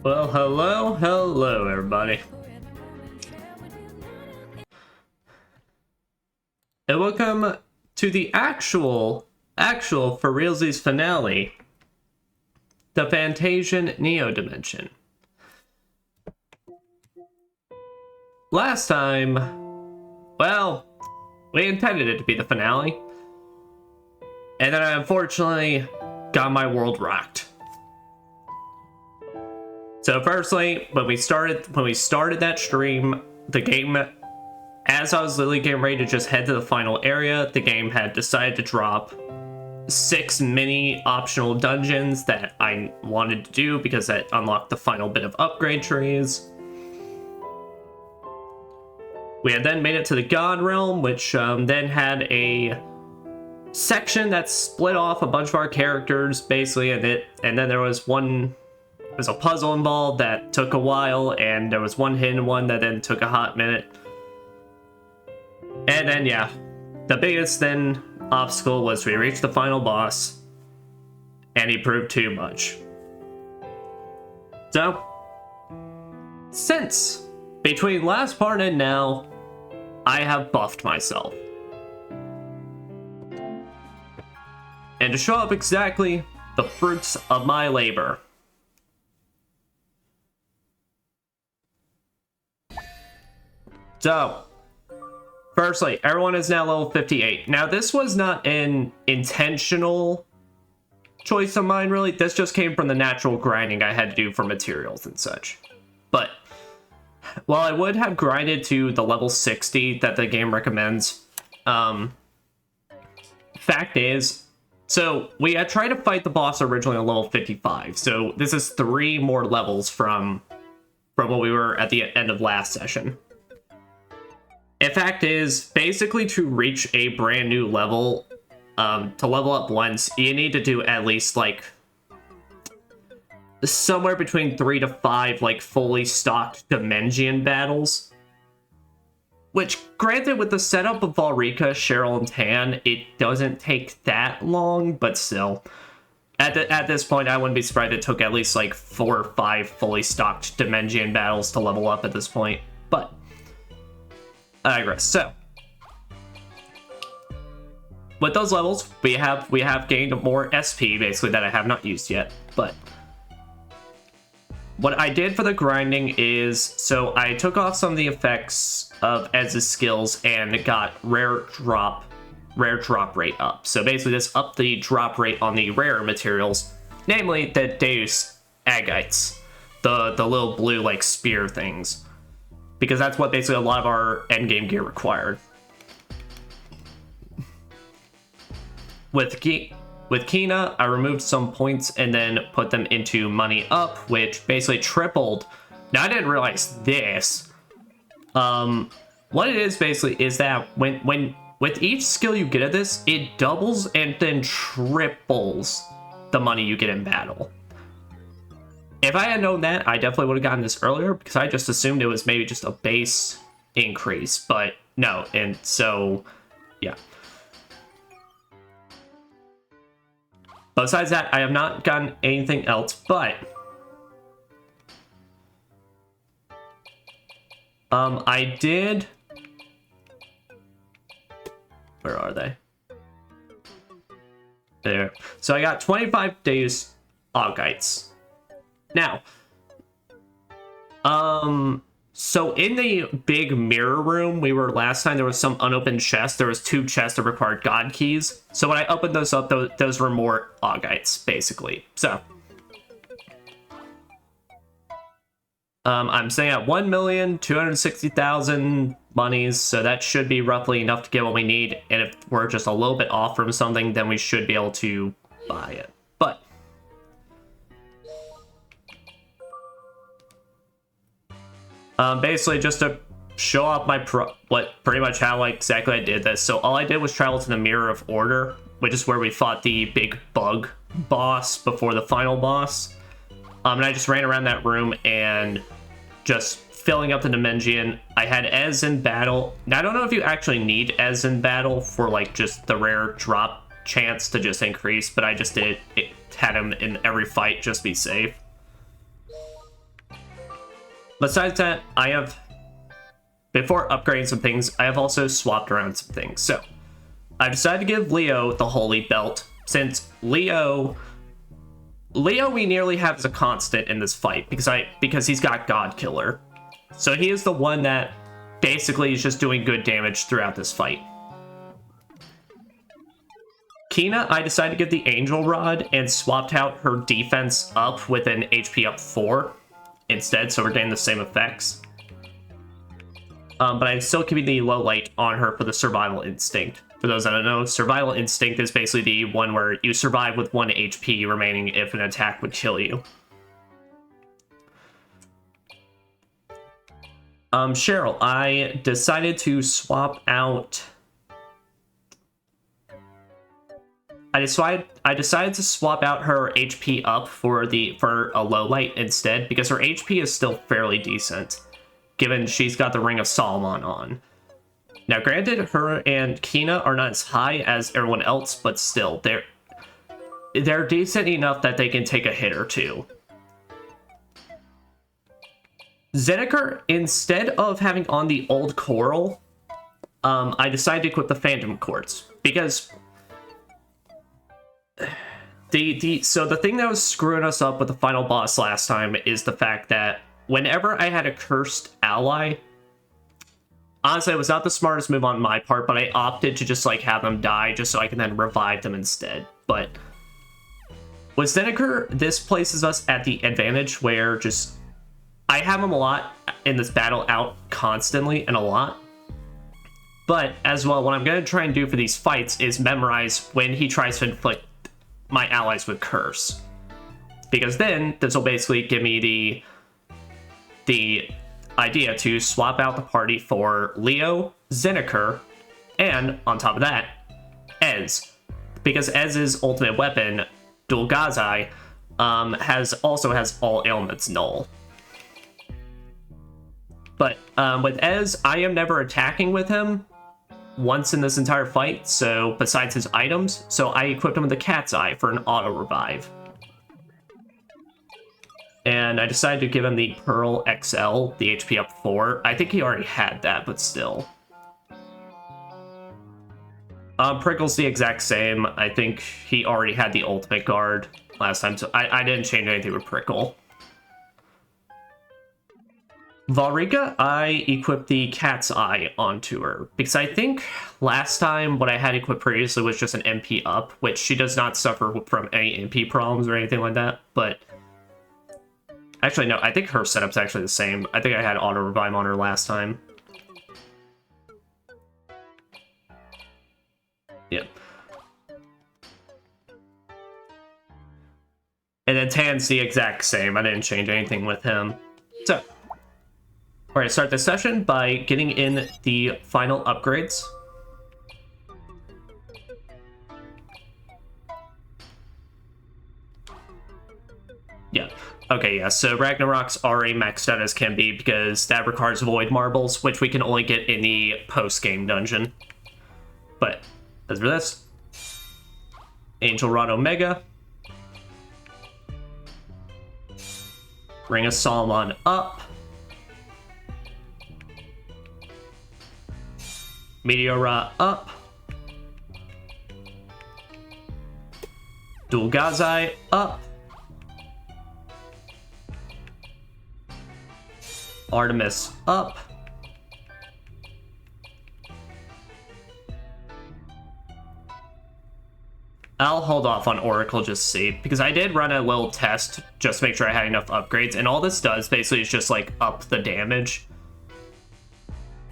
Well, hello, everybody. And welcome to the actual for realsies finale, the Fantasian Neo Dimension. Last time, well, we intended it to be the finale, and then I unfortunately got my world rocked. So firstly, when we started that stream, the game, as I was literally getting ready to just head to the final area, the game had decided to drop 6 mini optional dungeons that I wanted to do because that unlocked the final bit of upgrade trees. We had then made it to the God Realm, which then had a section that split off a bunch of our characters, basically, and then there was a puzzle involved that took a while, and there was one hidden one that then took a hot minute. And then, yeah, the biggest then obstacle was we reached the final boss, and he proved too much. So, since between last part and now, I have buffed myself. And to show up exactly the fruits of my labor, so, firstly, everyone is now level 58. Now, this was not an intentional choice of mine, really. This just came from the natural grinding I had to do for materials and such. But, while I would have grinded to the level 60 that the game recommends, fact is, so we had tried to fight the boss originally on level 55. So, this is 3 more levels from what we were at the end of last session. In fact is, basically to reach a brand new level, to level up once, you need to do at least, like, somewhere between 3 to 5, like, fully stocked Dimension battles. Which, granted, with the setup of Valrika, Cheryl, and Tan, it doesn't take that long, but still. At this point, I wouldn't be surprised it took at least, like, 4 or 5 fully stocked Dimension battles to level up at this point. But I digress. So, with those levels, we have gained more SP, basically, that I have not used yet. But what I did for the grinding is, so I took off some of the effects of Ez's skills and got rare drop rate up. So basically, this upped the drop rate on the rare materials, namely the Deus Agates, the little blue like spear things. Because that's what basically a lot of our endgame gear required. With Kina, I removed some points and then put them into money up, which basically tripled. Now, I didn't realize this. What it is basically is that when with each skill you get at this, it doubles and then triples the money you get in battle. If I had known that, I definitely would have gotten this earlier, because I just assumed it was maybe just a base increase, but no, and so, yeah. Besides that, I have not gotten anything else, but I did, where are they? There. So I got 25 Deus Agates. Now, so in the big mirror room we were last time, there was some unopened chests. There was 2 chests that required god keys. So when I opened those up, those were more Agates, basically. So, I'm saying at 1,260,000 monies, so that should be roughly enough to get what we need. And if we're just a little bit off from something, then we should be able to buy it. But basically, just to show off my pretty much how exactly I did this. So all I did was travel to the Mirror of Order, which is where we fought the big bug boss before the final boss. And I just ran around that room and just filling up the Dimension. I had Ez in battle. Now, I don't know if you actually need Ez in battle for like just the rare drop chance to just increase, but I just did it, had him in every fight just be safe. Besides that, before upgrading some things, I have also swapped around some things. So, I decided to give Leo the Holy Belt, since Leo we nearly have as a constant in this fight, because he's got God Killer. So he is the one that basically is just doing good damage throughout this fight. Kina, I decided to give the Angel Rod and swapped out her defense up with an HP up 4 instead, so we're getting the same effects. But I'm still keeping the low light on her for the Survival Instinct. For those that don't know, Survival Instinct is basically the one where you survive with 1 HP remaining if an attack would kill you. Cheryl, I decided to swap out... I decided to swap out her HP up for a low light instead, because her HP is still fairly decent, given she's got the Ring of Solomon on. Now, granted, her and Kina are not as high as everyone else, but still, they're decent enough that they can take a hit or two. Zeniker, instead of having on the old coral, I decided to equip the Phantom Quartz, because so the thing that was screwing us up with the final boss last time is the fact that whenever I had a cursed ally, honestly, it was not the smartest move on my part, but I opted to just like have them die just so I can then revive them instead. But with Zeniker, this places us at the advantage where just I have him a lot in this battle out constantly and a lot. But as well, what I'm going to try and do for these fights is memorize when he tries to inflict my allies with curse, because then this will basically give me the idea to swap out the party for Leo, Zeniker, and on top of that, Ez, because Ez's ultimate weapon, Dulgazai, also has all ailments null. But with Ez, I am never attacking with him once in this entire fight, so besides his items, so I equipped him with the Cat's Eye for an auto revive. And I decided to give him the Pearl XL, the HP up 4. I think he already had that, but still. Prickle's the exact same. I think he already had the ultimate guard last time, so I didn't change anything with Prickle. Valrika, I equipped the Cat's Eye onto her, because I think last time what I had equipped previously was just an MP up, which she does not suffer from any MP problems or anything like that, but... Actually, no, I think her setup's actually the same. I think I had auto revive on her last time. Yep. And then Tan's the exact same. I didn't change anything with him. So, we're going to start this session by getting in the final upgrades. Yeah. Okay, yeah, so Ragnarok's already maxed out as can be because that requires Void Marbles, which we can only get in the post-game dungeon. But, as for this, Angel Rod Omega, Ring of Solomon up, Meteora up, Dulgazai up, Artemis up, I'll hold off on Oracle just to see, because I did run a little test just to make sure I had enough upgrades, and all this does basically is just like up the damage.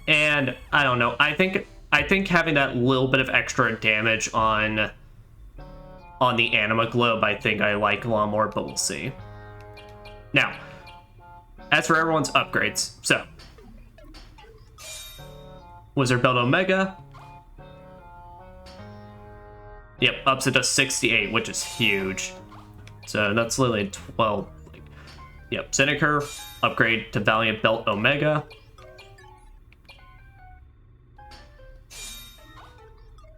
And I don't know, I think having that little bit of extra damage on the Anima Globe, I think I like a lot more, but we'll see. Now, as for everyone's upgrades, so Wizard Belt Omega, yep, ups it to 68, which is huge. So that's literally 12. Yep, Zeniker, upgrade to Valiant Belt Omega.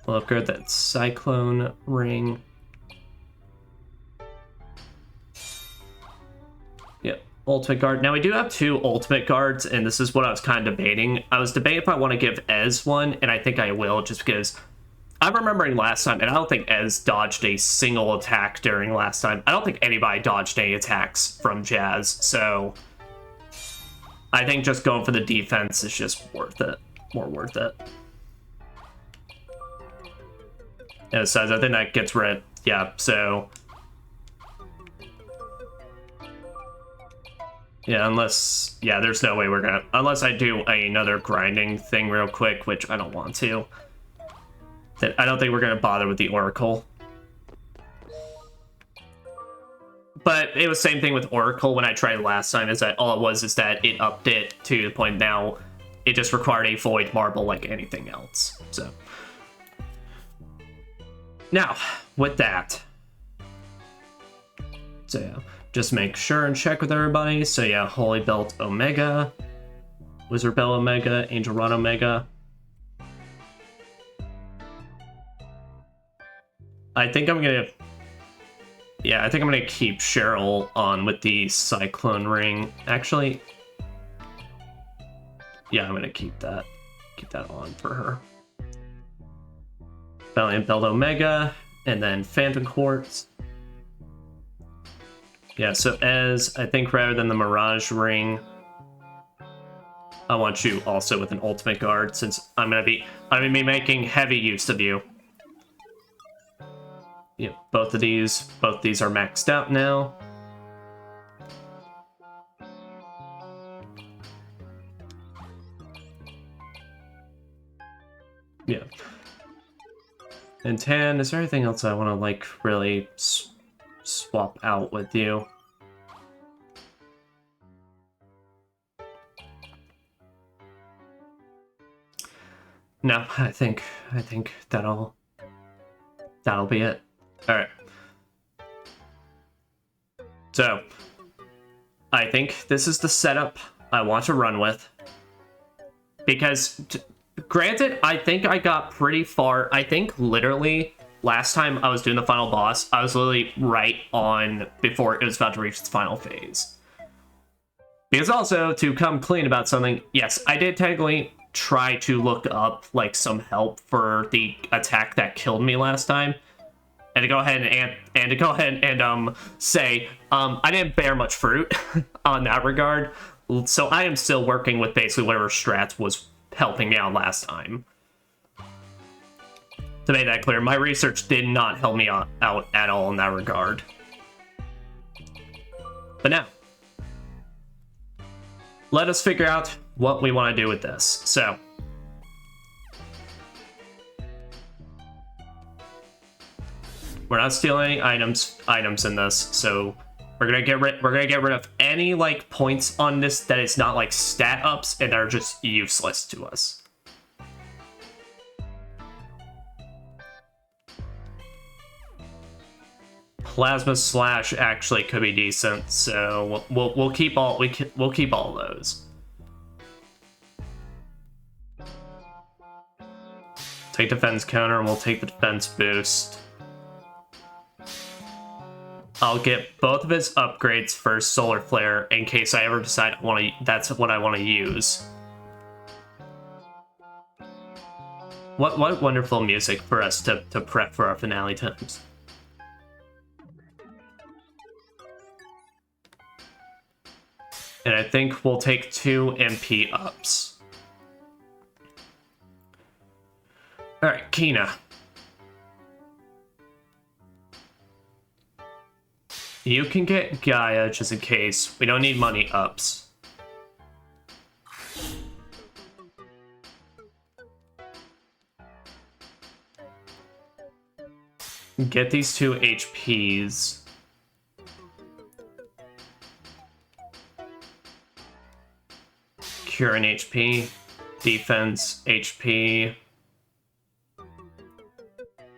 We'll upgrade that Cyclone Ring. Yep, ultimate guard. Now we do have 2 ultimate guards, and this is what I was kind of debating. I was debating if I want to give Ez one, and I think I will, just because I'm remembering last time, and I don't think Ez dodged a single attack during last time. I don't think anybody dodged any attacks from Jazz, so I think just going for the defense is just worth it. More worth it. And it says, I think that gets rid. Yeah, so. Yeah, unless. Yeah, there's no way we're gonna. Unless I do another grinding thing real quick, which I don't want to. Then I don't think we're gonna bother with the Oracle. But it was the same thing with Oracle when I tried last time, is that all it was is that it upped it to the point now it just required a Void Marble like anything else. So. Now, with that. So yeah, just make sure and check with everybody. So yeah, Holy Belt Omega, Wizard Belt Omega, Angel Rod Omega. I think I'm gonna... Yeah, I think I'm gonna keep Cheryl on with the Cyclone Ring. Actually, yeah, I'm gonna keep that on for her. Valiant Belt Omega, and then Phantom Quartz. Yeah, so as I think rather than the Mirage Ring, I want you also with an Ultimate Guard, since I'm gonna be making heavy use of you. Yeah, both these are maxed out now. Yeah. And Tan, is there anything else I want to like really swap out with you? No, I think that'll be it. All right. So, I think this is the setup I want to run with. Because, granted, I think I got pretty far. I think literally last time I was doing the final boss, I was literally right on before it was about to reach its final phase. Because also, to come clean about something, yes, I did technically try to look up like some help for the attack that killed me last time. And to go ahead and say I didn't bear much fruit on that regard. So I am still working with basically whatever strat was helping me out last time. To make that clear, my research did not help me out at all in that regard. But now, let us figure out what we want to do with this. So, we're not stealing any items in this, so we're gonna get rid of any like points on this that is not like stat ups and are just useless to us. Plasma Slash actually could be decent, so we'll keep all those. Take defense counter, and we'll take the defense boost. I'll get both of his upgrades for Solar Flare in case I ever decide that's what I want to use. What wonderful music for us to prep for our finale times. And I think we'll take 2 MP ups. Alright, Kina. You can get Gaia just in case. We don't need money ups. Get these 2 HPs. Cure an HP. Defense HP.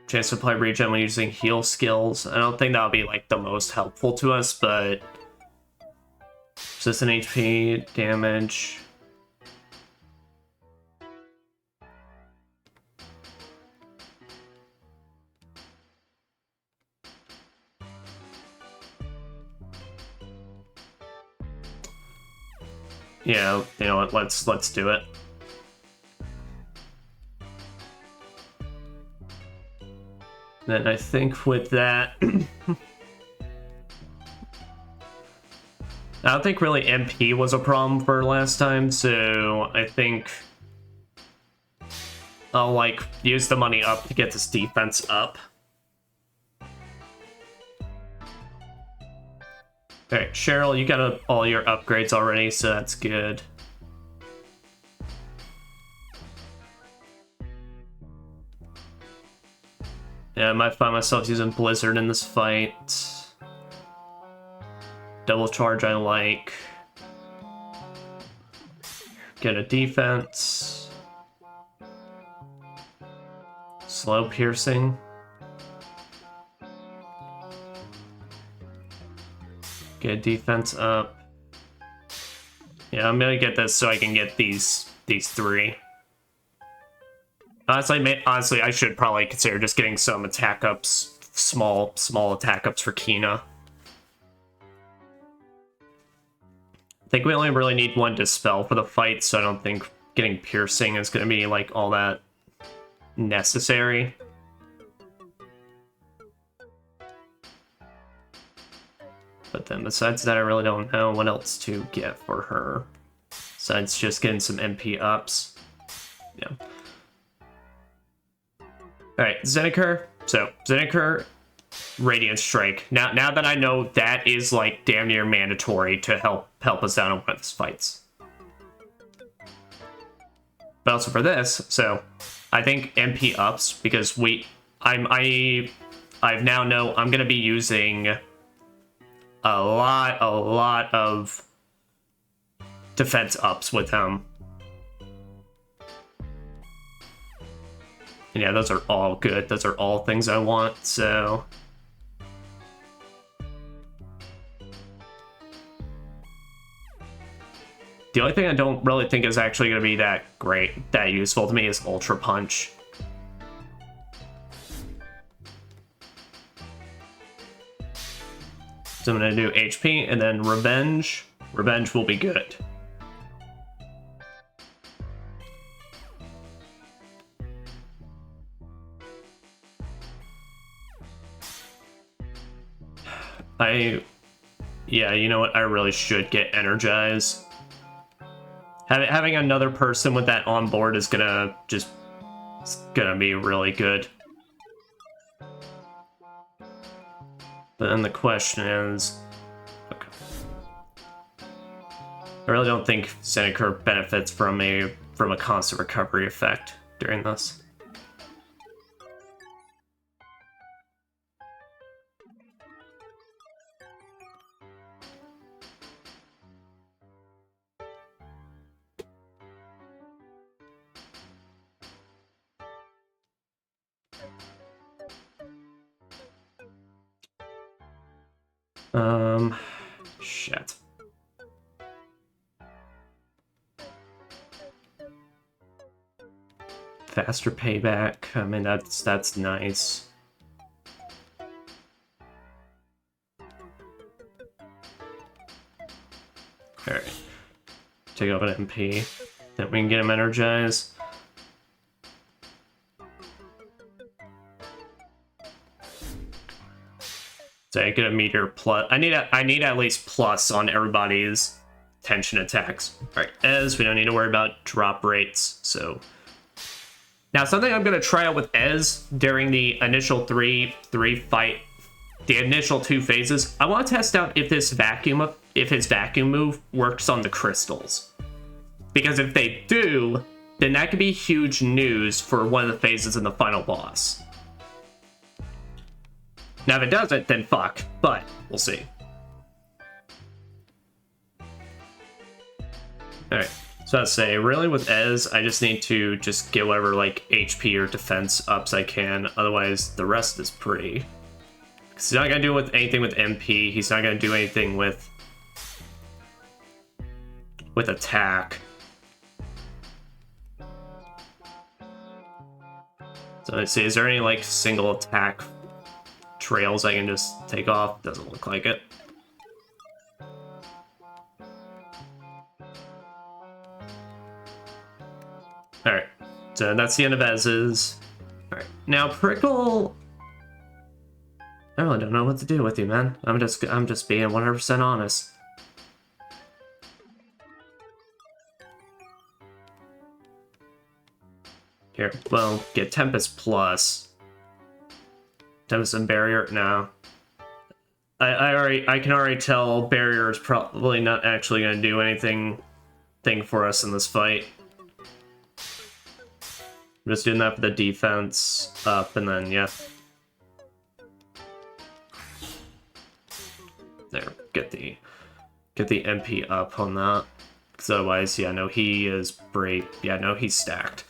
Chance to apply regen when using heal skills. I don't think that'll be like the most helpful to us, but resistant HP, damage. Yeah, you know what? Let's do it. Then I think with that, I don't think really MP was a problem for last time, so I think I'll like use the money up to get this defense up. Alright, Cheryl, you got all your upgrades already, so that's good. Yeah, I might find myself using Blizzard in this fight. Double charge I like. Get a defense. Slow piercing. Get defense up. Yeah, I'm gonna get this so I can get these three. Honestly, I should probably consider just getting some attack ups, small attack ups for Kina. I think we only really need one Dispel for the fight, so I don't think getting piercing is gonna be like all that necessary. But then besides that, I really don't know what else to get for her. Besides just getting some MP ups. Yeah. Alright, Zeniker. So, Zeniker, Radiant Strike. Now that I know that is like damn near mandatory to help us out on one of these fights. But also for this, so I think MP ups, because I now know I'm gonna be using a lot of defense ups with him. And yeah, those are all good. Those are all things I want, so... The only thing I don't really think is actually going to be that great, that useful to me is Ultra Punch. So I'm going to do HP and then Revenge. Revenge will be good. Yeah, you know what? I really should get Energize. Having another person with that on board is gonna be really good. But then the question is, okay. I really don't think Zeniker benefits from a constant recovery effect during this. Shit. Faster payback. I mean, that's nice. Alright. Take off an MP. Then we can get him energized. So I get a meteor plus. I need at least plus on everybody's tension attacks. Alright, Ez, we don't need to worry about drop rates, so. Now something I'm gonna try out with Ez during the initial three fight, the initial 2 phases. I want to test out if his vacuum move works on the crystals. Because if they do, then that could be huge news for one of the phases in the final boss. Now, if it doesn't, then fuck. But we'll see. Alright. So I'd say, really with Ez, I just need to just get whatever, like, HP or defense ups I can. Otherwise, the rest is pretty. Because he's not going to do anything with MP. He's not going to do anything with attack. So let's see, is there any, like, single attack trails I can just take off? Doesn't look like it. So that's the end of Ez's. Alright, now Prickle... I really don't know what to do with you, man. I'm just being 100% honest. Here, well, get Tempest Plus. Tempest and Barrier? No. I can already tell Barrier is probably not actually going to do anything for us in this fight. I'm just doing that for the defense up, and then, yeah. There, get the MP up on that. Because otherwise, yeah, no, he is brave. Yeah, no, he's stacked.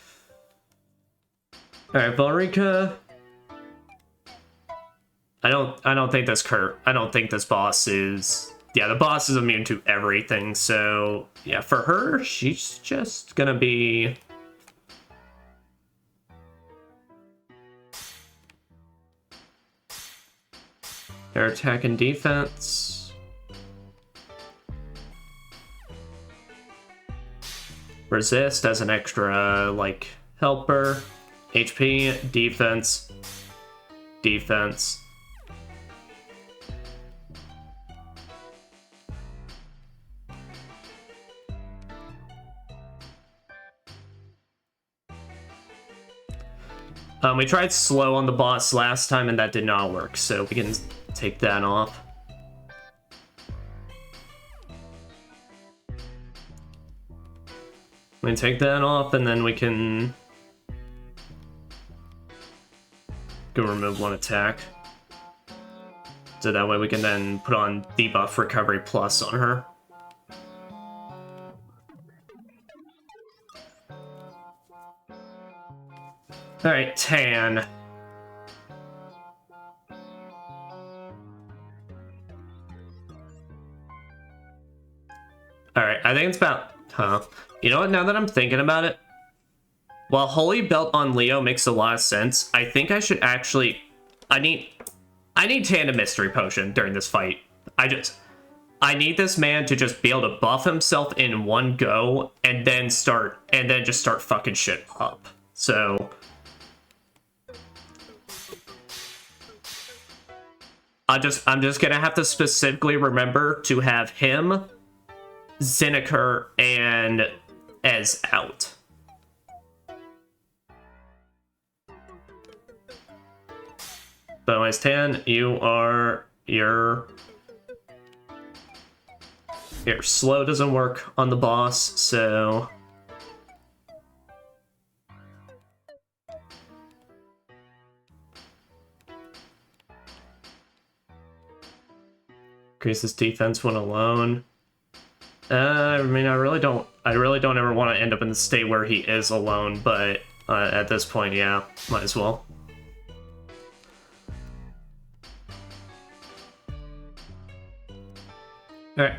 Alright, Valrika. I don't think this boss is... Yeah, the boss is immune to everything, so... Yeah, for her, she's just gonna be... Air attack and defense. Resist as an extra, like, helper. HP, defense, defense. We tried slow on the boss last time and that did not work, so we can take that off. We can take that off and then we can go remove one attack. So that way we can then put on debuff recovery plus on her. Alright, Tan. Alright, I think it's about... Huh. You know what, now that I'm thinking about it, while Holy Belt on Leo makes a lot of sense, I think I should actually... I need Tan to Mystery Potion during this fight. I need this man to just be able to buff himself in one go, and then just start fucking shit up. So... I'm just gonna have to specifically remember to have him, Ziniker, and Ez out. But anyways, Tan, your slow doesn't work on the boss, so... Increases defense when alone. I mean, I really don't ever want to end up in the state where he is alone, but at this point, yeah, might as well. Alright.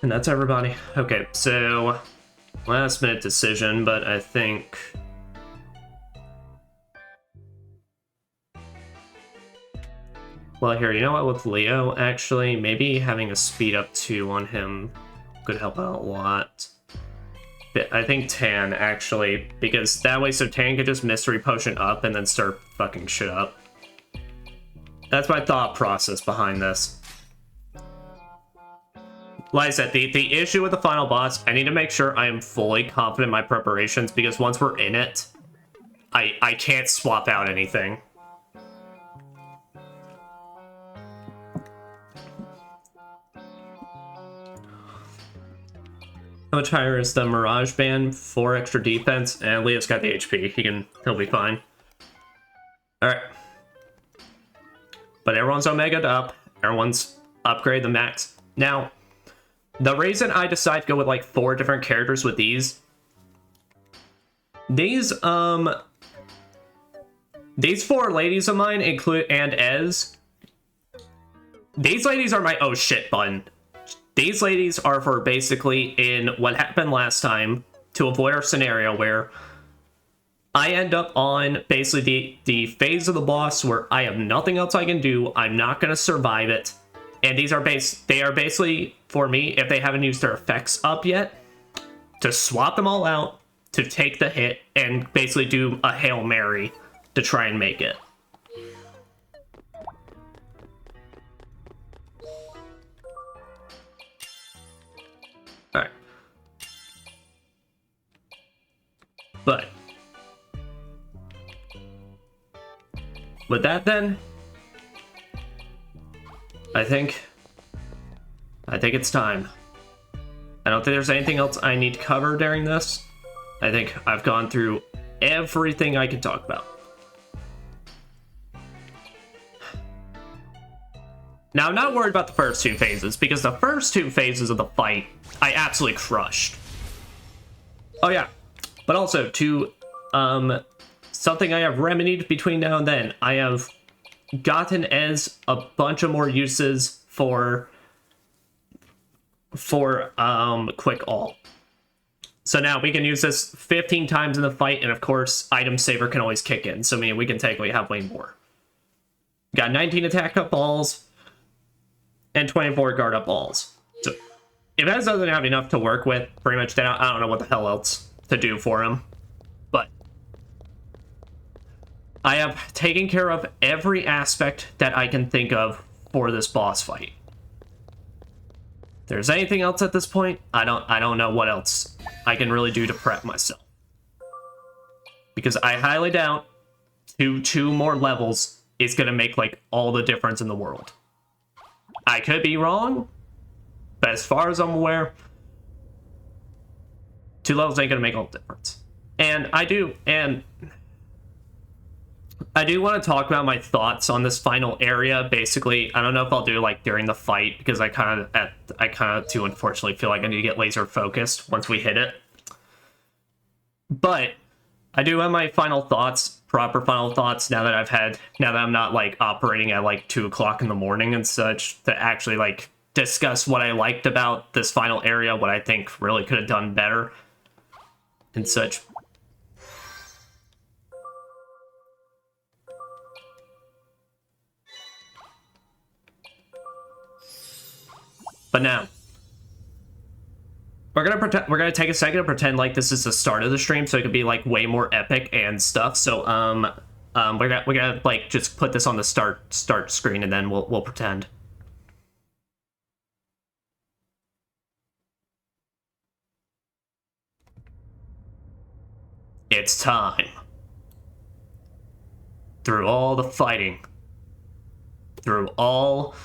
And that's everybody. Okay, so last minute decision, but I think... Well, here, you know what, with Leo, actually, maybe having a speed up 2 on him could help out a lot. But I think Tan, actually, because that way, so Tan could just Mystery Potion up and then start fucking shit up. That's my thought process behind this. Like I said, the issue with the final boss, I need to make sure I am fully confident in my preparations, because once we're in it, I can't swap out anything. How much higher is the Mirage Band? 4 extra defense, and Leo's got the HP. He'll be fine. Alright. But everyone's Omega'd up. Everyone's upgrade the max. Now, the reason I decide to go with like 4 different characters with these 4 ladies of mine and Ez. These ladies are my oh shit button. These ladies are for basically in what happened last time to avoid our scenario where I end up on basically the phase of the boss where I have nothing else I can do. I'm not going to survive it. And they are basically, for me, if they haven't used their effects up yet, to swap them all out to take the hit and basically do a Hail Mary to try and make it. Alright. But with that then, I think it's time. I don't think there's anything else I need to cover during this. I think I've gone through everything I can talk about. Now, I'm not worried about the first two phases, because the first two phases of the fight, I absolutely crushed. Oh yeah, but also to, something I have remedied between now and then, I have gotten as a bunch of more uses for quick ult. So now we can use this 15 times in the fight, and of course, item saver can always kick in. So I mean, we can have way more. Got 19 attack up balls and 24 guard up balls. So if that doesn't have enough to work with, pretty much, then I don't know what the hell else to do for him. But I have taken care of every aspect that I can think of for this boss fight. If there's anything else at this point, I don't know what else I can really do to prep myself. Because I highly doubt two more levels is gonna make like all the difference in the world. I could be wrong, but as far as I'm aware, 2 levels ain't gonna make all the difference. And I do want to talk about my thoughts on this final area. Basically, I don't know if I'll do like during the fight, because I kind of too unfortunately feel like I need to get laser focused once we hit it. But I do have my final thoughts, proper final thoughts, now that I'm not like operating at like 2 o'clock in the morning and such, to actually like discuss what I liked about this final area, what I think really could have done better and such. But now, we're gonna take a second to pretend like this is the start of the stream, so it could be like way more epic and stuff. So we're gonna like just put this on the start screen, and then we'll pretend. It's time. Through all the fighting, through all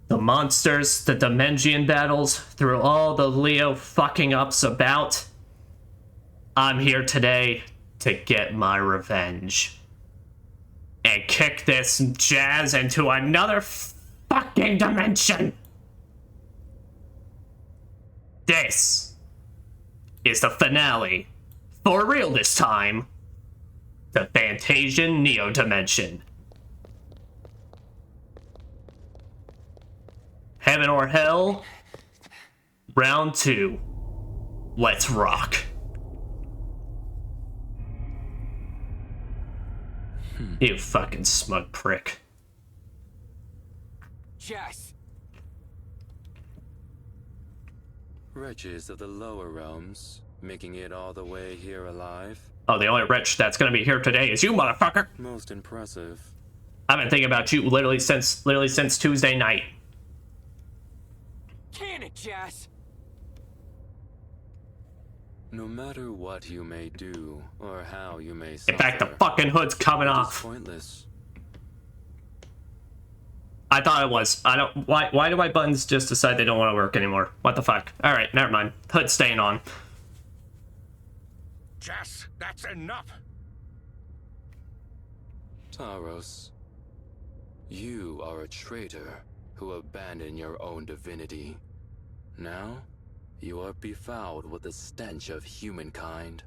the monsters, the Dimension battles, through all the Leo fucking ups about, I'm here today to get my revenge. And kick this jazz into another fucking dimension! This is the finale, for real this time, the Fantasian Neo Dimension. Heaven or Hell, round 2. Let's rock. You fucking smug prick. Jess. Wretches of the lower realms, making it all the way here alive. Oh, the only wretch that's gonna be here today is you, motherfucker. Most impressive. I've been thinking about you literally since Tuesday night. Can it, Jess? No matter what you may do or how you may suffer, In fact, the fucking hood's coming off. Pointless. I thought it was. Why do my buttons just decide they don't want to work anymore? What the fuck? Alright, never mind. Hood's staying on. Jess, that's enough. Taros, you are a traitor who abandoned your own divinity. Now, you are befouled with the stench of humankind.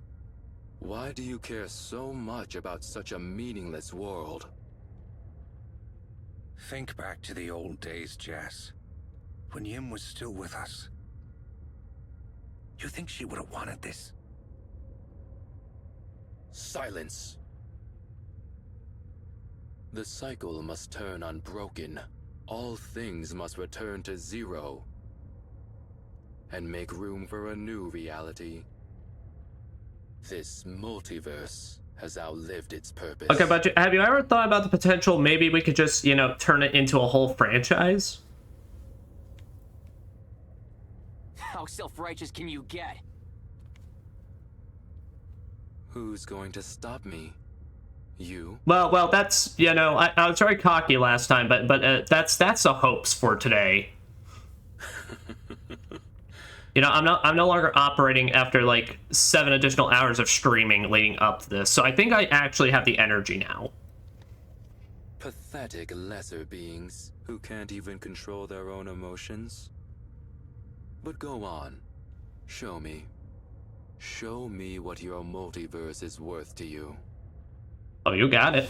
Why do you care so much about such a meaningless world? Think back to the old days, Jess, when Yim was still with us. You think she would have wanted this? Silence! The cycle must turn unbroken. All things must return to zero and make room for a new reality. This multiverse has outlived its purpose. Okay, but have you ever thought about the potential maybe we could just, you know, turn it into a whole franchise? How self-righteous can you get? Who's going to stop me? You? Well, that's, you know, I was very cocky last time, but that's the hopes for today. You know, I'm no longer operating after like 7 additional hours of streaming leading up to this, so I think I actually have the energy now. Pathetic lesser beings who can't even control their own emotions. But go on. Show me. Show me what your multiverse is worth to you. Oh, you got it.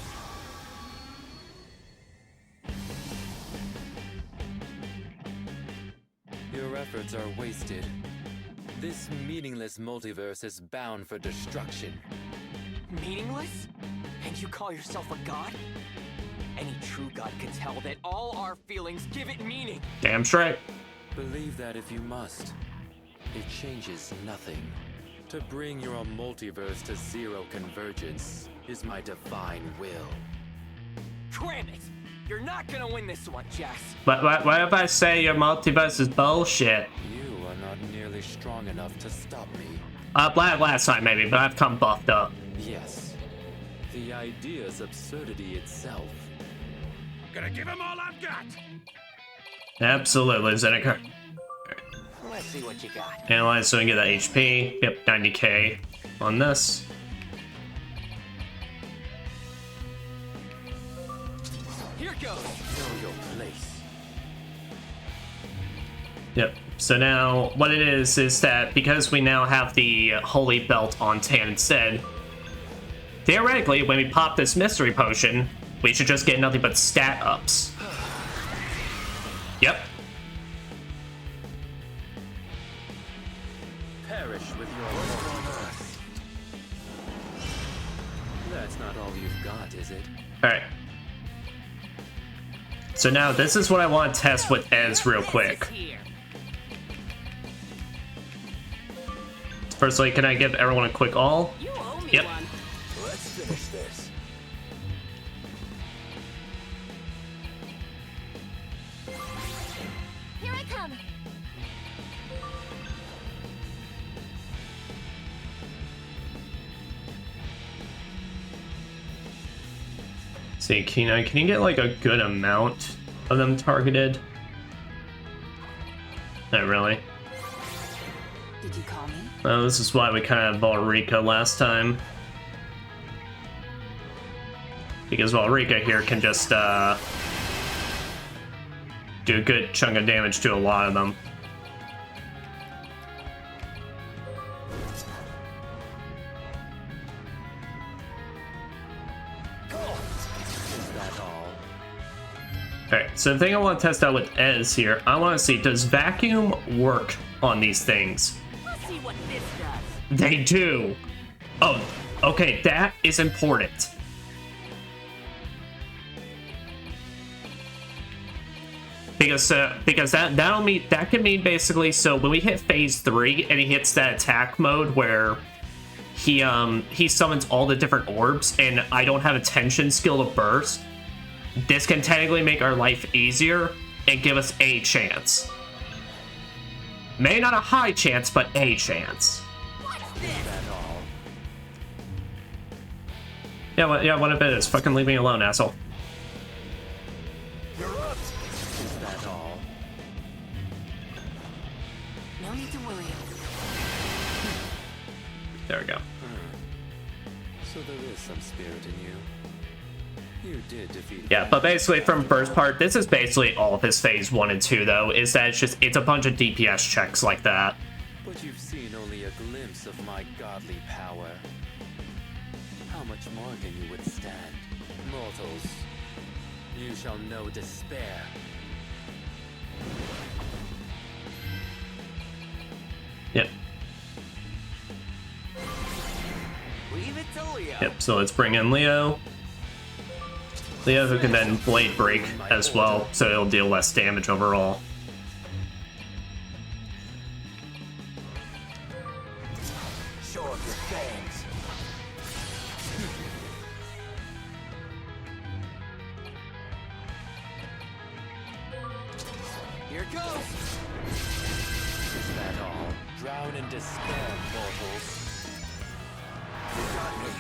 Your efforts are wasted. This meaningless multiverse is bound for destruction. Meaningless? And you call yourself a god? Any true god can tell that all our feelings give it meaning. Damn straight. Believe that if you must. It changes nothing. To bring your multiverse to zero convergence is my divine will. Cram it! You're not gonna win this one, Jess. What if I say your multiverse is bullshit? You are not nearly strong enough to stop me. Last time maybe, but I've come buffed up. Yes. The idea's absurdity itself. Gonna give him all I've got. Absolutely, Zeneca. Let's see what you got. Analyze so we can get that HP. Yep, 90k on this. Here goes. Know your place. Yep. So now, what it is that because we now have the Holy Belt on Tan instead, theoretically, when we pop this mystery potion, we should just get nothing but stat ups. Yep. Perish with your work on earth. That's not all you've got, is it? Alright. So now, this is what I want to test with Ez real quick. Firstly, can I give everyone a quick all? You owe me Yep. one. Let's finish this. Here I come. See, Kina, can you get like a good amount of them targeted? Not really. Did you call me? Oh, this is why we kind of Valrika last time. Because Valrika here can just do a good chunk of damage to a lot of them. Is that all? Alright, so the thing I want to test out with Ez here, I want to see, does vacuum work on these things? Let's see what this does. They do! Oh, okay, that is important. Because that can mean basically, so when we hit phase 3 and he hits that attack mode where he summons all the different orbs and I don't have a tension skill to burst, this can technically make our life easier and give us a chance. Maybe not a high chance, but a chance. Is that all? Yeah, what if it is? Fucking leave me alone, asshole. Is that all? No need to worry. There we go. So there is some spirit in you. You did defeat. Yeah, but basically from first part, this is basically all of his phase 1 and 2 though, is that it's a bunch of DPS checks like that. But you've seen only a glimpse of my godly power. How much more can you withstand? Mortals, you shall know despair. Yep. Leave it to Leo. Yep, so let's bring in Leo. Leo who can then Blade Break as well, so it'll deal less damage overall. Show off your fangs. it goes! Is that all? Drown in despair, mortals. You got me.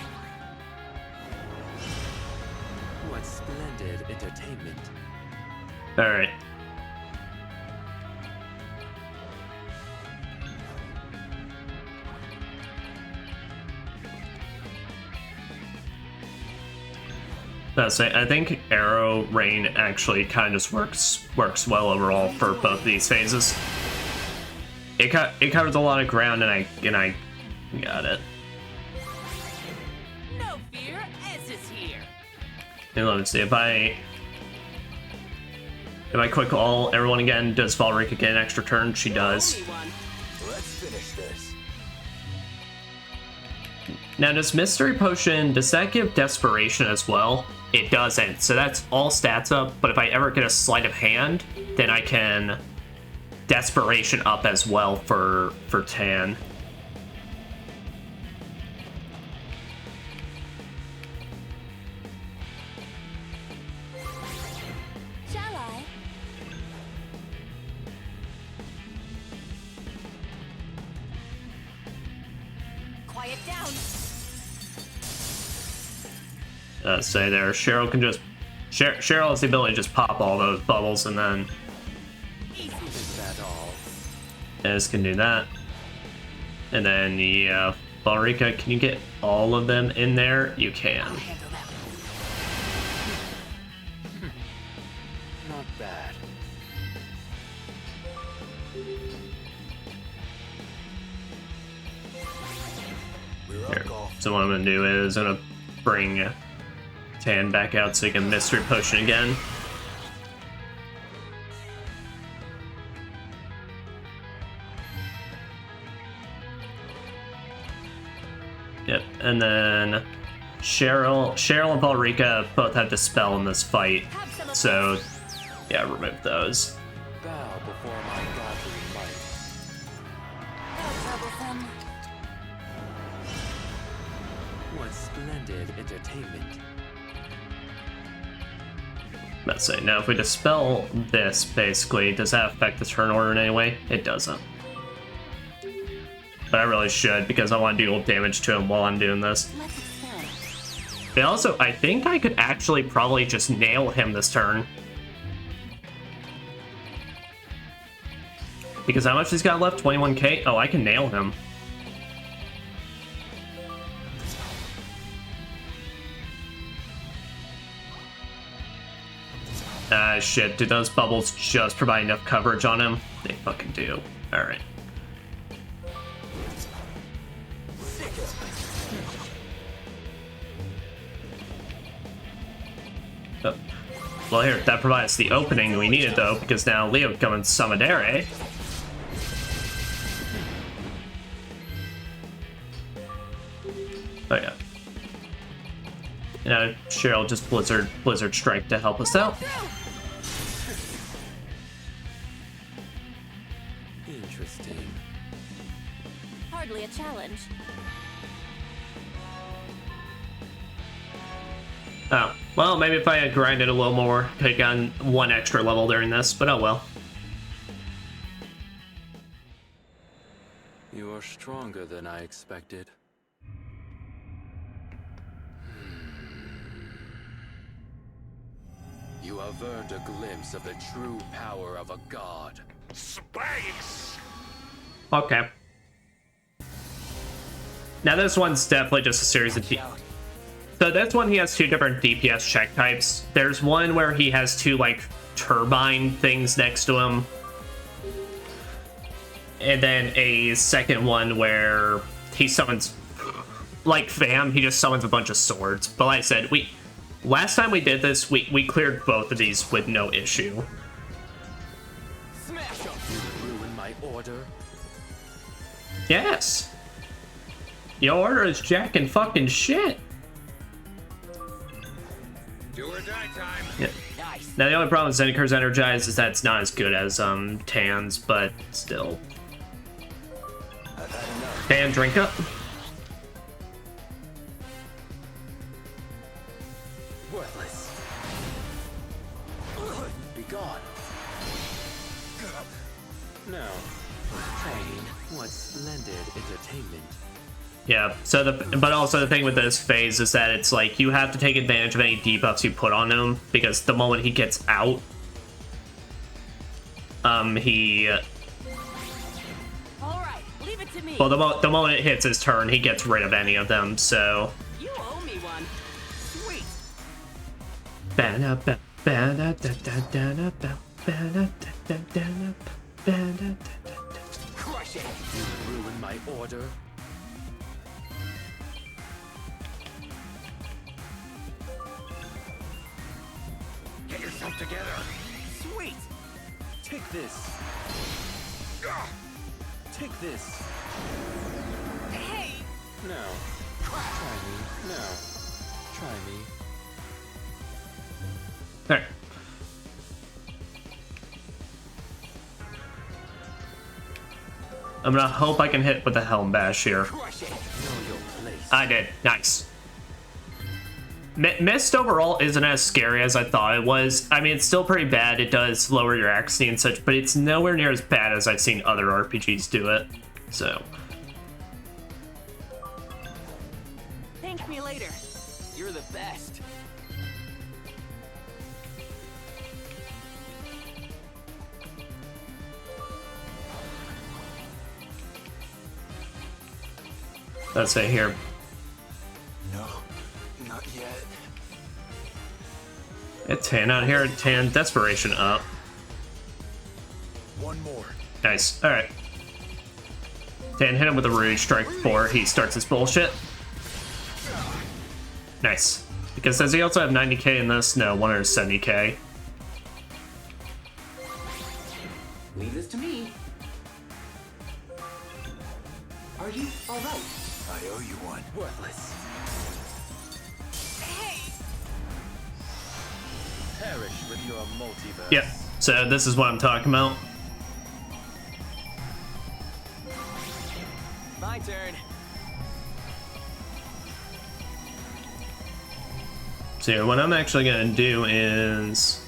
What splendid entertainment. All right. I think Arrow Rain actually kind of just works well overall for both of these phases. It covers a lot of ground, and I got it. No fear, Ez is here. And let me see if I quick all everyone again. Does Valrika get an extra turn? She does. Only one. Let's finish this. Now, does Mystery Potion, does that give Desperation as well? It doesn't, so that's all stats up, but if I ever get a Sleight of Hand, then I can Desperation up as well for Tan. Shall I? Quiet down. Say there, Cheryl can just... Cheryl has the ability to just pop all those bubbles, and then Easy. Is that all? Ez can do that. And then, yeah, Valrika, can you get all of them in there? You can. I'll handle that. Not bad. We're Here. up, golf. So what I'm gonna do is I'm gonna bring Tan back out so he can Mystery Potion again. Yep, and then Cheryl and Valrika both have Dispel in this fight, Have some of so yeah, remove those. Bow before my godly might. No troublesome. What splendid entertainment. Let's say now if we Dispel this, basically, does that affect the turn order in any way? It doesn't. But I really should, because I want to deal damage to him while I'm doing this. Let's experiment. But also, I think I could actually probably just nail him this turn. Because how much he's got left? 21k? Oh, I can nail him. Ah, shit. Do those bubbles just provide enough coverage on him? They fucking do. Alright. Oh. Well, here, that provides the opening we needed, though, because now Leo can come and Samadere. Oh, yeah. You know, Cheryl just Blizzard Strike to help us out. Interesting. Hardly a challenge. Oh, well, maybe if I had grinded a little more, could have gotten one extra level during this, but oh well. You are stronger than I expected. You have earned a glimpse of the true power of a god. Space! Okay. Now this one's definitely just a series of... So this one, he has two different DPS check types. There's one where he has two, like, turbine things next to him. And then a second one where he summons, like Fam, he just summons a bunch of swords. But like I said, last time we did this, we cleared both of these with no issue. Smash him! You ruin my order. Yes. Your order is jack and fucking shit. Do or die time. Yeah. Nice. Now the only problem with Zenikar's Energize is that it's not as good as Tan's, but still. I've had enough. Tan, drink up. Worthless. Be gone. Now, train what splendid entertainment. Yeah, so but also the thing with this phase is that it's like you have to take advantage of any debuffs you put on him, because the moment he gets out, he... Alright, leave it to me. Well, the moment it hits his turn, he gets rid of any of them, so... You owe me one. Sweet. Crush it! You ruined my order. Get yourself together. Sweet! Take this. Take this. Hey! Now, try me. Now, try me. Alright. I'm gonna hope I can hit with the Helm Bash here. Crush it! Know your place. I did. Nice. Mist overall isn't as scary as I thought it was. I mean, it's still pretty bad. It does lower your accuracy and such, but it's nowhere near as bad as I've seen other RPGs do it. So, Thank me later. You're the best. let's say here. No, not yet. It's Tan out here. Tan Desperation up. One more. Nice. Alright. Tan hit him with a Rouge Strike before he starts his bullshit. Nice. Because does he also have 90k in this? No, 170k. Leave this to me. Are you alright? I owe you one. Worthless. Hey! Perish with your multiverse. Yep. So this is what I'm talking about. My turn. So what I'm actually gonna do is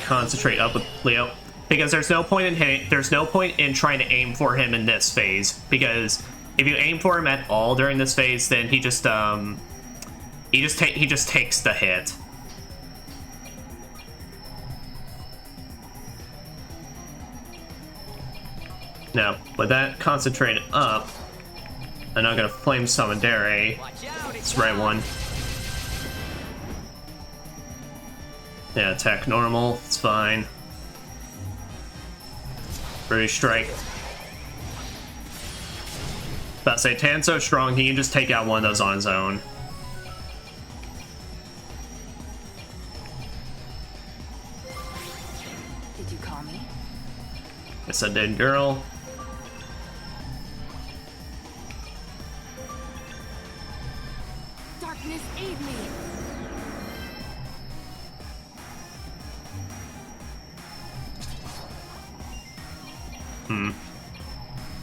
concentrate up with Leo, because there's no point in hitting. There's no point in trying to aim for him in this phase, because if you aim for him at all during this phase, then he just takes the hit. Now, with that concentrated up, I'm not gonna flame summon Dere. Watch out! It's the right one. Yeah, attack normal, it's fine. Rouge Strike. About to say, Tan's so strong, he can just take out one of those on his own. Did you call me? Yes, I did, girl. Darkness, aid me.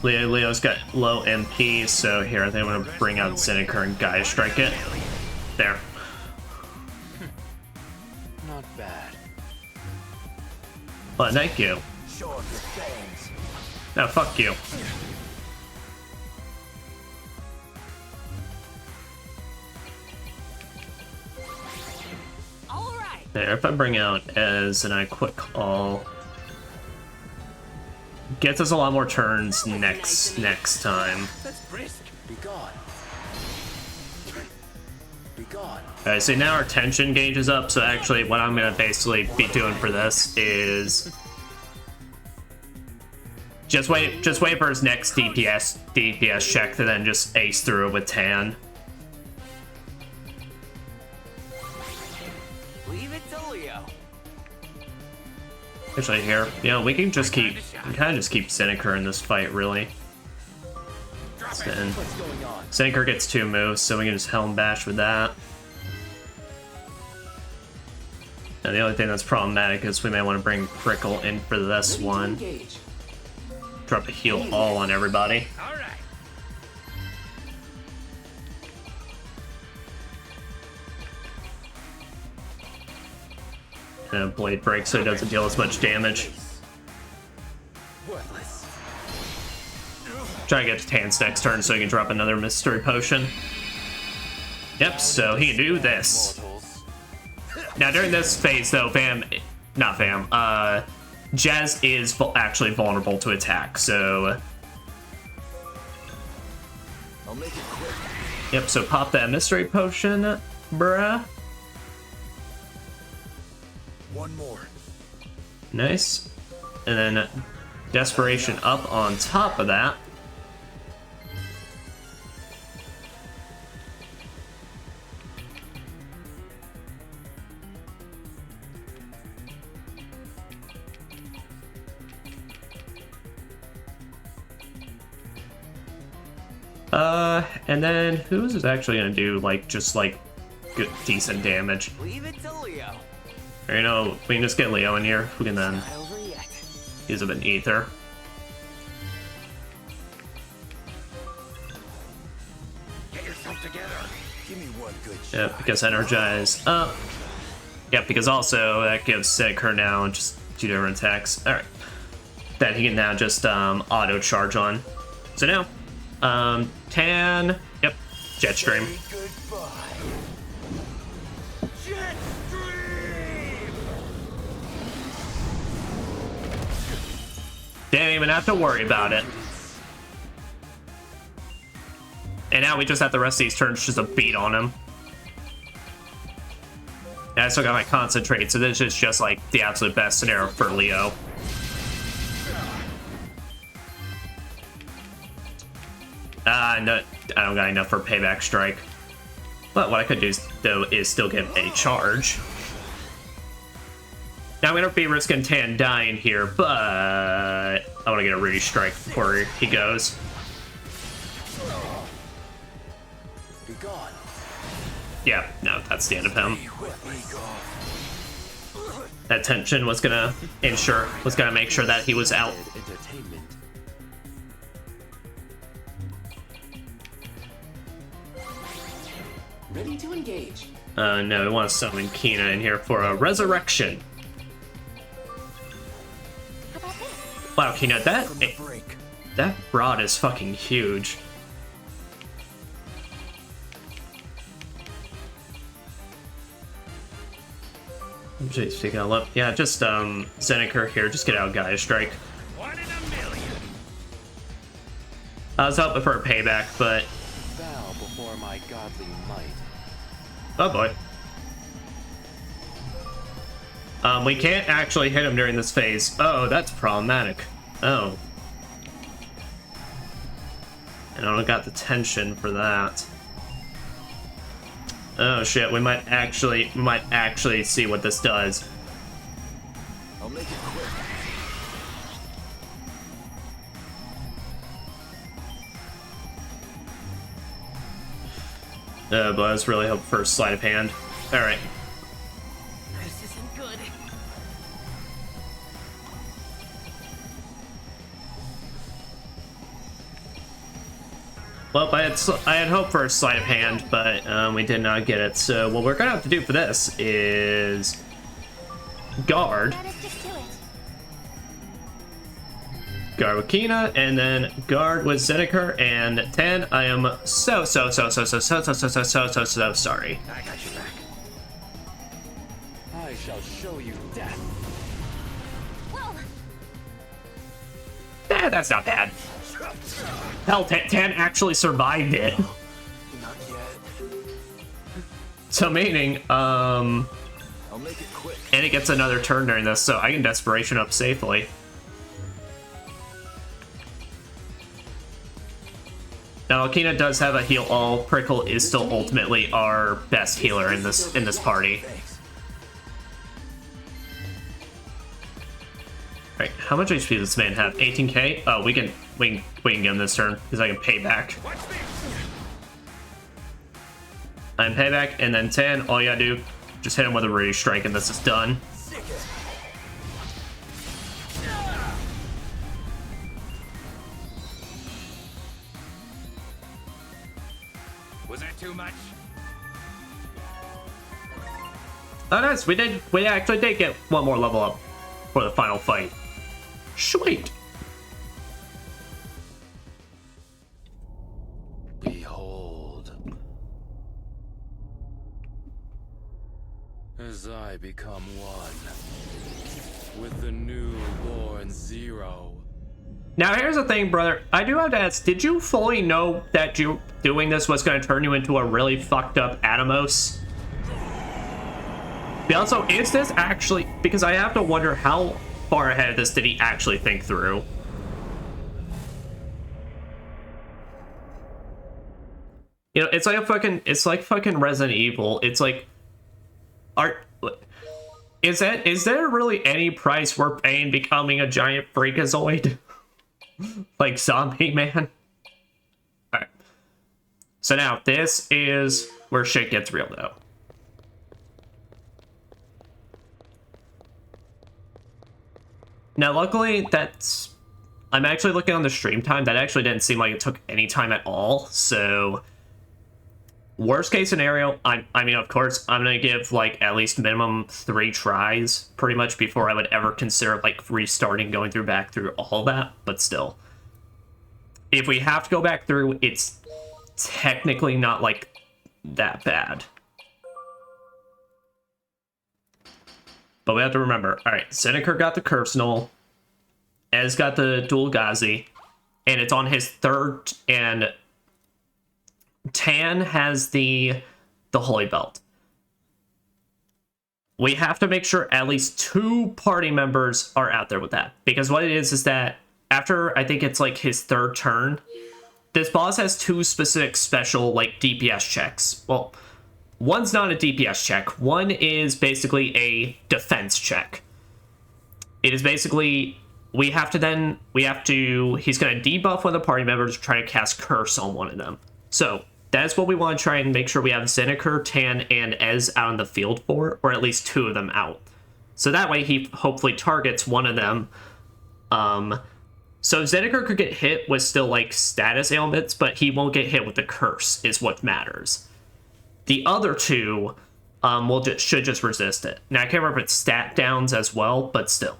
Leo's got low MP, so here I think I'm gonna bring out Zinniker and Gaia Strike it. There. Not bad. Well, thank you. Show off your fangs. No, fuck you. Alright. There, if I bring out Ez and I quick call, gets us a lot more turns next time. That's brisk. Be gone. Be gone. Alright, so now our tension gauge is up, so actually what I'm gonna basically be doing for this is just wait for his next DPS check to then just ace through it with Tan. Leave it to Leo. Actually here, we can just keep Zinniker in this fight, really. Then What's going on? Zinniker gets 2 moves, so we can just Helm Bash with that. Now the only thing that's problematic is we may want to bring Prickle in for this one. Engage. Drop a heal all on everybody. Alright. Blade Break so it doesn't deal as much damage. Worthless. Try to get to Tan's next turn so he can drop another Mystery Potion. Yep, so he can do this. Now during this phase though, Jazz is actually vulnerable to attack, so... I'll make it quick. Yep, so pop that Mystery Potion, bruh. One more. Nice. And then Desperation up on top of that. And then who's is actually gonna do like just like good decent damage? Leave it to Leo. Or, you know, we can just get Leo in here. Who can then Not over yet. use a bit of ether. Get yourself together. Give me one good shot. Yep, because energize up. Yep, because also that gives Seneca now just 2 different attacks. Alright. That he can now just auto charge on. So now, Tan, yep, Jetstream. Goodbye. Jetstream! Didn't even have to worry about it. And now we just have the rest of these turns just to beat on him. And I still got my concentrate, so this is just like the absolute best scenario for Leo. No, I don't got enough for Payback Strike. But what I could do though is still get a charge. Now I'm gonna be risking Tan dying here, but I want to get a Rudy Strike before he goes. Be gone. Yeah, no, that's the end of him. That tension was gonna make sure that he was out. Entertainment. Ready to engage. No, we want to summon Kina in here for a resurrection. Wow, Kina, that rod is fucking huge. Jeez, taking a look. Yeah, just Zeneker here, just get out Gaia Strike. 1 in a million. I was hoping for a payback, but Bow before my godly might. oh boy. We can't actually hit him during this phase. Oh, that's problematic. Oh. And I don't got the tension for that. Oh shit, we might actually see what this does. I'll make it quick. But I was really hoping for a sleight of hand. Alright. This isn't good. Well, I had hoped for a sleight of hand, but we did not get it. So what we're gonna have to do for this is guard. That is just do it. Guard with Kina, and then guard with Zeneker and 10. I am so sorry. I got your back. I shall show you death. Whoa! That's not bad. Hell, 10 actually survived it. Not yet. So meaning, I'll make it quick. and it gets another turn during this, so I can Desperation up safely. Now, Alkina does have a heal all. Prickle is still ultimately our best healer in this party. Thanks. Right, how much HP does this man have? 18k? Oh, we can get him this turn because I can pay back. I'm payback, and then 10. All you gotta do, just hit him with a Rudy Strike, and this is done. Was that too much? Oh, nice. We actually did get one more level up for the final fight. Sweet. Behold. As I become one with the newborn Zero. Now, here's the thing, brother. I do have to ask, did you fully know that you doing this was going to turn you into a really fucked up Atomos? But also, is this actually... Because I have to wonder how far ahead of this did he actually think through? You know, it's like fucking Resident Evil. It's like... Is there really any price we're paying becoming a giant freakazoid? Like Zombie Man? Alright. So now, this is where shit gets real, though. Now, luckily, I'm actually looking on the stream time. That actually didn't seem like it took any time at all, so... Worst case scenario, I mean, of course, I'm gonna give, like, at least minimum 3 tries, pretty much, before I would ever consider, like, restarting, going back through all that, but still. If we have to go back through, it's technically not, like, that bad. But we have to remember, alright, Seneca got the Curse Null, Ez got the Dual Gazi, and it's on his 3rd, and Tan has the Holy Belt. We have to make sure at least 2 party members are out there with that. Because what it is that after, I think it's like his 3rd turn, this boss has 2 specific special, like, DPS checks. Well, one's not a DPS check. One is basically a defense check. It is basically, he's going to debuff one of the party members, try to cast Curse on one of them. So, that's what we want to try and make sure we have Zeneker, Tan, and Ez out in the field for, or at least 2 of them out. So that way he hopefully targets one of them. So Zeneker could get hit with still, like, status ailments, but he won't get hit with the Curse, is what matters. The other 2 should just resist it. Now, I can't remember if it's stat downs as well, but still.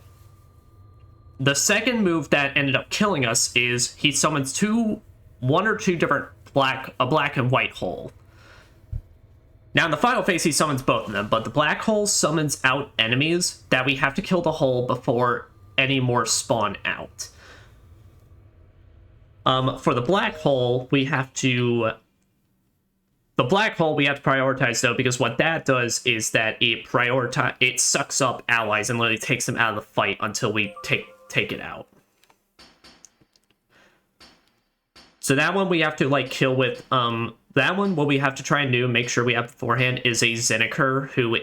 The second move that ended up killing us is he summons 1 or 2 different a black and white hole. Now in the final phase he summons both of them, but the black hole summons out enemies that we have to kill the hole before any more spawn out. For the black hole, we have to prioritize though, because what that does is that it sucks up allies and literally takes them out of the fight until we take it out. So that one we have to, like, kill with, that one, what we have to try and do, make sure we have beforehand, is a Zeneker who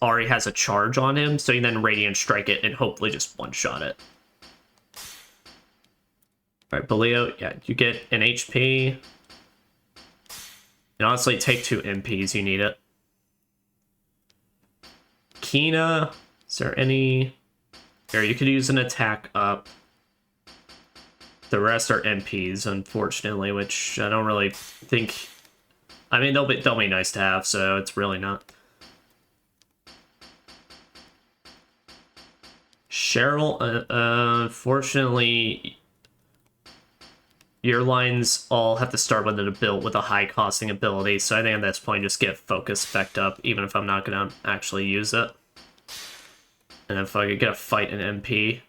already has a charge on him, so you can then Radiant Strike it and hopefully just one-shot it. Alright, Baleo, yeah, you get an HP. And honestly, take 2 MPs, you need it. Kina, is there any... Here, you could use an attack up. The rest are MPs, unfortunately, which I don't really think... I mean, they'll be nice to have, so it's really not. Cheryl, unfortunately, your lines all have to start with a high-costing ability, so I think at this point just get Focus Effect up, even if I'm not going to actually use it. And then if I could get a fight an MP...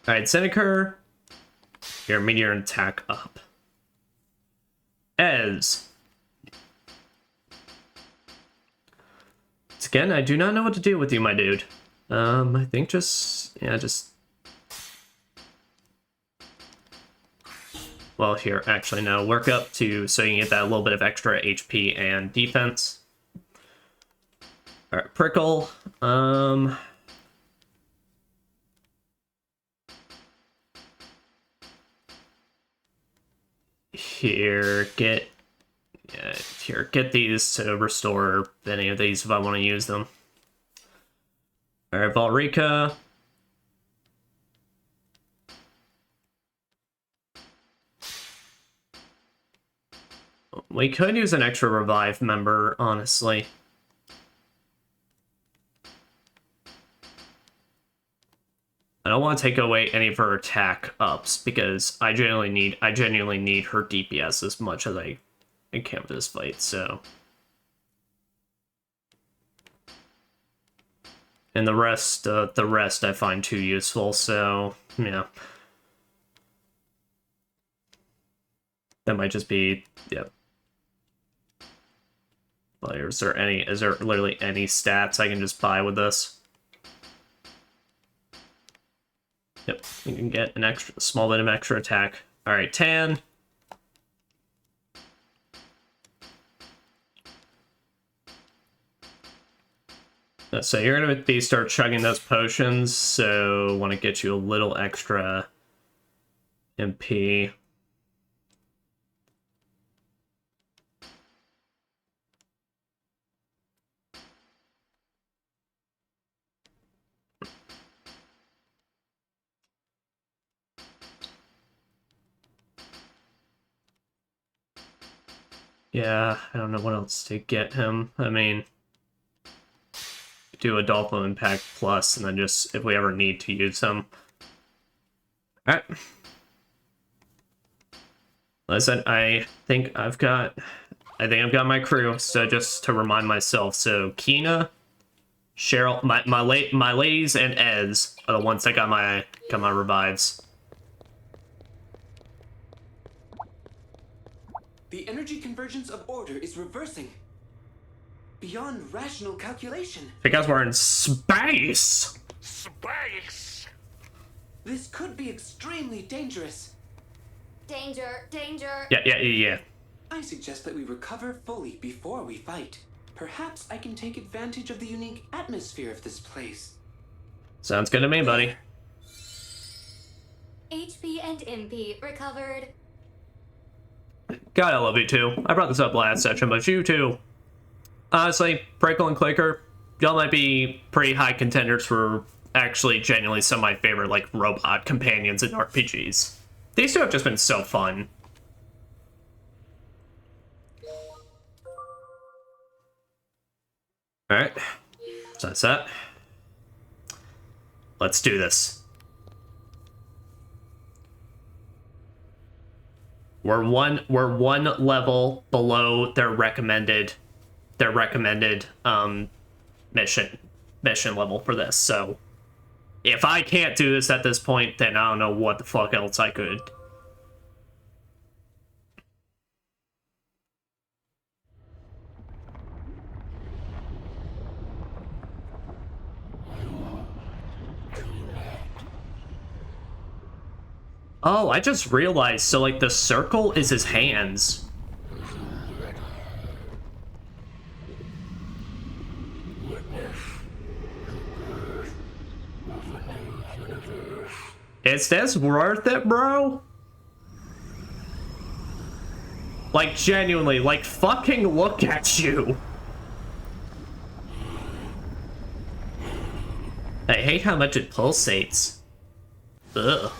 Alright, Zeneker. Your meteor attack up. Ez. Again, I do not know what to do with you, my dude. I think just... Well, here, actually, no. Work up so you can get that little bit of extra HP and defense. Alright, Prickle. Here, get these to restore any of these if I want to use them. Alright, Valrika. We could use an extra revive member, honestly. I don't want to take away any of her attack ups because I genuinely need her DPS as much as I can for this fight, so. And the rest I find too useful, so yeah. That might just be, yep. Like, is there literally any stats I can just buy with this? Yep, you can get a small bit of extra attack. Alright, Tan. So you're gonna start chugging those potions, so want to get you a little extra MP. Yeah, I don't know what else to get him. I mean, do a Dolphin Impact Plus, and then just, if we ever need to use him. Alright. Listen, I think I've got my crew, so just to remind myself, so Kina, Cheryl, my ladies and Ez are the ones that got my revives. The energy convergence of order is reversing. Beyond rational calculation. Because we're in space! Space! This could be extremely dangerous. Danger, danger. Yeah. I suggest that we recover fully before we fight. Perhaps I can take advantage of the unique atmosphere of this place. Sounds good to me, buddy. HP and MP recovered. God, I love you too. I brought this up last session, but you too. Honestly, Prickle and Clicker, y'all might be pretty high contenders for actually genuinely some of my favorite, like, robot companions in RPGs. These two have just been so fun. Alright. So that's that. Let's do this. We're one level below their recommended mission level for this. So if I can't do this at this point, then I don't know what the fuck else I could. Oh, I just realized, so like the circle is his hands. Is this worth it, bro? Like, genuinely, like, fucking look at you. I hate how much it pulsates. Ugh.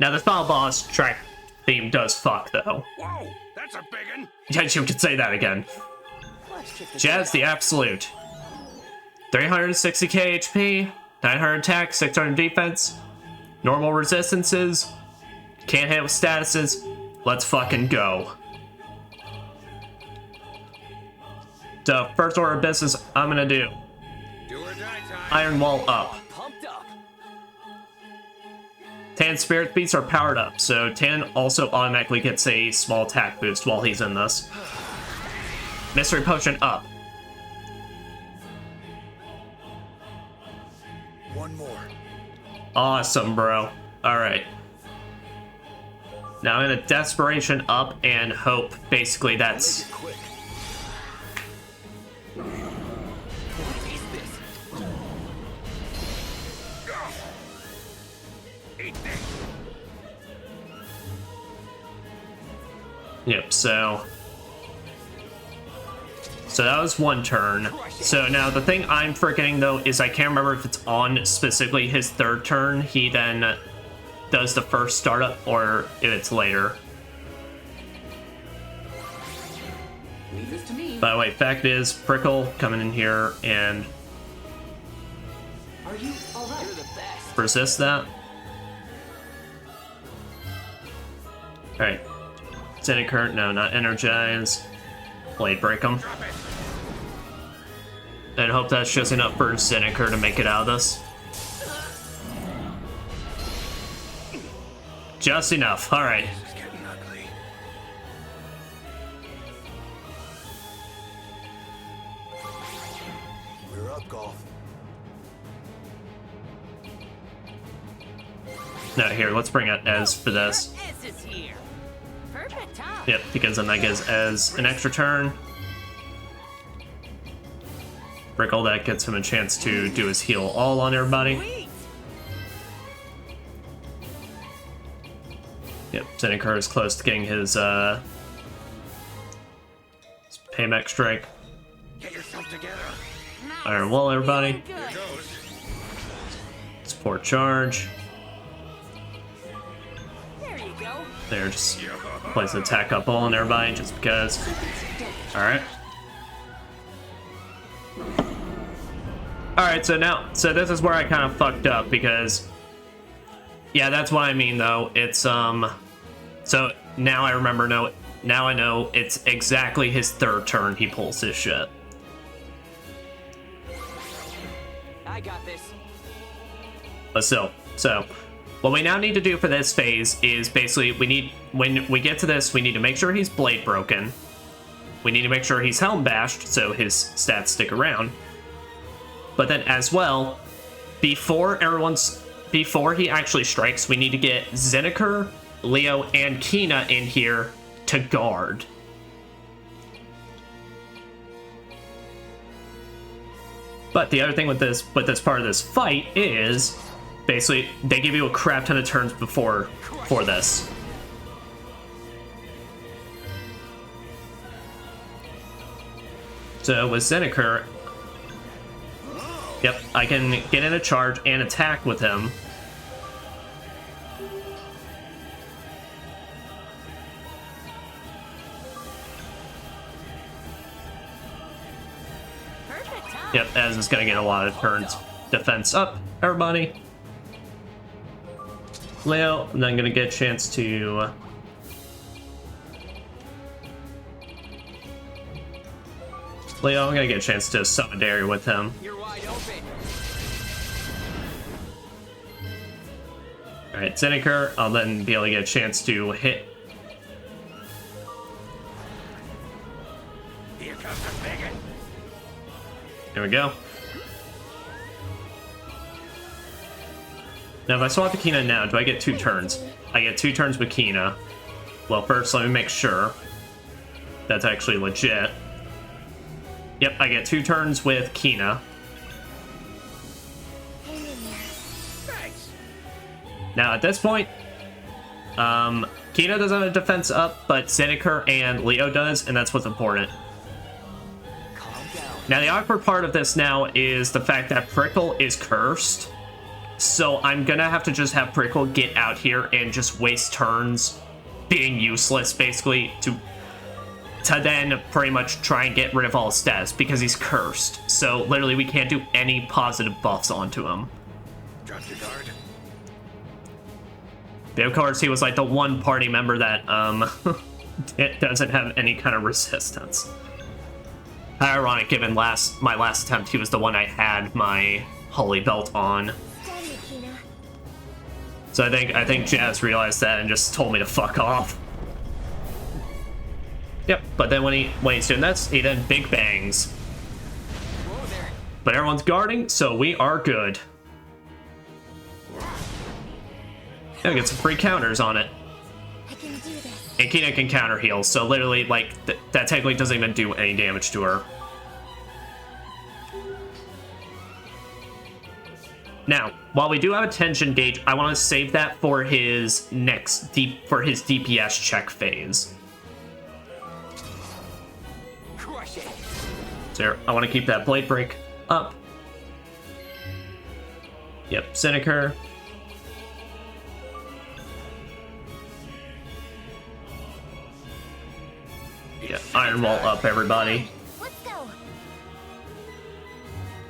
Now, the final boss track theme does fuck, though. Whoa, that's a big one. Yeah, you could say that again. Jazz the Absolute. 360k HP, 900 attack, 600 defense, normal resistances, can't hit with statuses. Let's fucking go. So, first order of business I'm gonna do. Do or die time. Iron Wall up. Pumped up. Tan's Spirit Beasts are powered up, so Tan also automatically gets a small attack boost while he's in this. Mystery Potion up. One more. Awesome, bro. Alright. Now I'm gonna Desperation up and hope, basically, that's... Quick. What is this? Eat this. Yep, so that was one turn. So now the thing I'm forgetting, though, is I can't remember if it's on specifically his third turn. He then does the first startup, or if it's later. By the way, fact is, Prickle coming in here and Are you alright? You're the best. resist that. Alright. Current, no, not energize. Blade break him. And hope that's just enough for Zeniker to make it out of this. Just enough, alright. This is getting ugly. We're up, Golf. No, here, let's bring out Ez for this. Ez is here. Perfect time. Yep, because then that gives Ez an extra turn. Prickle, that gets him a chance to do his heal all on everybody. Sweet. Yep, Zeniker is close to getting his payback strike. Get yourself together. Nice. Iron Wall, everybody. Feeling good. Goes. Support charge. There you go. There, just place an attack up all on everybody just because. Alright. Alright, so this is where I kind of fucked up because. Yeah, that's what I mean though. It's, so now I remember, now I know it's exactly his third turn he pulls his shit. I got this. But still, so what we now need to do for this phase is basically when we get to this, we need to make sure he's blade broken. We need to make sure he's helm bashed so his stats stick around. But then as well, before he actually strikes, we need to get Zeniker, Leo, and Kina in here to guard. But the other thing with this part of this fight is basically they give you a crap ton of turns for this. So with Zeniker, yep, I can get in a charge and attack with him. Perfect time. Yep, Ez is gonna get a lot of turns. Defense up, everybody. Leo, and then gonna get a chance to. Leo, I'm gonna get a chance to Solidarity with him. You're wide open. Alright, Zeniker, I'll then be able to get a chance to hit. Here comes the bigot. There we go. Now, if I swap to Kina now, do I get 2 turns? I get 2 turns with Kina. Well, first, let me make sure that's actually legit. Yep, I get 2 turns with Kina. Thanks. Now, at this point, Kina doesn't have a defense up, but Zeniker and Leo does, and that's what's important. Calm down. Now, the awkward part of this now is the fact that Prickle is cursed. So I'm gonna have to just have Prickle get out here and just waste turns being useless, basically, to then pretty much try and get rid of all his stats, because he's cursed. So literally we can't do any positive buffs onto him. Drop your guard. But of course, he was like the one party member that it doesn't have any kind of resistance. How ironic, given my last attempt, he was the one I had my holy belt on. So I think Jazz realized that and just told me to fuck off. Yep, but then when he's doing this, he then big bangs. Whoa there. But everyone's guarding, so we are good. Yeah, get some free counters on it. I can do this. And Kina can counter heal, so literally, like, that technically doesn't even do any damage to her. Now, while we do have a tension gauge, I want to save that for his DPS check phase. Crush it. So I want to keep that blade break up. Yep, Zeniker. Yeah, Iron Wall up, everybody.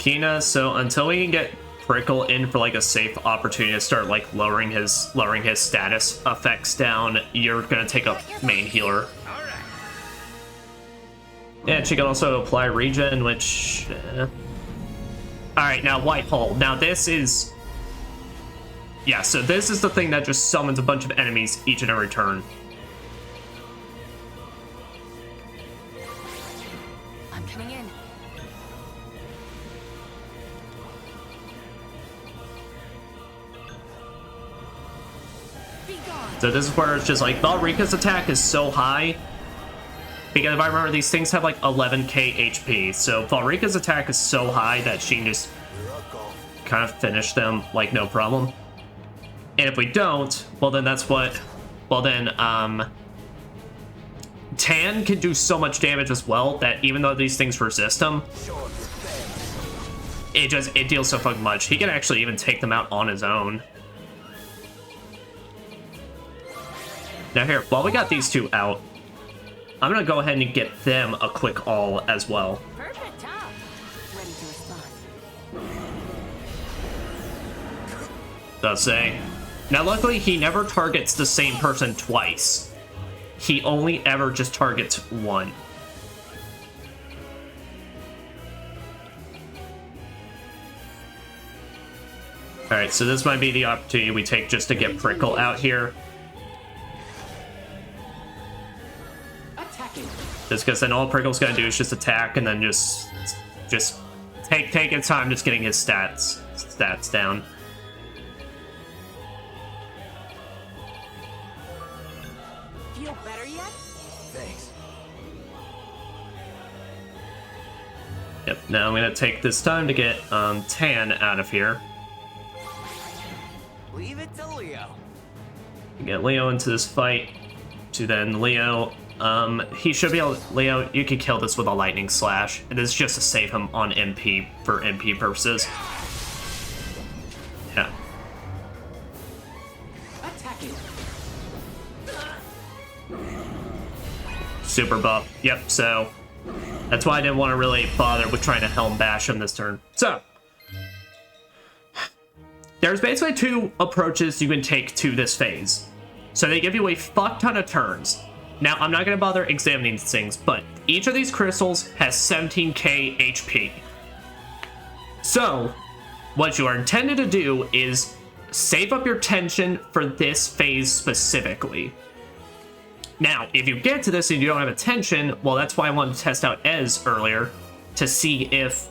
Kina, so until we can get Prickle in for like a safe opportunity to start like lowering his status effects down, you're gonna take up main healer. And she can also apply regen, which alright, now White Hole. Now this is, yeah, so this is the thing that just summons a bunch of enemies each and every turn. I'm coming in. Be gone. So this is where it's just like, Valrika's attack is so high, because if I remember, these things have like 11k HP, so Valrika's attack is so high that she can just kind of finish them like no problem. And if we don't, well then that's what, well then, Tan can do so much damage as well that even though these things resist him, it deals so fucking much. He can actually even take them out on his own. Now here, while we got these two out, I'm gonna go ahead and get them a quick all as well. Perfect top. Ready to respond. Does say. Now luckily he never targets the same person twice. He only ever just targets one. Alright, so this might be the opportunity we take just to get Prickle out here. Attacking. Just because then all Prickle's gonna do is just attack and then just take its time just getting his stats down. Feel better yet? Thanks. Yep, now I'm gonna take this time to get Tan out of here. Leave it to Leo. Get Leo into this fight. To then Leo, he should be able to, Leo, you can kill this with a lightning slash. And this is just to save him on MP for MP purposes. Yeah. Attacking. Super buff. Yep, so that's why I didn't want to really bother with trying to Helm Bash him this turn. So there's basically two approaches you can take to this phase. So they give you a fuck ton of turns. Now, I'm not going to bother examining these things, but each of these crystals has 17k HP. So, what you are intended to do is save up your tension for this phase specifically. Now, if you get to this and you don't have a tension, well, that's why I wanted to test out Ez earlier to see if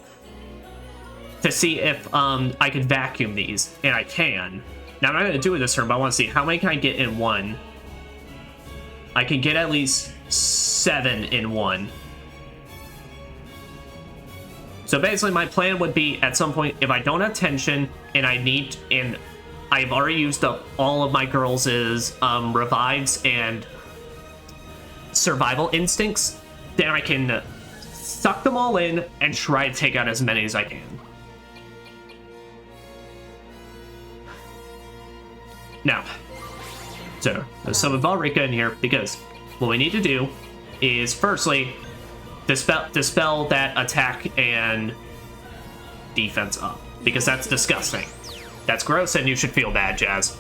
I could vacuum these, and I can. Now, I'm not going to do it this turn, but I want to see how many can I get in one. I can get at least 7 in one. So basically, my plan would be at some point, if I don't have tension and I've already used up all of my girls' revives and survival instincts, then I can suck them all in and try to take out as many as I can. Now, so there's some Valrika in here because what we need to do is firstly dispel that attack and defense up, because that's disgusting. That's gross and you should feel bad, Jazz.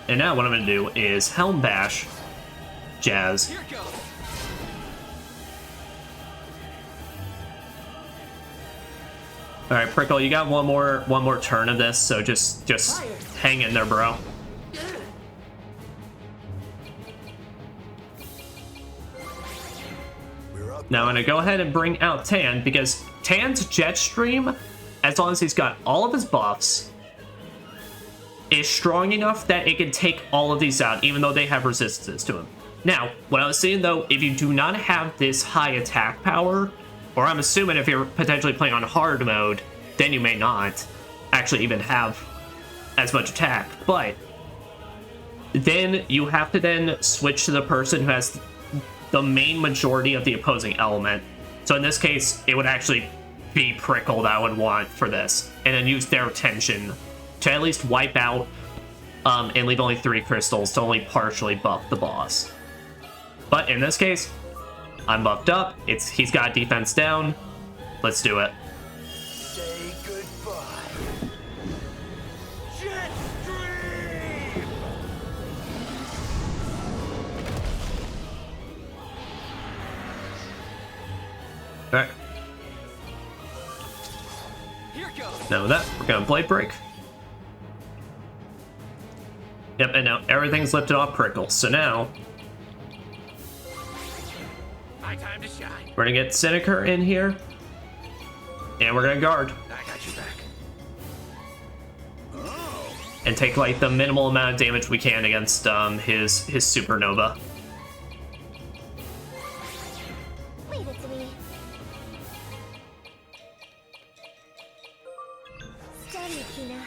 And now what I'm gonna do is Helm Bash Jazz. Here it goes. All right, Prickle, you got one more turn of this, so just hang in there, bro. Now I'm gonna go ahead and bring out Tan, because Tan's jet stream, as long as he's got all of his buffs, is strong enough that it can take all of these out, even though they have resistances to him. Now, what I was saying though, if you do not have this high attack power, or I'm assuming if you're potentially playing on hard mode, then you may not actually even have as much attack. But then you have to then switch to the person who has the main majority of the opposing element. So in this case, it would actually be Prickle that I would want for this. And then use their tension to at least wipe out and leave only 3 crystals to only partially buff the boss. But in this case, I'm buffed up. He's got defense down. Let's do it. Say goodbye. Jet Stream! Alright. Here goes. Now with that, we're gonna Blade Break. Yep, and now everything's lifted off Prickle. So now My time to shine. we're gonna get Seneca in here. And we're gonna guard. I got you back. And take like the minimal amount of damage we can against his supernova. Leave it to me. Steady, Kina.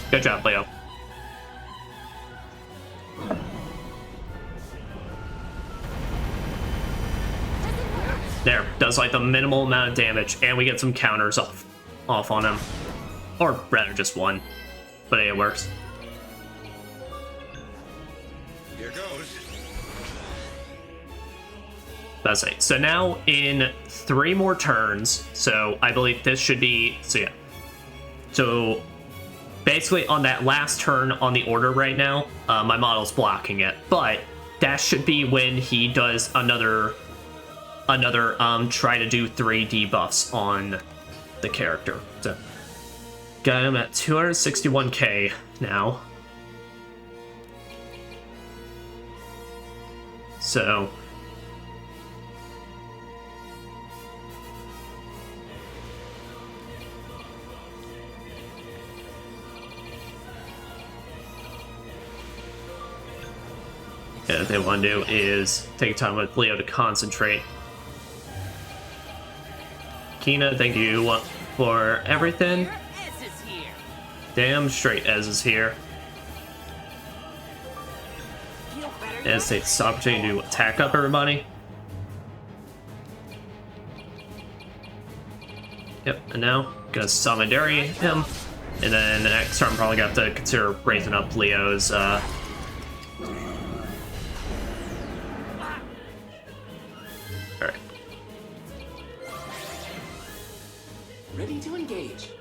Good job, Leo. There, does like the minimal amount of damage, and we get some counters off on him. Or rather, just one. But hey, it works. Here goes. That's it. So now in 3 more turns, so I believe this should be, so yeah. So basically on that last turn on the order right now, my model's blocking it, but that should be when he does another try to do 3 debuffs on the character. So got him at 261k now. So yeah, what they want to do is take time with Leo to concentrate. Kina, thank you for everything. Ez is here. Damn straight Ez is here. Feel better And yet? it's this opportunity to attack up everybody. Yep, and now gonna Salvadari him. And then the next turn, I'm probably gonna have to consider raising up Leo's Alright. Ready to engage.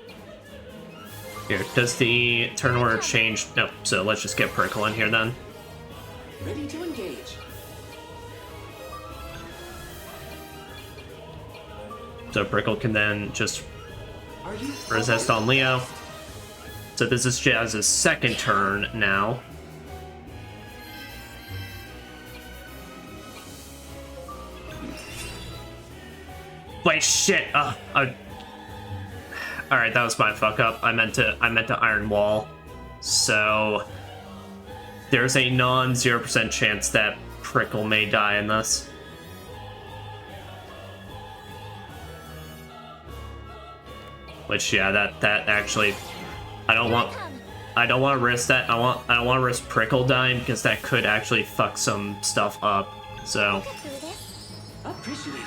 Here, does the turn order change? No, so let's just get Prickle in here then. Ready to engage. So Prickle can then just Are you resist on Leo. So this is Jazz's second turn now. Wait, shit. Alright, that was my fuck up. I meant to Iron Wall. So there's a non-0% chance that Prickle may die in this. Which, yeah, that actually, I don't want to risk that. I don't want to risk Prickle dying because that could actually fuck some stuff up. So, Get through this. Appreciate it.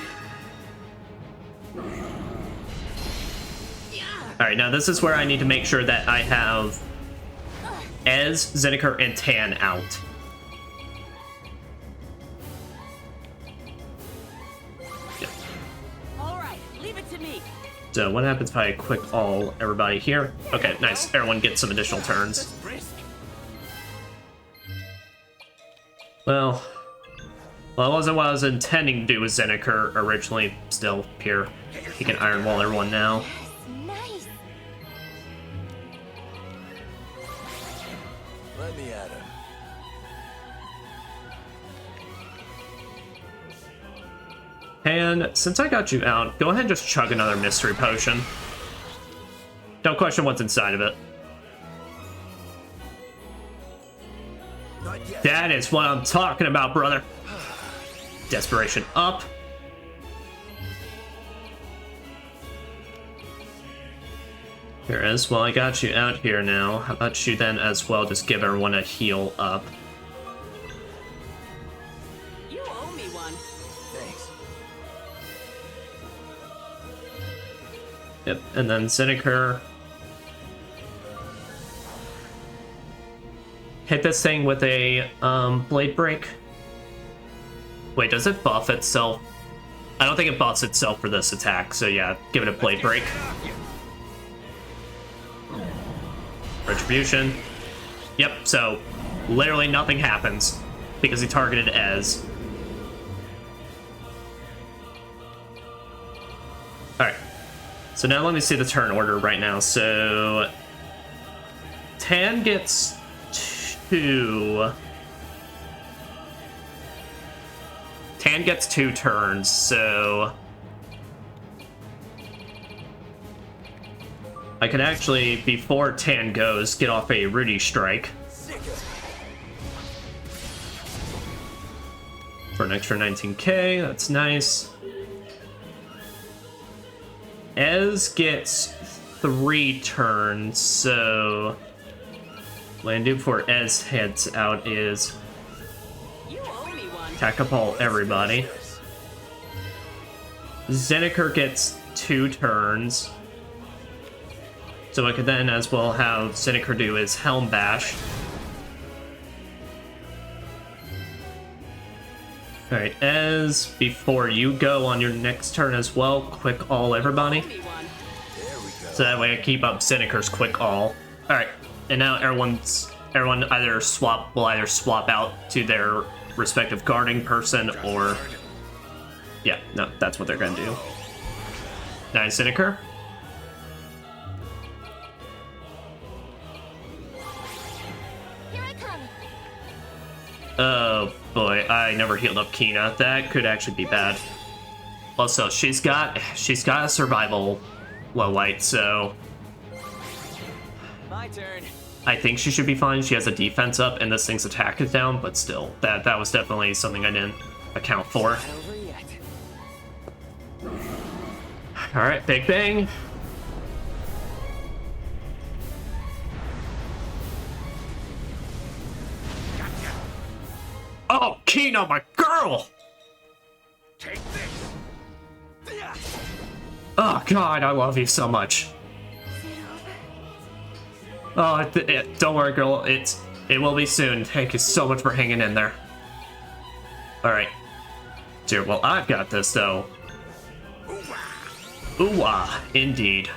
all right, now this is where I need to make sure that I have Ez, Zeniker, and Tan out. Yep. All right, leave it to me. So what happens if I quick all everybody here? Okay, nice. Everyone gets some additional turns. Brisk. Well, it wasn't what I was intending to do with Zeniker originally. Still, here, he can Iron Wall everyone now. Yes, nice. Let me at him. And since I got you out, go ahead and just chug another mystery potion. Don't question what's inside of it. Not yet. That is what I'm talking about, brother. Desperation up. Here is, well, I got you out here now. How about you then as well just give everyone a heal up? You owe me one. Thanks. Yep, and then Zeniker. Hit this thing with a blade break. Wait, does it buff itself? I don't think it buffs itself for this attack, so yeah, give it a blade break. Retribution. Yep, so literally nothing happens because he targeted Ez. Alright, so now let me see the turn order right now. So Tan gets 2. Tan gets 2 turns, so I can actually, before Tan goes, get off a Rudy Strike for an extra 19k. That's nice. Ez gets 3 turns, so what I do before Ez heads out is You owe me one. attack up all everybody. Zeniker gets 2 turns, so I could then as well have Zeniker do his Helm Bash. Alright, Ez, before you go on your next turn as well, quick all everybody. Owe me one. So that way I keep up Zeniker's quick all. Alright, and now everyone will either swap out to their respective guarding person, or yeah, no, that's what they're gonna do. Nice, Zeniker. Here I come. Oh boy, I never healed up Kina. That could actually be bad. Also, she's got a survival low light, so My turn. I think she should be fine. She has a defense up, and this thing's attack is down, but still, that was definitely something I didn't account for. Not over yet. All right, Big Bang. Oh, Kina, my girl! Take this. Oh God, I love you so much. Oh, don't worry, girl. It will be soon. Thank you so much for hanging in there. All right. Dear, well, I've got this though. Ooh-ah, indeed.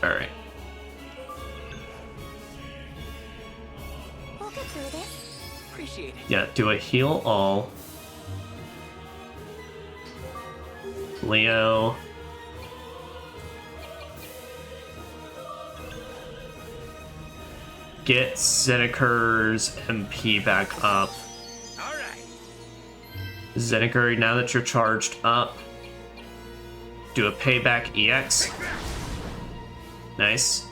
All right. We'll get through this. Appreciate it. Yeah, do a heal all. Leo. Get Zeniker's MP back up. All right. Zeniker, now that you're charged up, do a payback EX. Nice.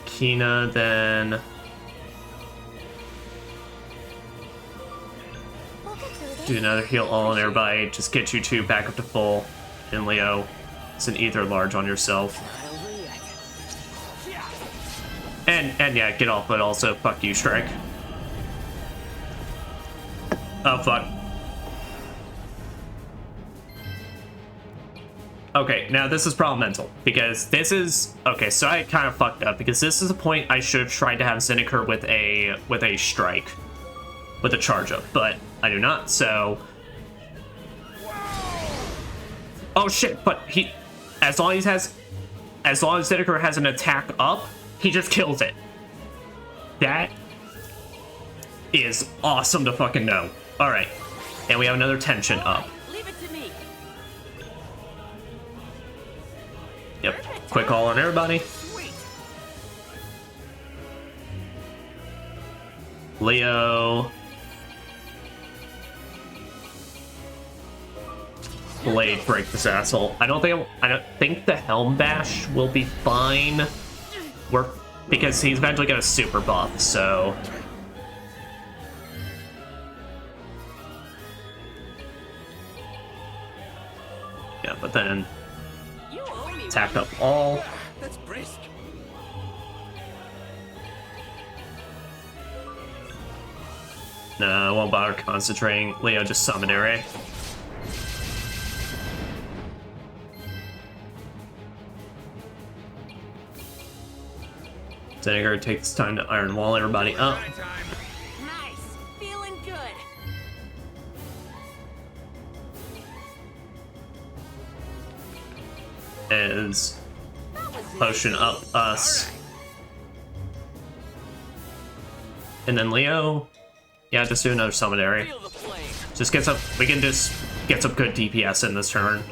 Kina, then We'll get through this. do another heal all on everybody. Just get you 2 back up to full. And Leo, it's an ether large on yourself. Not over yet. And yeah, get off, but also fuck you, Strike. Oh fuck. Okay, now this is problematical because this is okay. So I kind of fucked up because this is the point I should have tried to have Zeniker with a strike, with a charge up, but I do not. So, oh shit! But as long as Zeniker has an attack up, he just kills it. That is awesome to fucking know. All right, and we have another tension up. Leave it to me. Yep. Quick call on everybody. Sweet. Leo. Blade break this asshole. I don't think the Helm Bash will be fine. Because he's eventually gonna super buff, so but then You owe me attacked one. up all. That's brisk. No, I won't bother concentrating. Leo, just summon Area. Vinegar takes time to Iron Wall everybody up. Nice. Feeling good. As That was potion easy. up us. And then Leo, yeah, just do another summon area. Feel the flame. Just get some, we can just get some good DPS in this turn.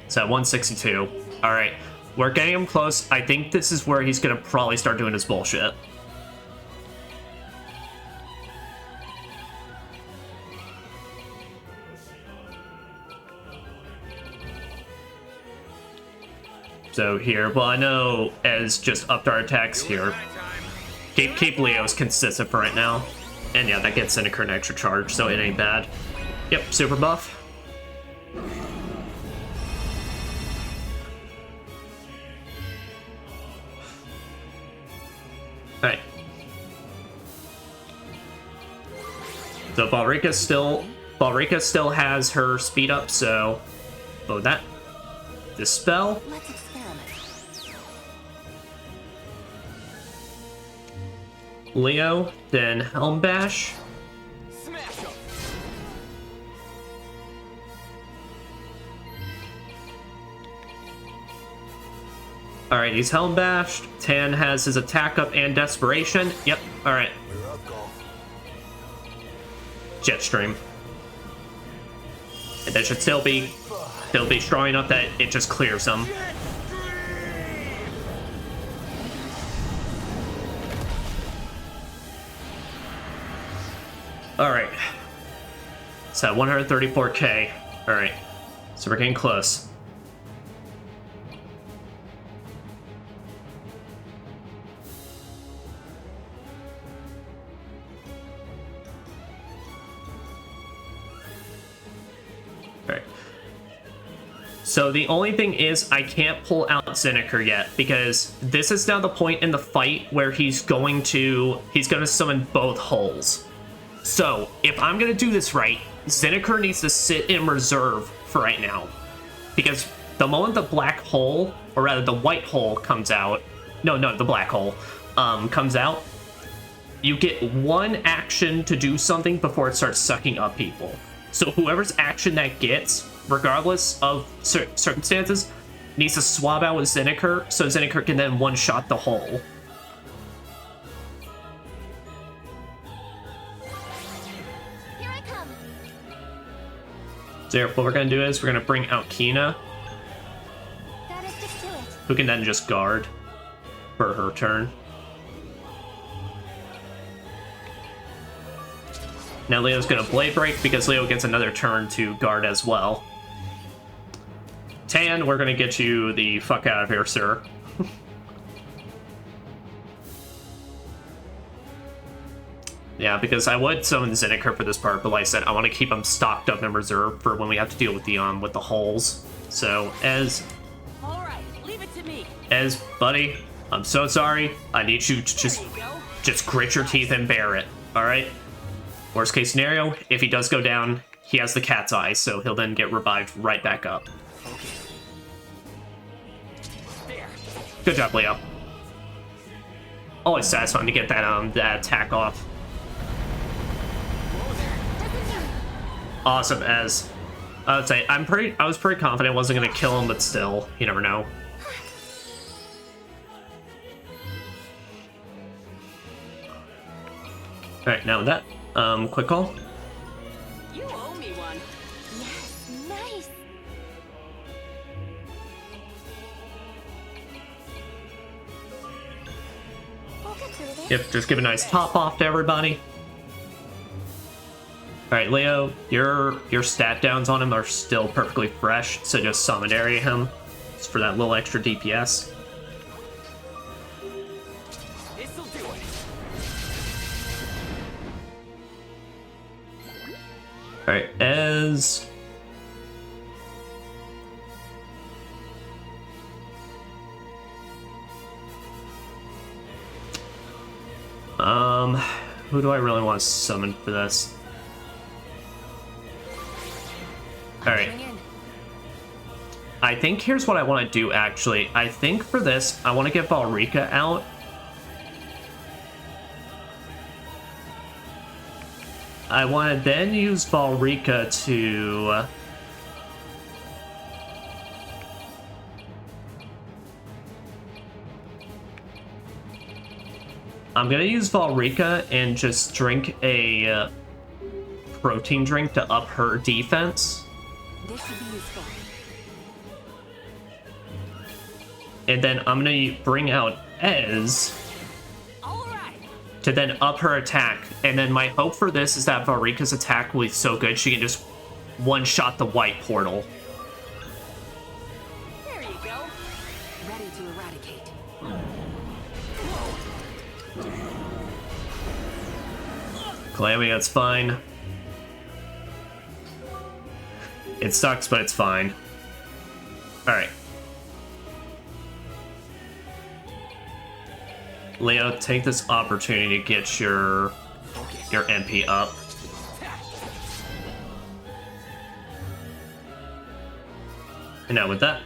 It's at 162. All right, we're getting him close. I think this is where he's gonna probably start doing his bullshit. So here, well, I know as just upped our attacks here. Keep Leo's consistent for right now. And yeah, that gets Cyniker an extra charge, so it ain't bad. Yep, super buff. Alright. So Balrika still has her speed up, so load that. Dispel. Let's experiment. Leo, then Helm Bash. Smash him. Alright, he's Helm Bashed. Tan has his attack up and Desperation. Yep, alright. Jetstream. And that should still be strong enough that it just clears them. Alright. It's at 134k. Alright. So we're getting close. Alright. So the only thing is I can't pull out Zinniker yet because this is now the point in the fight where he's going to summon both holes. So if I'm gonna do this right, Zinniker needs to sit in reserve for right now. Because the moment the black hole, or rather the white hole comes out, no, the black hole comes out, you get one action to do something before it starts sucking up people. So whoever's action that gets, regardless of circumstances, needs to swap out with Zinniker, so Zinniker can then one-shot the hole. Here I come. So what we're gonna do is we're gonna bring out Kina, Gotta stick to it. who can then just guard for her turn. Now Leo's gonna Blade Break because Leo gets another turn to guard as well. Tan, we're gonna get you the fuck out of here, sir. Yeah, because I would summon Zinniker for this part, but like I said, I want to keep him stocked up in reserve for when we have to deal with the holes. So All right, leave it to me. buddy, I'm so sorry. I need you to There you go. just grit your teeth and bear it. All right. Worst case scenario, if he does go down, he has the cat's eye, so he'll then get revived right back up. There. Good job, Leo. Always satisfying to get that attack off. Awesome, as I would say, I was pretty confident I wasn't gonna kill him, but still, you never know. Alright, now with that, quick call. You owe me one. Yes, nice. We'll get through this. Yep, just give a nice top off to everybody. Alright, Leo, your stat downs on him are still perfectly fresh, so just summon area him. Just for that little extra DPS. This'll do it. Alright, as Who do I really want to summon for this? Alright. I think here's what I want to do, actually. I think for this, I want to get Valrika out. I want to then use Valrika to... I'm gonna use Valrika and just drink a protein drink to up her defense. This should be useful. And then I'm gonna bring out Ez All right. to then up her attack. And then my hope for this is that Valrika's attack will be so good she can just one-shot the white portal. There you go. Ready to eradicate. Calamity, that's fine. It sucks, but it's fine. Alright. Leo, take this opportunity to get your MP up. And now with that,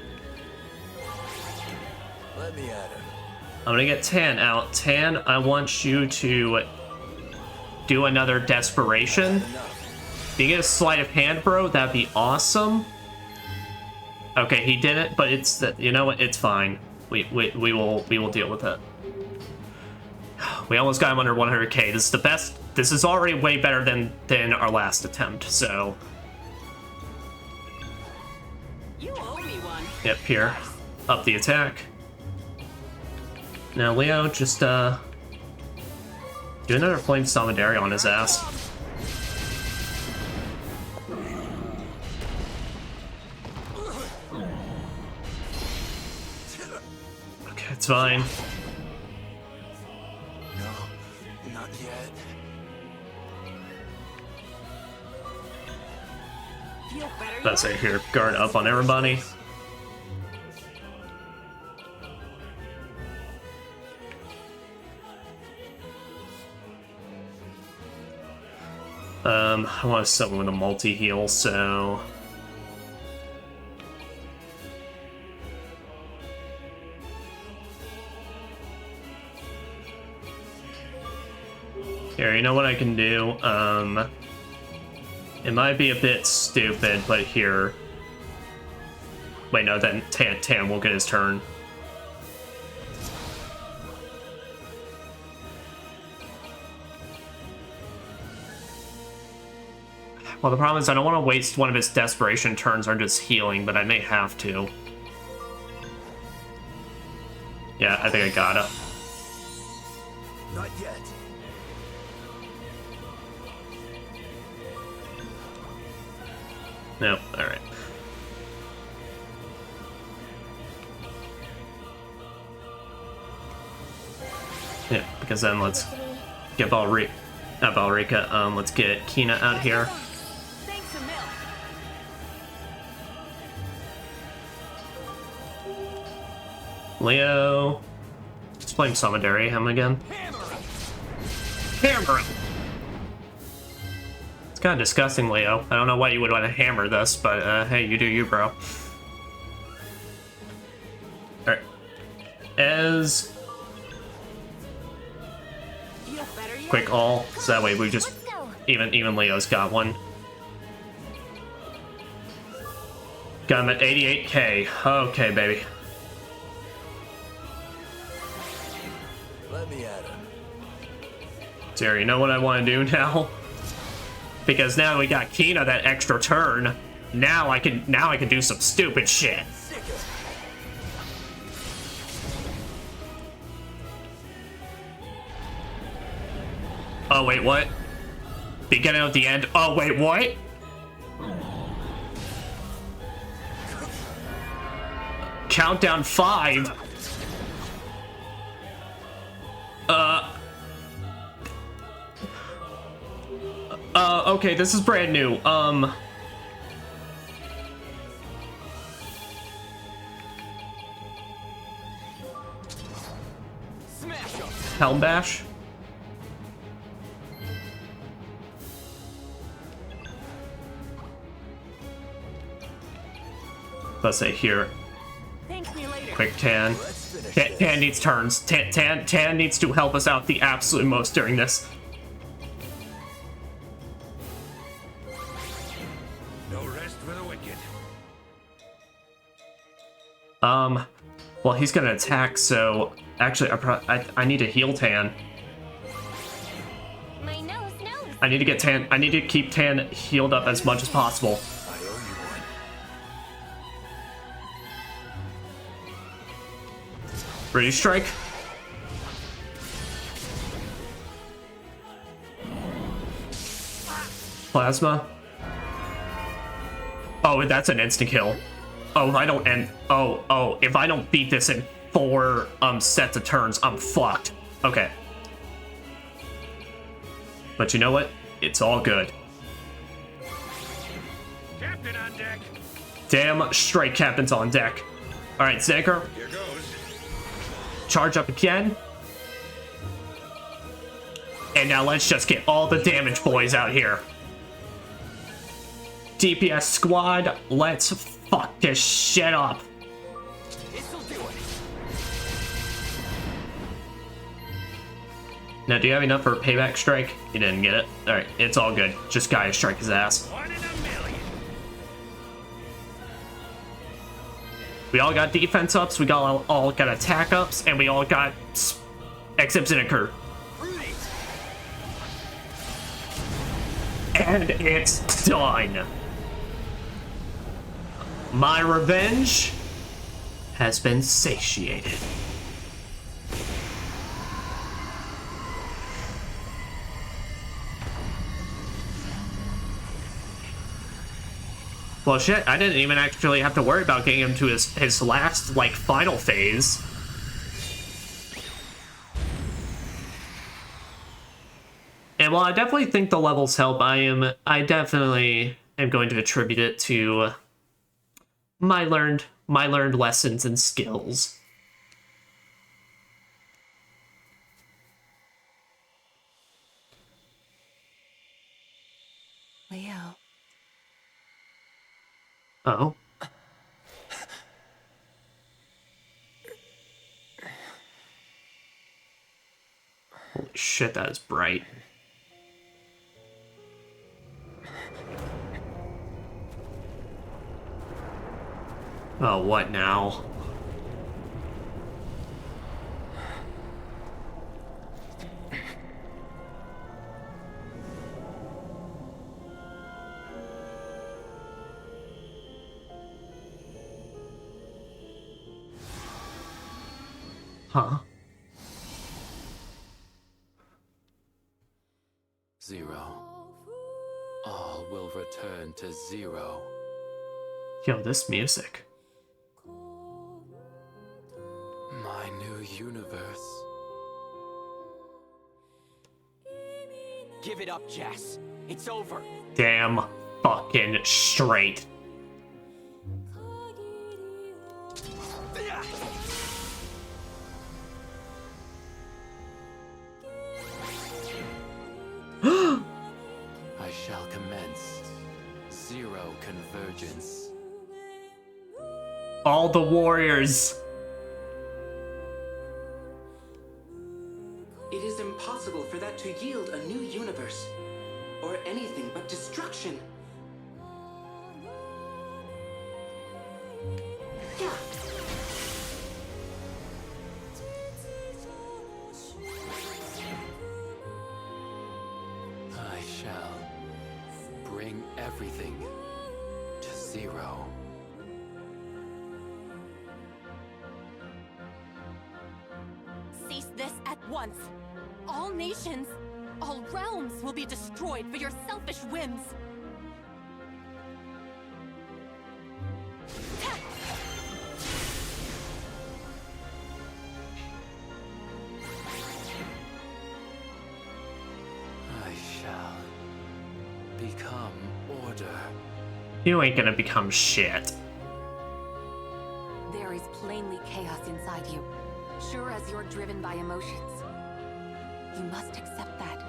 Let me at it. I'm gonna get Tan out. Tan, I want you to do another desperation. If you get a sleight of hand, bro, that'd be awesome. Okay, he didn't, but it's, you know what? It's fine. We will deal with it. We almost got him under 100k. This is the best. This is already way better than our last attempt. So. You owe me one. Yep, here, up the attack. Now Leo, just do another flame Salvadari on his ass. Okay, it's fine. No, not yet. Feel better yet? That's it here. Guard up on everybody. I want to summon with a multi-heal, so... Here, you know what I can do? It might be a bit stupid, but here... Wait, no, then Tan will get his turn. Well, the problem is I don't want to waste one of his desperation turns on just healing, but I may have to. Yeah, I think I got it. Not yet. Nope, alright. Yeah, because then let's get Valrika, not Valrika, let's get Kina out here. Thanks a mil. Leo, let's blame Salvadari him again. Hammer him! It's kind of disgusting, Leo. I don't know why you would want to hammer this, but hey, you do you, bro. Alright. Ez, Feel better yet? quick all, so that way we just, Let's go. even Leo's got one. Got him at 88k. Okay, baby. Let me at it. Jerry, you know what I want to do now? Because now we got Kina that extra turn. Now I can do some stupid shit. Oh wait, what? Beginning at the end. Oh wait, what? Countdown 5. Okay, this is brand new. Smash 'em. Helm Bash? let's say here. Thank me later. Quick Tan. Tan needs turns. Tan needs to help us out the absolute most during this. No rest for the wicked. Well, he's gonna attack, so actually, I need to heal Tan. My nose. I need to get Tan. I need to keep Tan healed up as much as possible. I owe you one. Ready to strike? Plasma. Oh, that's an instant kill. Oh, if I don't end. Oh, if I don't beat this in 4 sets of turns, I'm fucked. Okay. But you know what? It's all good. Captain on deck. Damn straight captain's on deck. Alright, Zanker, Here goes. charge up again. And now let's just get all the damage boys out here. DPS squad, let's fuck this shit up. This'll do it. Now, do you have enough for a payback strike? You didn't get it. Alright, it's all good. Just Gaia strike his ass. 1 in a million. We all got defense ups, we all got attack ups, and we all got Exibs and occur. And it's done. My revenge has been satiated. Well, shit, I didn't even actually have to worry about getting him to his last, like, final phase. And while I definitely think the levels help, I definitely am going to attribute it to my learned lessons and skills. Leo. Oh. Holy shit, that is bright. Oh, what now? Huh? 0. All will return to 0. Yo, this music. My new universe. Give it up, Jess. It's over. Damn fucking straight. I shall commence 0 convergence. All the warriors. It is impossible for that to yield a new universe, or anything but destruction. Yeah. I shall bring everything to 0. Cease this at once. All nations, all realms will be destroyed for your selfish whims. I shall become order. You ain't gonna become shit. There is plainly chaos inside you. Sure as you're driven by emotions. You must accept that.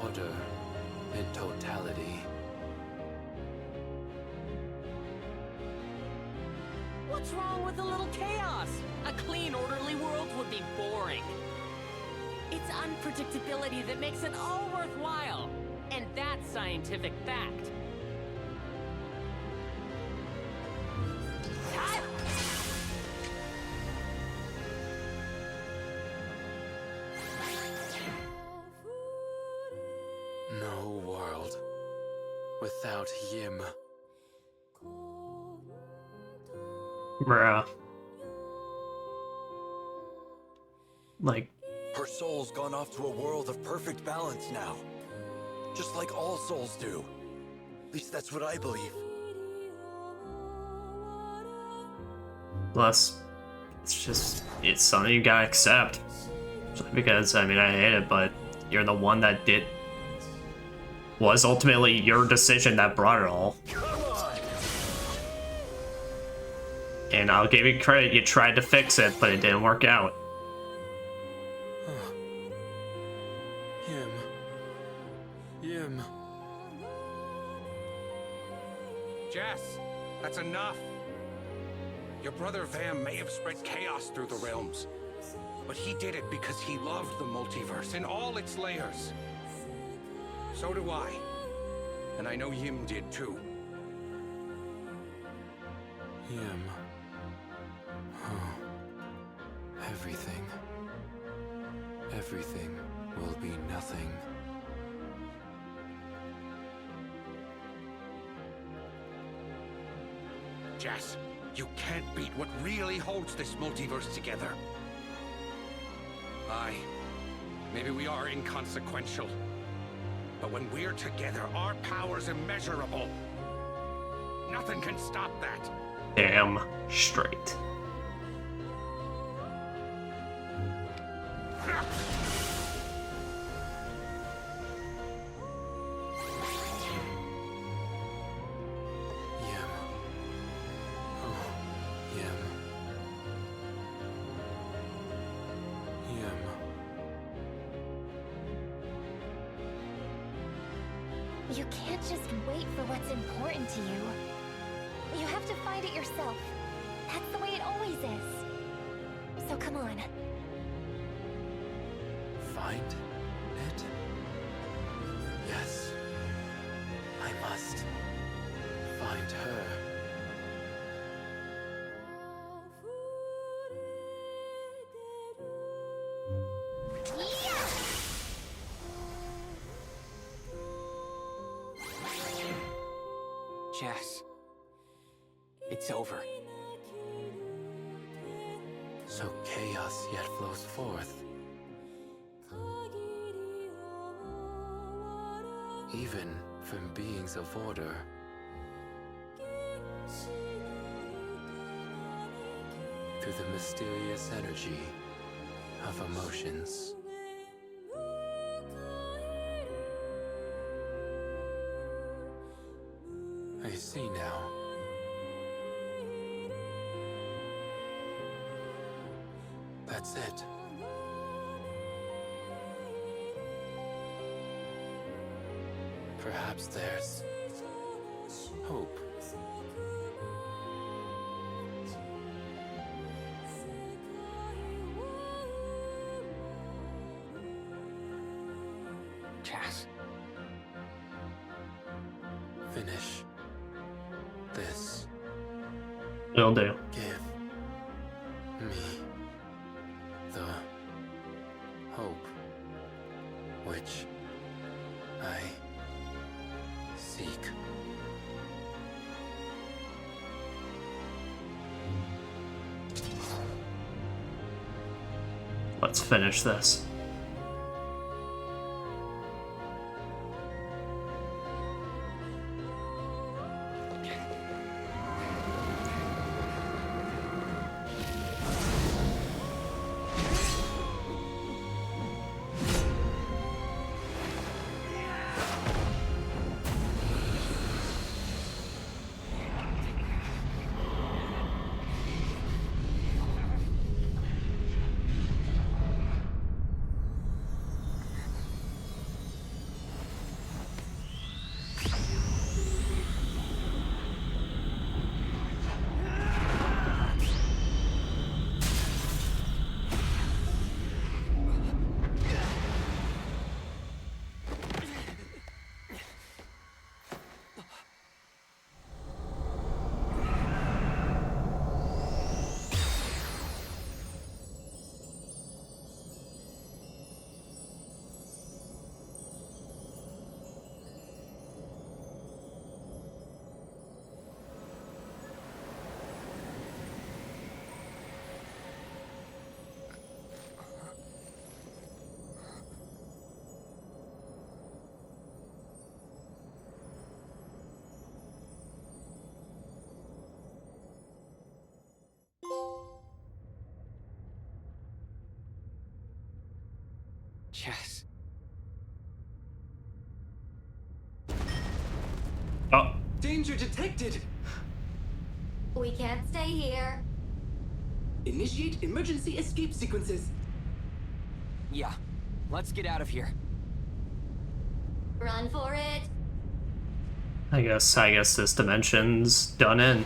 order in totality. What's wrong with a little chaos? A clean, orderly world would be boring. It's unpredictability that makes it all worthwhile. And that's scientific fact. Ah! No world without Yim. Bruh. Like, Her soul's gone off to a world of perfect balance now. Just like all souls do. At least that's what I believe. plus, it's something you gotta accept. Because, I mean, I hate it, but you're the one that was ultimately your decision that brought it all. And I'll give you credit, you tried to fix it, but it didn't work out. Yim. Jess, that's enough. Your brother Vam may have spread chaos through the realms, but he did it because he loved the multiverse in all its layers. So do I. And I know Yim did too. Yim. Oh. Everything will be nothing. Jess, you can't beat what really holds this multiverse together. Aye, maybe we are inconsequential. But when we're together, our power's immeasurable. Nothing can stop that. Damn straight. Yim. Oh, Yim. Yim. You can't just wait for what's important to you. You have to find it yourself. That's the way it always is. So come on. Find it? Yes. I must find her. Jess, it's over. So chaos yet flows forth. Even from beings of order. Through the mysterious energy of emotions. I see now. That's it. Perhaps there's hope. Jess. Finish this. Will do. Give me the hope which I seek. Let's finish this. Jess. Oh, Danger detected! We can't stay here. Initiate emergency escape sequences. Yeah, let's get out of here. Run for it. I guess this dimension's done in.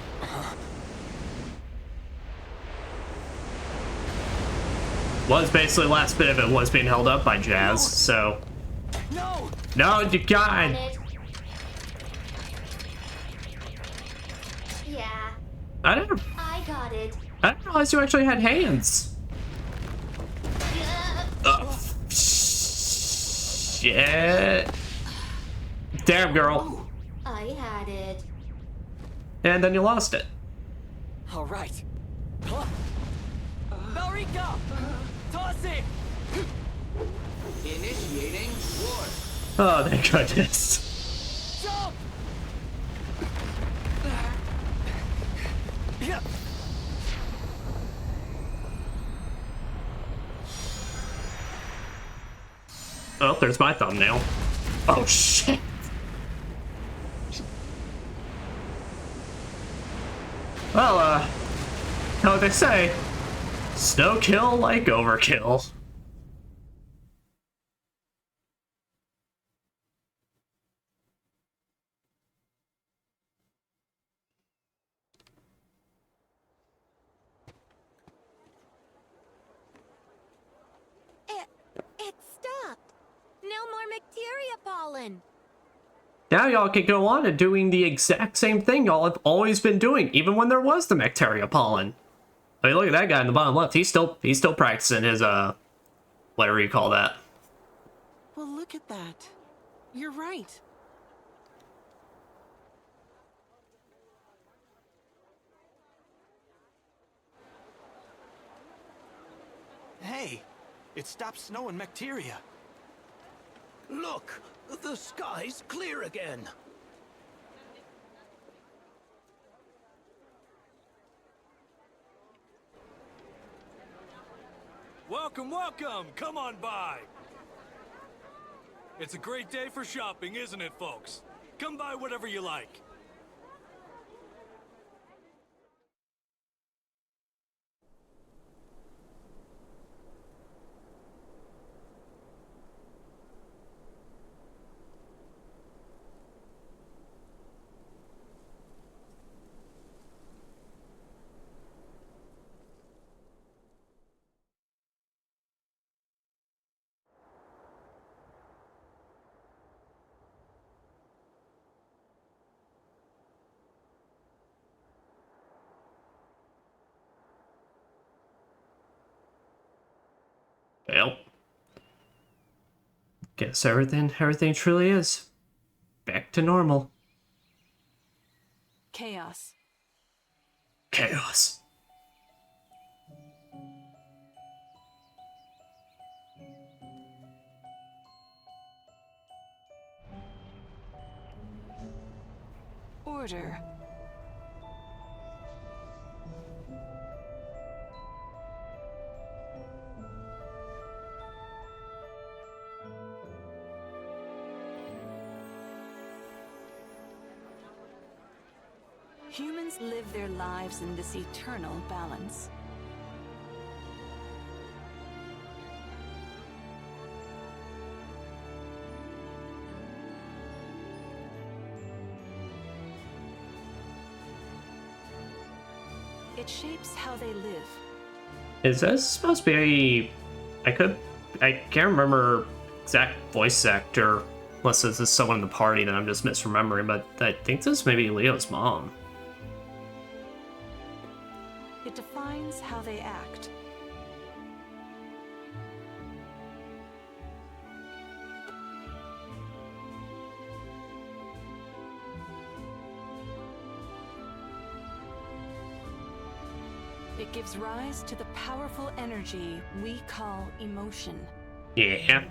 Was basically the last bit of it was being held up by Jazz, so. No! No, you On got it. Yeah, I didn't I got it. realize you actually had hands. Yeah. Shit. Damn, girl. I had it. And then you lost it. All right. Huh. Belrica! Toss it! Initiating war. Oh, thank goodness. Jump! Yeah. Oh, there's my thumbnail. Oh, shit. Well, how they say, snow kill like overkill. It stopped. No more bacteria pollen. Now y'all can go on and doing the exact same thing y'all have always been doing, even when there was the Bacteria pollen. I mean, look at that guy in the bottom left. He's still practicing his whatever you call that. Well, look at that. You're right. Hey, it stopped snowing Bacteria. Look, the sky's clear again. Welcome, welcome! Come on by! It's a great day for shopping, isn't it, folks? Come buy whatever you like. Well, guess everything truly is back to normal. Chaos. Chaos. Order. Humans live their lives in this eternal balance. It shapes how they live. Is this supposed to be I can't remember exact voice actor, unless this is someone in the party that I'm just misremembering, but I think this may be Leo's mom. It defines how they act. It gives rise to the powerful energy we call emotion. Yeah.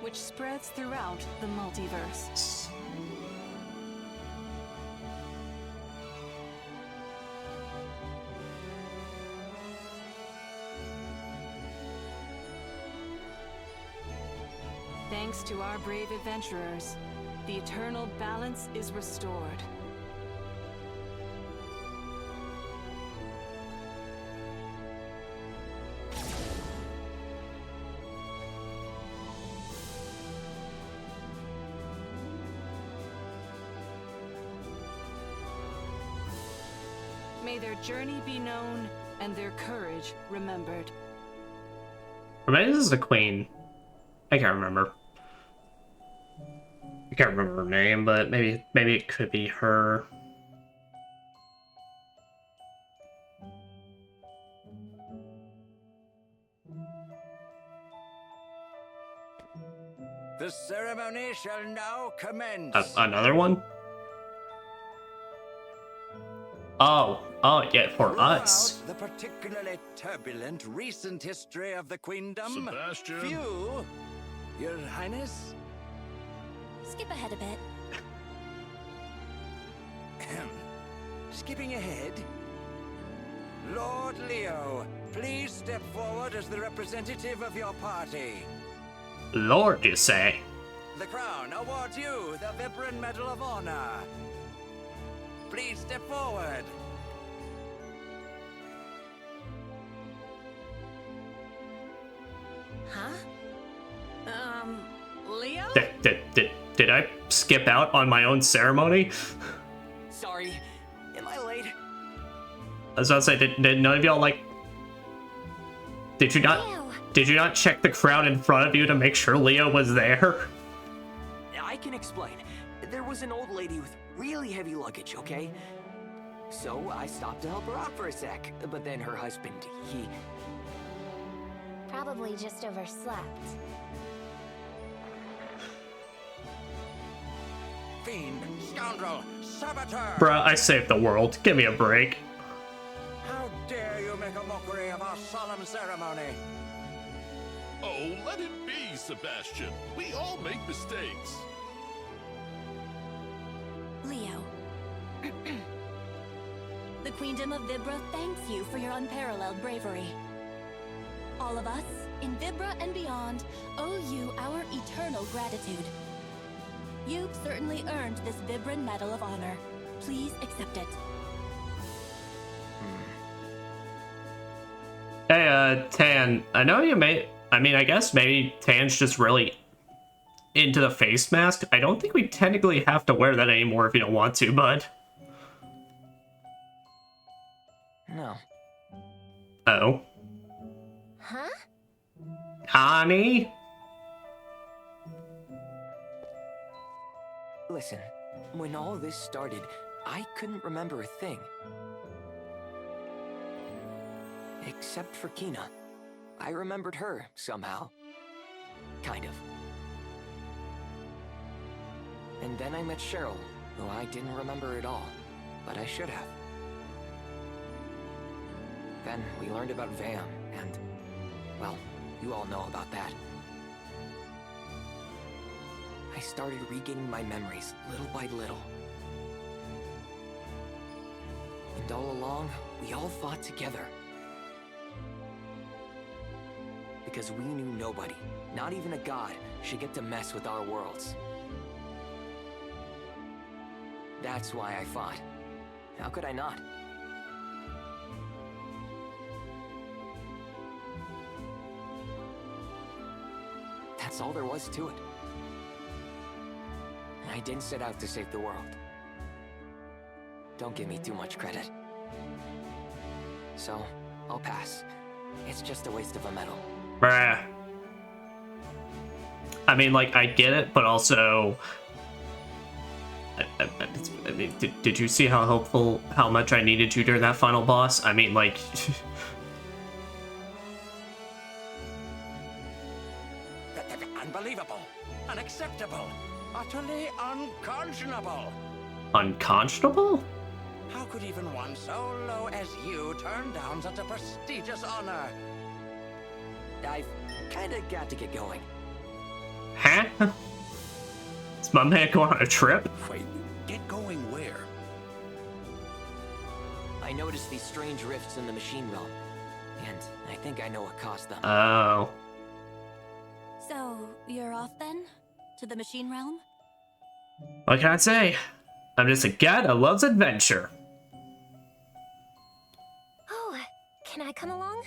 Which spreads throughout the multiverse. Thanks to our brave adventurers, the eternal balance is restored. May their journey be known and their courage remembered. Or maybe this is the queen. I can't remember. I can't remember her name, but maybe it could be her. The ceremony shall now commence. Another one? Oh, yeah, for us. Throughout the particularly turbulent recent history of the Queendom, Sebastian. few, Your Highness, Skip ahead a bit. skipping ahead, Lord Leo, please step forward as the representative of your party. Lord, you say? The Crown awards you the Vibran Medal of Honor. Please step forward. Huh? Leo? Did I skip out on my own ceremony? Sorry. Am I late? I was about to say, did none of y'all, like... Did you not check the crowd in front of you to make sure Leo was there? I can explain. There was an old lady with really heavy luggage, okay? So I stopped to help her out for a sec, but then her husband, he... Probably just overslept. Fiend, scoundrel, saboteur! Bruh, I saved the world. Give me a break. How dare you make a mockery of our solemn ceremony? Oh, let it be, Sebastian. We all make mistakes. Leo. The Queendom of Vibra thanks you for your unparalleled bravery. All of us, in Vibra and beyond, owe you our eternal gratitude. You've certainly earned this Vibran Medal of Honor. Please accept it. Hey, Tan, I know you may... I mean, I guess maybe Tan's just really into the face mask. I don't think we technically have to wear that anymore if you don't want to, bud. No. Oh. Huh? Honey? Listen, when all this started, I couldn't remember a thing. Except for Kina. I remembered her, somehow. Kind of. And then I met Cheryl, who I didn't remember at all, but I should have. Then we learned about Vam, and... well, you all know about that. I started regaining my memories, little by little. And all along, we all fought together. Because we knew nobody, not even a god, should get to mess with our worlds. That's why I fought. How could I not? That's all there was to it. I didn't set out to save the world. Don't give me too much credit. So, I'll pass. It's just a waste of a medal. Bruh. I mean, like, I get it, but also... I mean, did you see how helpful, how much I needed you during that final boss? I mean, like... Unbelievable, unacceptable, utterly unconscionable. Unconscionable? How could even one so low as you turn down such a prestigious honor? I've kinda got to get going. Huh? Is my man going on a trip? Wait, get going where? I noticed these strange rifts in the machine realm, and I think I know what caused them. Oh. So, you're off then? To the machine realm? What can I say? I'm just a guy that loves adventure. Oh, can I come along?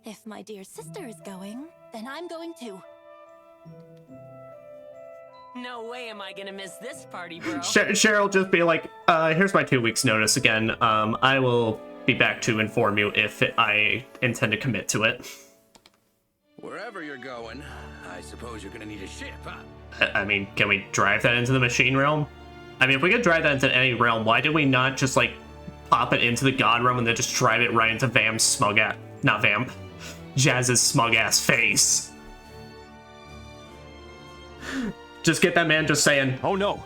If my dear sister is going, then I'm going too. No way am I gonna miss this party, bro. Cheryl just be like, here's my 2 weeks notice again. I will be back to inform you if I intend to commit to it. Wherever you're going, I suppose you're gonna need a ship, huh? I mean, can we drive that into the machine realm? I mean, if we could drive that into any realm, why did we not just, like, pop it into the god realm and then just drive it right into Vamp's smug ass... Not Vamp. Jazz's smug ass face. Just get that man just saying, Oh no!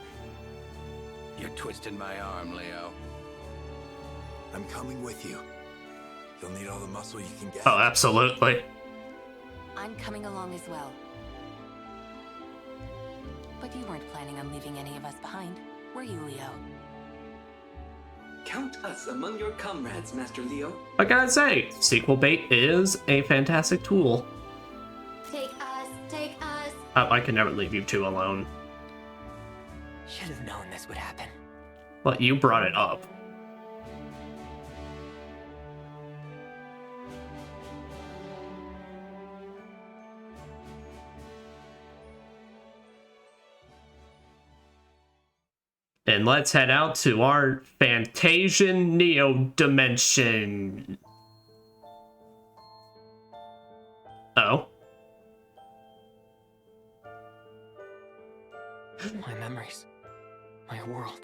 You're twisting my arm, Leo. I'm coming with you. You'll need all the muscle you can get. oh, absolutely. I'm coming along as well. But you weren't planning on leaving any of us behind, were you, Leo? Count us among your comrades, Master Leo. I gotta say, sequel bait is a fantastic tool. Take us, take us. I can never leave you two alone. Should have known this would happen. But you brought it up. And let's head out to our Fantasian Neo dimension. Oh. My memories. My world.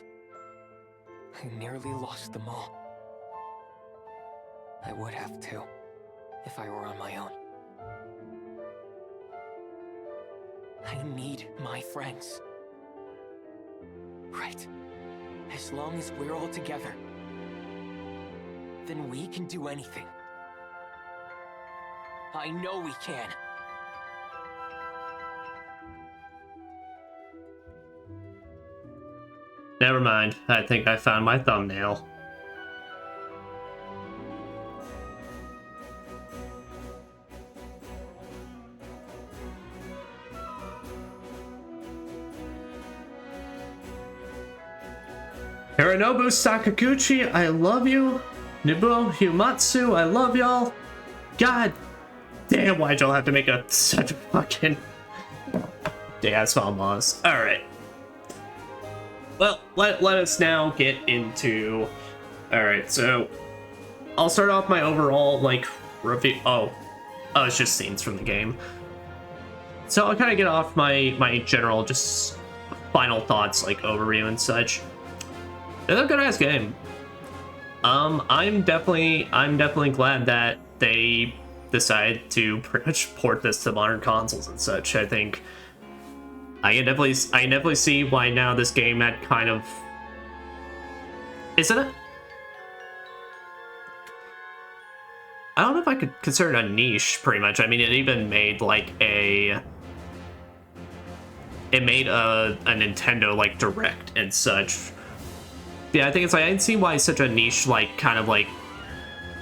I nearly lost them all. I would have too, if I were on my own. I need my friends. Right. As long as we're all together, then we can do anything. I know we can. Never mind. I think I found my thumbnail. Hironobu Sakaguchi, I love you. Nobuo Himatsu, I love y'all. God damn, why'd y'all have to make such a fucking ass laws? Alright. Well, let us now get into... Alright, so... I'll start off my overall, like, review... Oh, it's just scenes from the game. So I'll kind of get off my general, just final thoughts, like, overview and such. It's a good-ass game. I'm definitely glad that they decided to pretty much port this to modern consoles and such. I think I can definitely see why now this game had kind of... Is it a... I don't know if I could consider it a niche, pretty much. I mean, it even made, like, a Nintendo, like, Direct and such. Yeah, I think it's like, I didn't see why such a niche, like, kind of, like,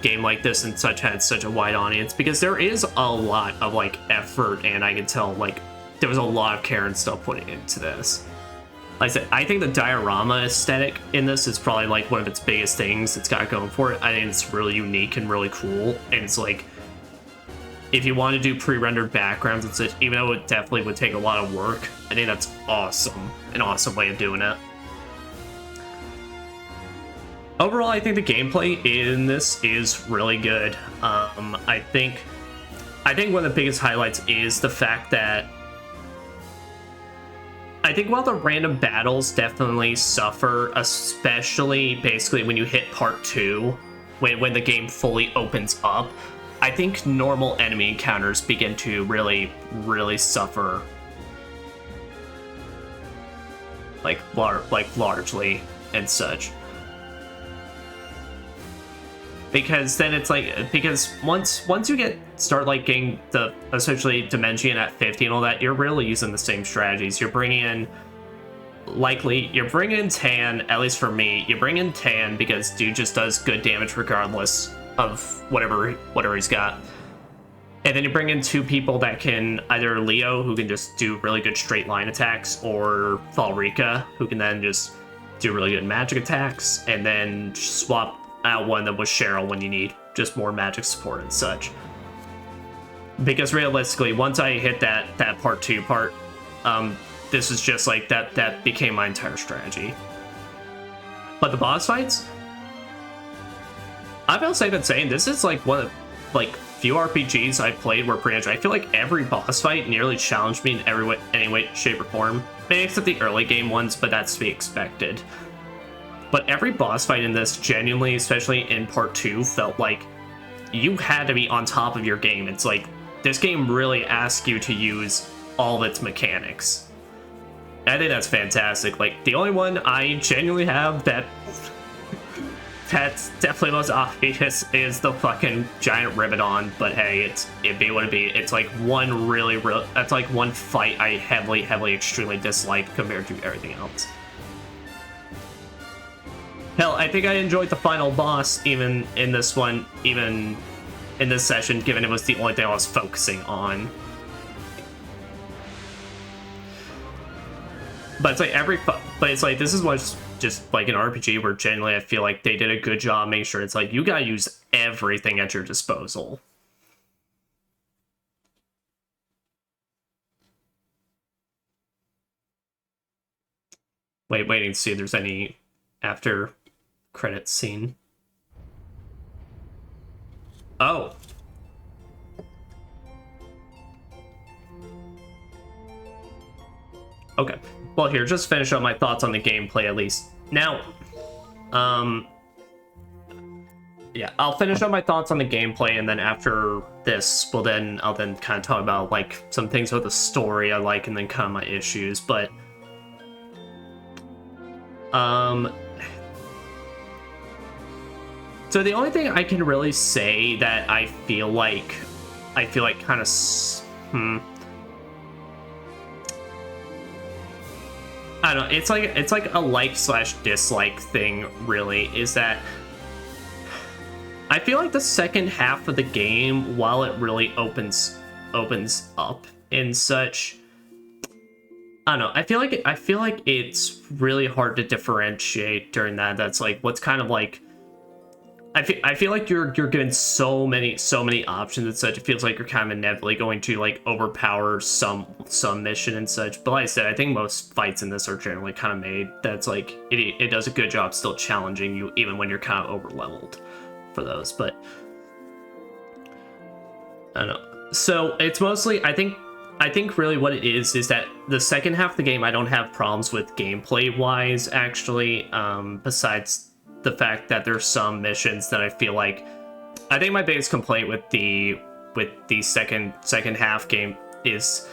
game like this and such had such a wide audience, because there is a lot of, like, effort, and I can tell, like, there was a lot of care and stuff put into this. Like I said, I think the diorama aesthetic in this is probably, like, one of its biggest things it's got going for it. I think it's really unique and really cool, and it's, like, if you want to do pre-rendered backgrounds and such, even though it definitely would take a lot of work, I think that's awesome. An awesome way of doing it. Overall, I think the gameplay in this is really good. I think one of the biggest highlights is the fact that I think while the random battles definitely suffer, especially basically when you hit part 2, when the game fully opens up, I think normal enemy encounters begin to really, really suffer, like largely and such. Because then it's like, because once you start like getting the essentially Dimension at 50 and all that, you're really using the same strategies. You're bringing in Tan, at least for me. You bring in Tan because dude just does good damage regardless of whatever he's got. And then you bring in 2 people that can, either Leo, who can just do really good straight line attacks, or Valrika, who can then just do really good magic attacks, and then swap out one of them with Cheryl when you need just more magic support and such. Because realistically, once I hit that part 2 part, this is just like, that became my entire strategy. But the boss fights, I've also been saying, this is like one of, like, few RPGs I played where pretty much I feel like every boss fight nearly challenged me in any way, shape, or form. Maybe except the early game ones, but that's to be expected. But every boss fight in this, genuinely, especially in part 2, felt like you had to be on top of your game. It's like, this game really asks you to use all of its mechanics. And I think that's fantastic. Like, the only one I genuinely have that's definitely most obvious is the fucking giant Ribbon, but hey, it be what it be. It's like one that's like one fight I heavily, extremely disliked compared to everything else. Hell, I think I enjoyed the final boss even in this one, even in this session, given it was the only thing I was focusing on. But it's like this is what's just like an RPG where genuinely I feel like they did a good job making sure it's like you gotta use everything at your disposal. Waiting to see if there's any after credits scene. Oh. Okay. Well, here, just finish up my thoughts on the gameplay at least. Now, yeah, I'll finish up my thoughts on the gameplay, and then after this, I'll then kind of talk about like some things with the story I like, and then kind of my issues. But, so the only thing I can really say that I feel like kind of, I don't know, it's like a like/dislike thing, really, is that I feel like the second half of the game, while it really opens up and such, I don't know, I feel like it's really hard to differentiate during that. That's like what's kind of like, I feel like you're given so many options and such. It feels like you're kind of inevitably going to like overpower some mission and such. But like I said, I think most fights in this are generally kind of made that's like it does a good job still challenging you even when you're kind of over leveled for those. But I don't know. So it's mostly I think really what it is that the second half of the game I don't have problems with gameplay wise actually, besides the fact that there's some missions that I feel like, I think my biggest complaint with the second half game is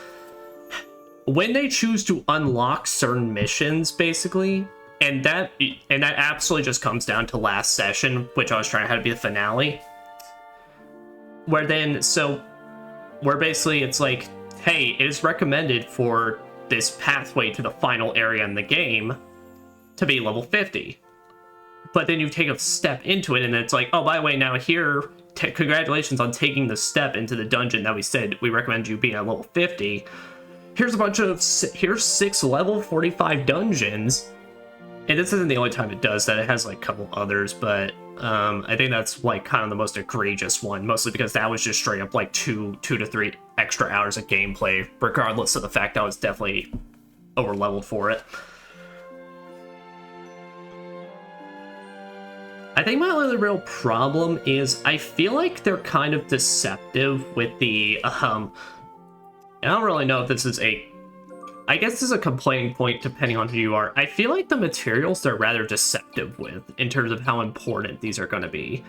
when they choose to unlock certain missions, basically, and that absolutely just comes down to last session, which I was trying to have to be the finale, where basically it's like, hey, it is recommended for this pathway to the final area in the game to be level 50. But then you take a step into it, and it's like, oh, by the way, now here, congratulations on taking the step into the dungeon that we said we recommend you being at level 50. Here's 6 level 45 dungeons. And this isn't the only time it does that. It has like a couple others, but I think that's like kind of the most egregious one, mostly because that was just straight up like 2 to 3 extra hours of gameplay, regardless of the fact I was definitely over leveled for it. I think my only real problem is I feel like they're kind of deceptive with the, I don't really know if this is I guess this is a complaining point depending on who you are. I feel like the materials they're rather deceptive with in terms of how important these are going to be.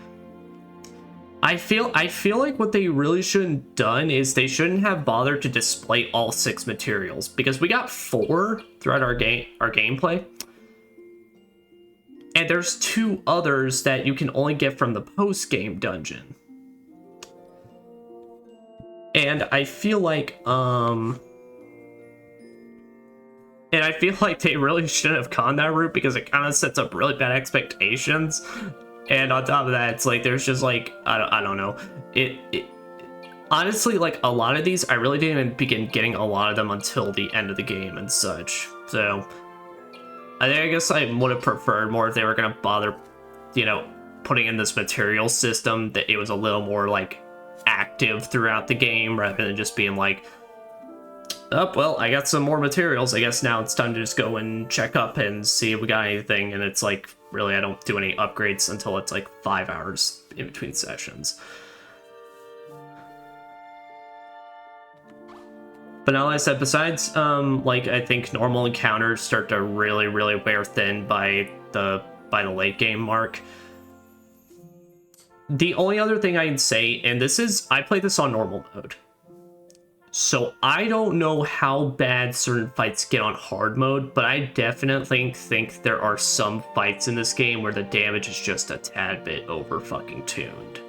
I feel like what they really shouldn't have done is they shouldn't have bothered to display all 6 materials, because we got 4 throughout our gameplay. And there's 2 others that you can only get from the post-game dungeon. And I feel like, they really shouldn't have gone that route, because it kind of sets up really bad expectations. And on top of that, it's like, there's just like, I don't know. honestly, like, a lot of these, I really didn't even begin getting a lot of them until the end of the game and such. So, I guess I would have preferred more if they were going to bother, you know, putting in this material system, that it was a little more, like, active throughout the game, rather than just being like, oh, well, I got some more materials. I guess now it's time to just go and check up and see if we got anything. And it's like, really, I don't do any upgrades until it's like 5 hours in between sessions. But now, like I said, besides, like, I think normal encounters start to really, really wear thin by the late game mark. The only other thing I'd say, and this is, I played this on normal mode, so I don't know how bad certain fights get on hard mode, but I definitely think there are some fights in this game where the damage is just a tad bit over fucking tuned.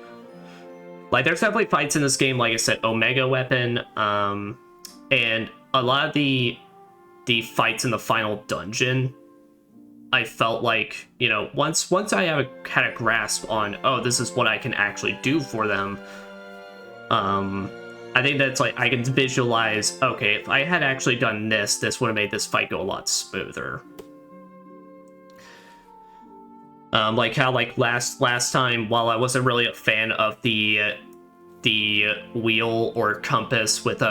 Like, there's definitely fights in this game, like I said, Omega Weapon, and a lot of the fights in the final dungeon, I felt like, you know, once I had a grasp on, oh, this is what I can actually do for them, I think that's like, I can visualize, okay, if I had actually done this would have made this fight go a lot smoother. Like how, like, last time, while I wasn't really a fan of the wheel or compass with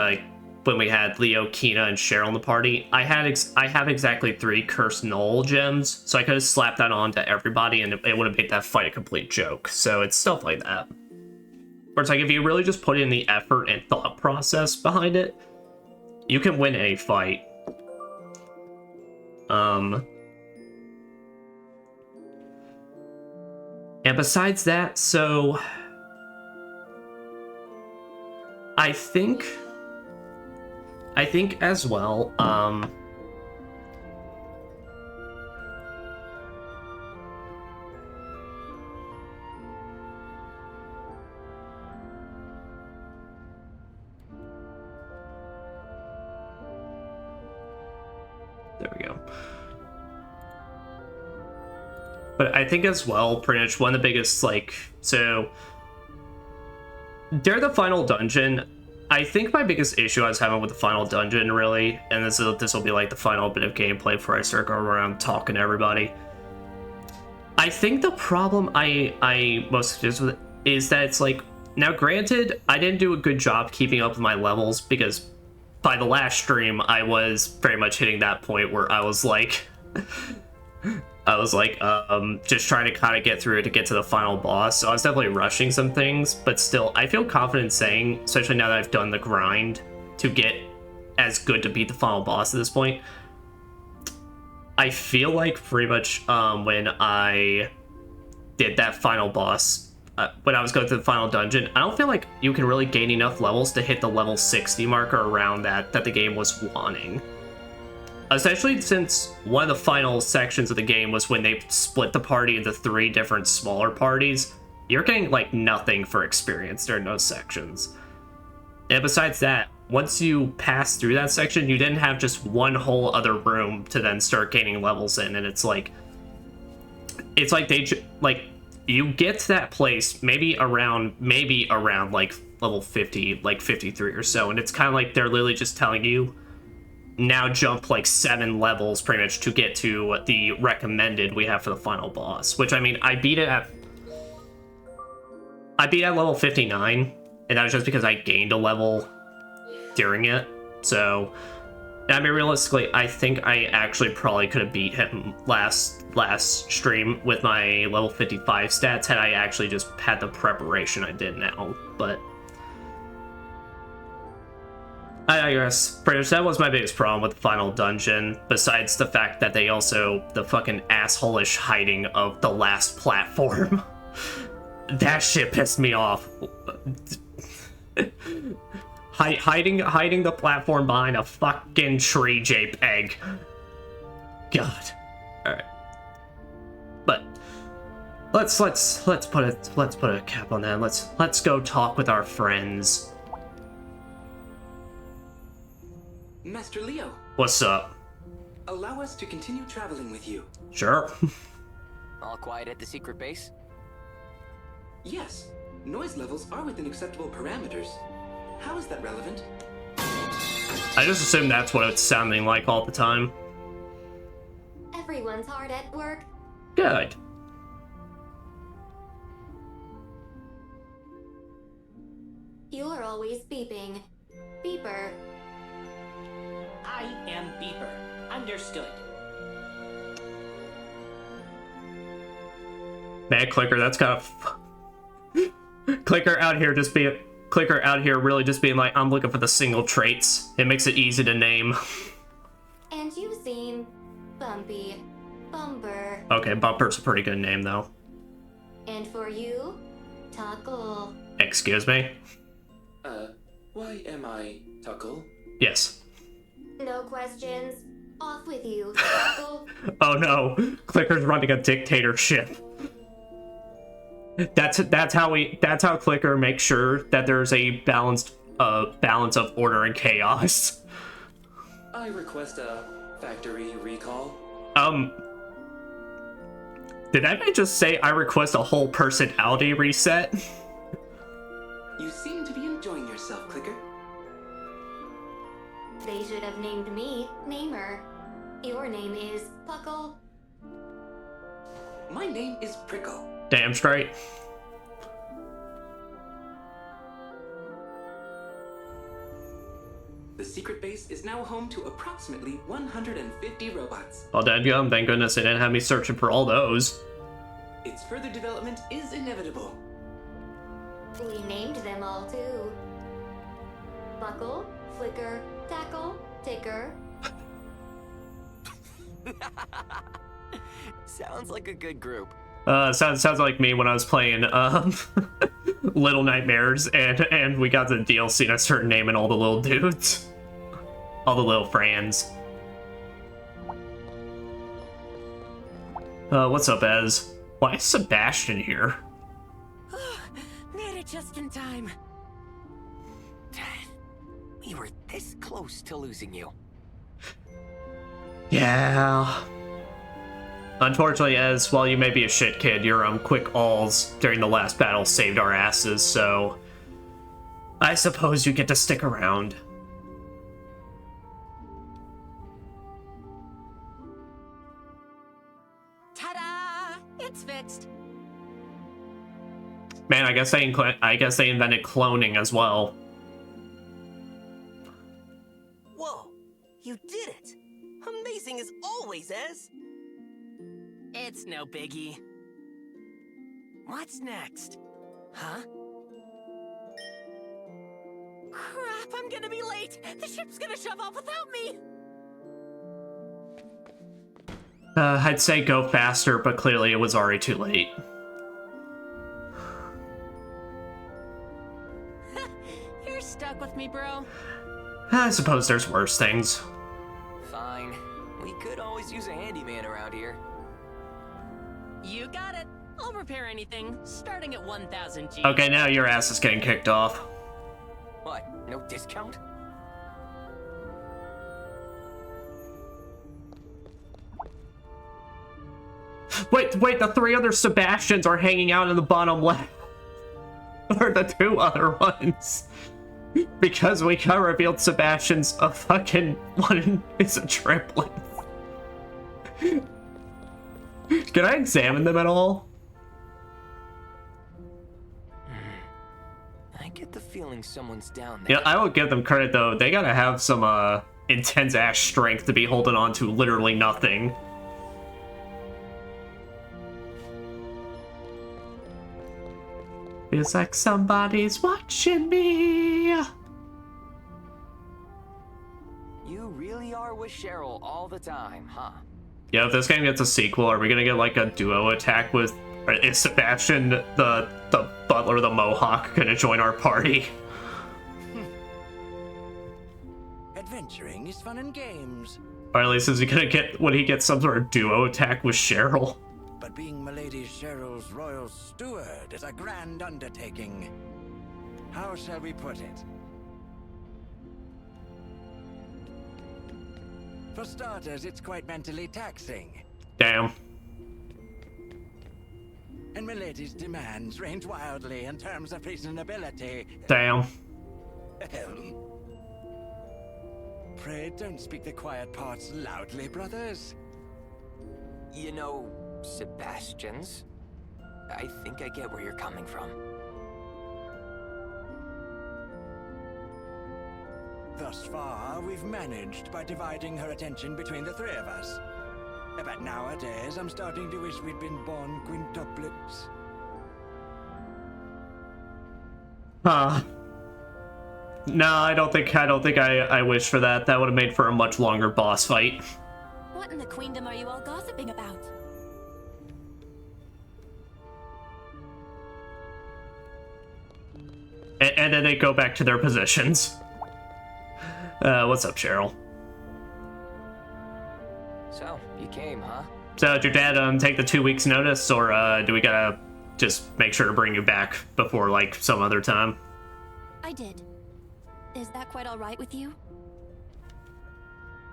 when we had Leo, Kina, and Cheryl in the party, I have exactly 3 Cursed Knoll gems, so I could have slapped that on to everybody, and it would have made that fight a complete joke. So it's stuff like that. Where it's like, if you really just put in the effort and thought process behind it, you can win any fight. And besides that, so I think as well, there we go. But I think as well, pretty much one of the biggest, like, so during the final dungeon, I think my biggest issue I was having with the final dungeon, really, and this will be like the final bit of gameplay before I start going around talking to everybody. I think the problem I most confused with is that it's like, now granted, I didn't do a good job keeping up with my levels, because by the last stream, I was very much hitting that point where I was like, just trying to kind of get through it to get to the final boss. So I was definitely rushing some things, but still, I feel confident saying, especially now that I've done the grind to get as good to beat the final boss at this point, I feel like pretty much when I did that final boss, when I was going through the final dungeon, I don't feel like you can really gain enough levels to hit the level 60 marker around that the game was wanting. Especially since one of the final sections of the game was when they split the party into 3 different smaller parties. You're getting, like, nothing for experience during those sections. And besides that, once you pass through that section, you didn't have just one whole other room to then start gaining levels in, and it's like you get to that place maybe around like level 50, like 53 or so, and it's kind of like they're literally just telling you, now jump like 7 levels pretty much to get to the recommended we have for the final boss, which, I mean, I beat at level 59, and that was just because I gained a level during it. So, I mean, realistically, I think I actually probably could have beat him last stream with my level 55 stats had I actually just had the preparation I did now, but I guess pretty much that was my biggest problem with the final dungeon, besides the fact that they also, the fucking asshole-ish hiding of the last platform. That shit pissed me off. Hiding the platform behind a fucking tree JPEG. God. Alright. But let's put a cap on that. Let's go talk with our friends. Master Leo. What's up? Allow us to continue traveling with you. Sure. All quiet at the secret base? Yes. Noise levels are within acceptable parameters. How is that relevant? I just assume that's what it's sounding like all the time. Everyone's hard at work. Good. You're always beeping. Beeper. I am Beeper. Understood. Man, Clicker, that's kind of... Clicker out here really just being like, I'm looking for the single traits. It makes it easy to name. And you seem bumpy. Bumper. Okay, Bumper's a pretty good name, though. And for you, Tuckle. Excuse me? Why am I Tuckle? Yes. No questions. Off with you, Tuckle. Oh no, Clicker's running a dictatorship. That's how Clicker makes sure that there's a balance of order and chaos. I request a factory recall. Did I just say I request a whole personality reset? You seem to be enjoying yourself, Clicker. They should have named me Namer. Your name is Puckle. My name is Prickle. Damn straight. The secret base is now home to approximately 150 robots. Oh, dadgum, thank goodness they didn't have me searching for all those. Its further development is inevitable. We named them all too. Buckle, Flicker, Tackle, Ticker. Sounds like a good group. Sounds like me when I was playing Little Nightmares and we got the DLC and I started naming all the little dudes. All the little friends. What's up, Ez? Why is Sebastian here? Made it just in time. We were this close to losing you. Yeah. Unfortunately, Ez, while you may be a shit kid, your quick alls during the last battle saved our asses, so I suppose you get to stick around. Ta-da! It's fixed. Man, I guess they invented cloning as well. Whoa, you did it! Amazing as always, Ez! It's no biggie. What's next? Huh? Crap, I'm gonna be late! The ship's gonna shove off without me! I'd say go faster, but clearly it was already too late. You're stuck with me, bro. I suppose there's worse things. Fine. We could always use a handyman around here. You got it. I'll repair anything, starting at 1,000 G. Okay, now your ass is getting kicked off. What? No discount? Wait, the 3 other Sebastians are hanging out in the bottom left. Or the 2 other ones. Because we got revealed Sebastian's a fucking one is a triplet. Can I examine them at all? I get the feeling someone's down there. Yeah, I will give them credit though. They gotta have some intense ass strength to be holding on to literally nothing. Feels like somebody's watching me. You really are with Cheryl all the time, huh? Yeah, if this game gets a sequel, are we gonna get like a duo attack with... Is Sebastian, the butler, the Mohawk, gonna join our party? Adventuring is fun and games. Or at least is he gonna get... Would he get some sort of duo attack with Cheryl? But being Milady Cheryl's royal steward is a grand undertaking. How shall we put it? For starters, it's quite mentally taxing. Damn. And Milady's demands range wildly in terms of reasonability. Damn. Pray don't speak the quiet parts loudly, brothers. You know, Sebastians, I think I get where you're coming from. Thus far, we've managed by dividing her attention between the three of us. But nowadays, I'm starting to wish we'd been born quintuplets. Huh. No, I don't think I wish for that. That would have made for a much longer boss fight. What in the queendom are you all gossiping about? And then they go back to their positions. What's up, Cheryl? So, you came, huh? So, did your dad take the 2 weeks notice, or do we gotta just make sure to bring you back before, like, some other time? I did. Is that quite all right with you?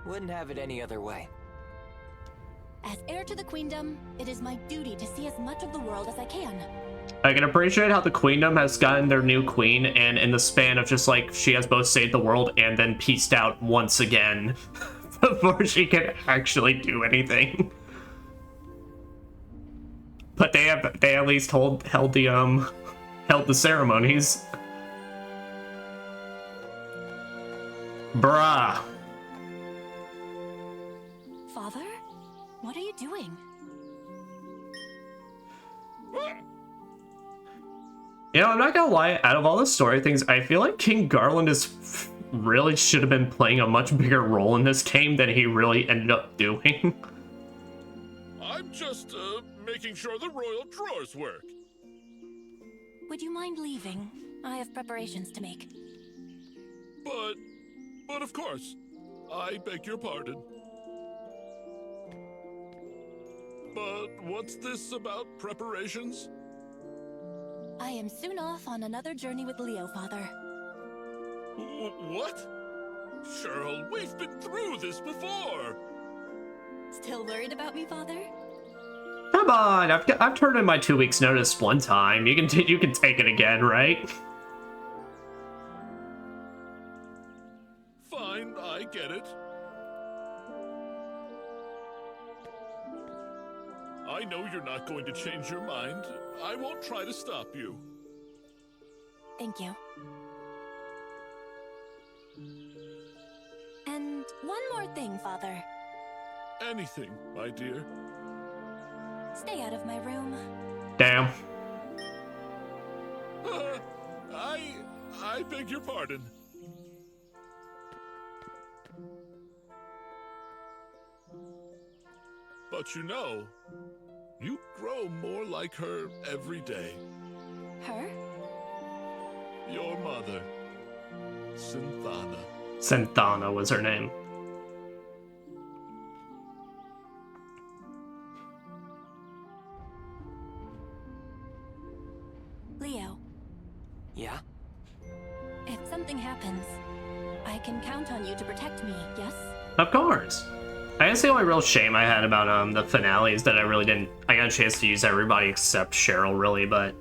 Wouldn't have it any other way. As heir to the queendom, it is my duty to see as much of the world as I can. I can appreciate how the queendom has gotten their new queen, and in the span of just, like, she has both saved the world and then peaced out once again before she can actually do anything. But they at least held the ceremonies. Bruh. Father? What are you doing? You know, I'm not gonna lie, out of all the story things, I feel like King Garland really should have been playing a much bigger role in this game than he really ended up doing. I'm just, making sure the royal drawers work. Would you mind leaving? I have preparations to make. But of course, I beg your pardon. But what's this about preparations? I am soon off on another journey with Leo, Father. What? Cheryl, we've been through this before! Still worried about me, Father? Come on, I've turned in my 2 weeks notice one time. You can take it again, right? Fine, I get it. I know you're not going to change your mind. I won't try to stop you. Thank you. And one more thing, Father. Anything, my dear. Stay out of my room. Damn. I beg your pardon. But you know, you grow more like her every day. Her? Your mother, Synthana. Synthana was her name. Leo. Yeah? If something happens, I can count on you to protect me, yes? Of course. I guess the only real shame I had about the finale is that I got a chance to use everybody except Cheryl, really, but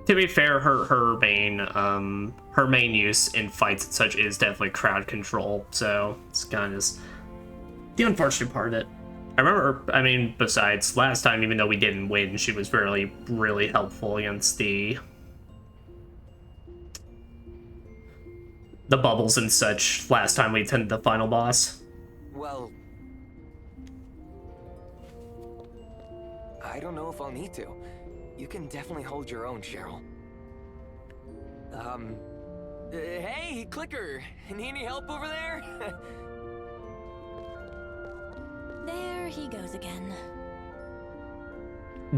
to be fair, her main use in fights and such is definitely crowd control, so it's kind of the unfortunate part of it. I remember, I mean, besides last time, even though we didn't win, she was really, really helpful against the bubbles and such last time we attended the final boss. Well, I don't know if I'll need to. You can definitely hold your own, Cheryl. Hey, Clicker! Need any help over there? There he goes again.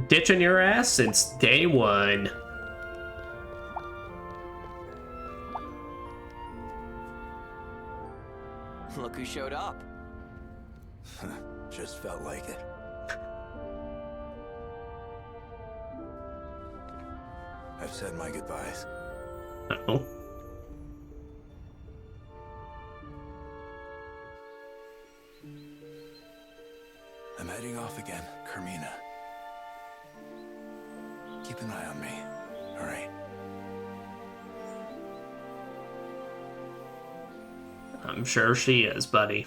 Ditching your ass since day one. Look who showed up. Just felt like it. I've said my goodbyes. Uh-oh. I'm heading off again, Carmina. Keep an eye on me, all right? I'm sure she is, buddy.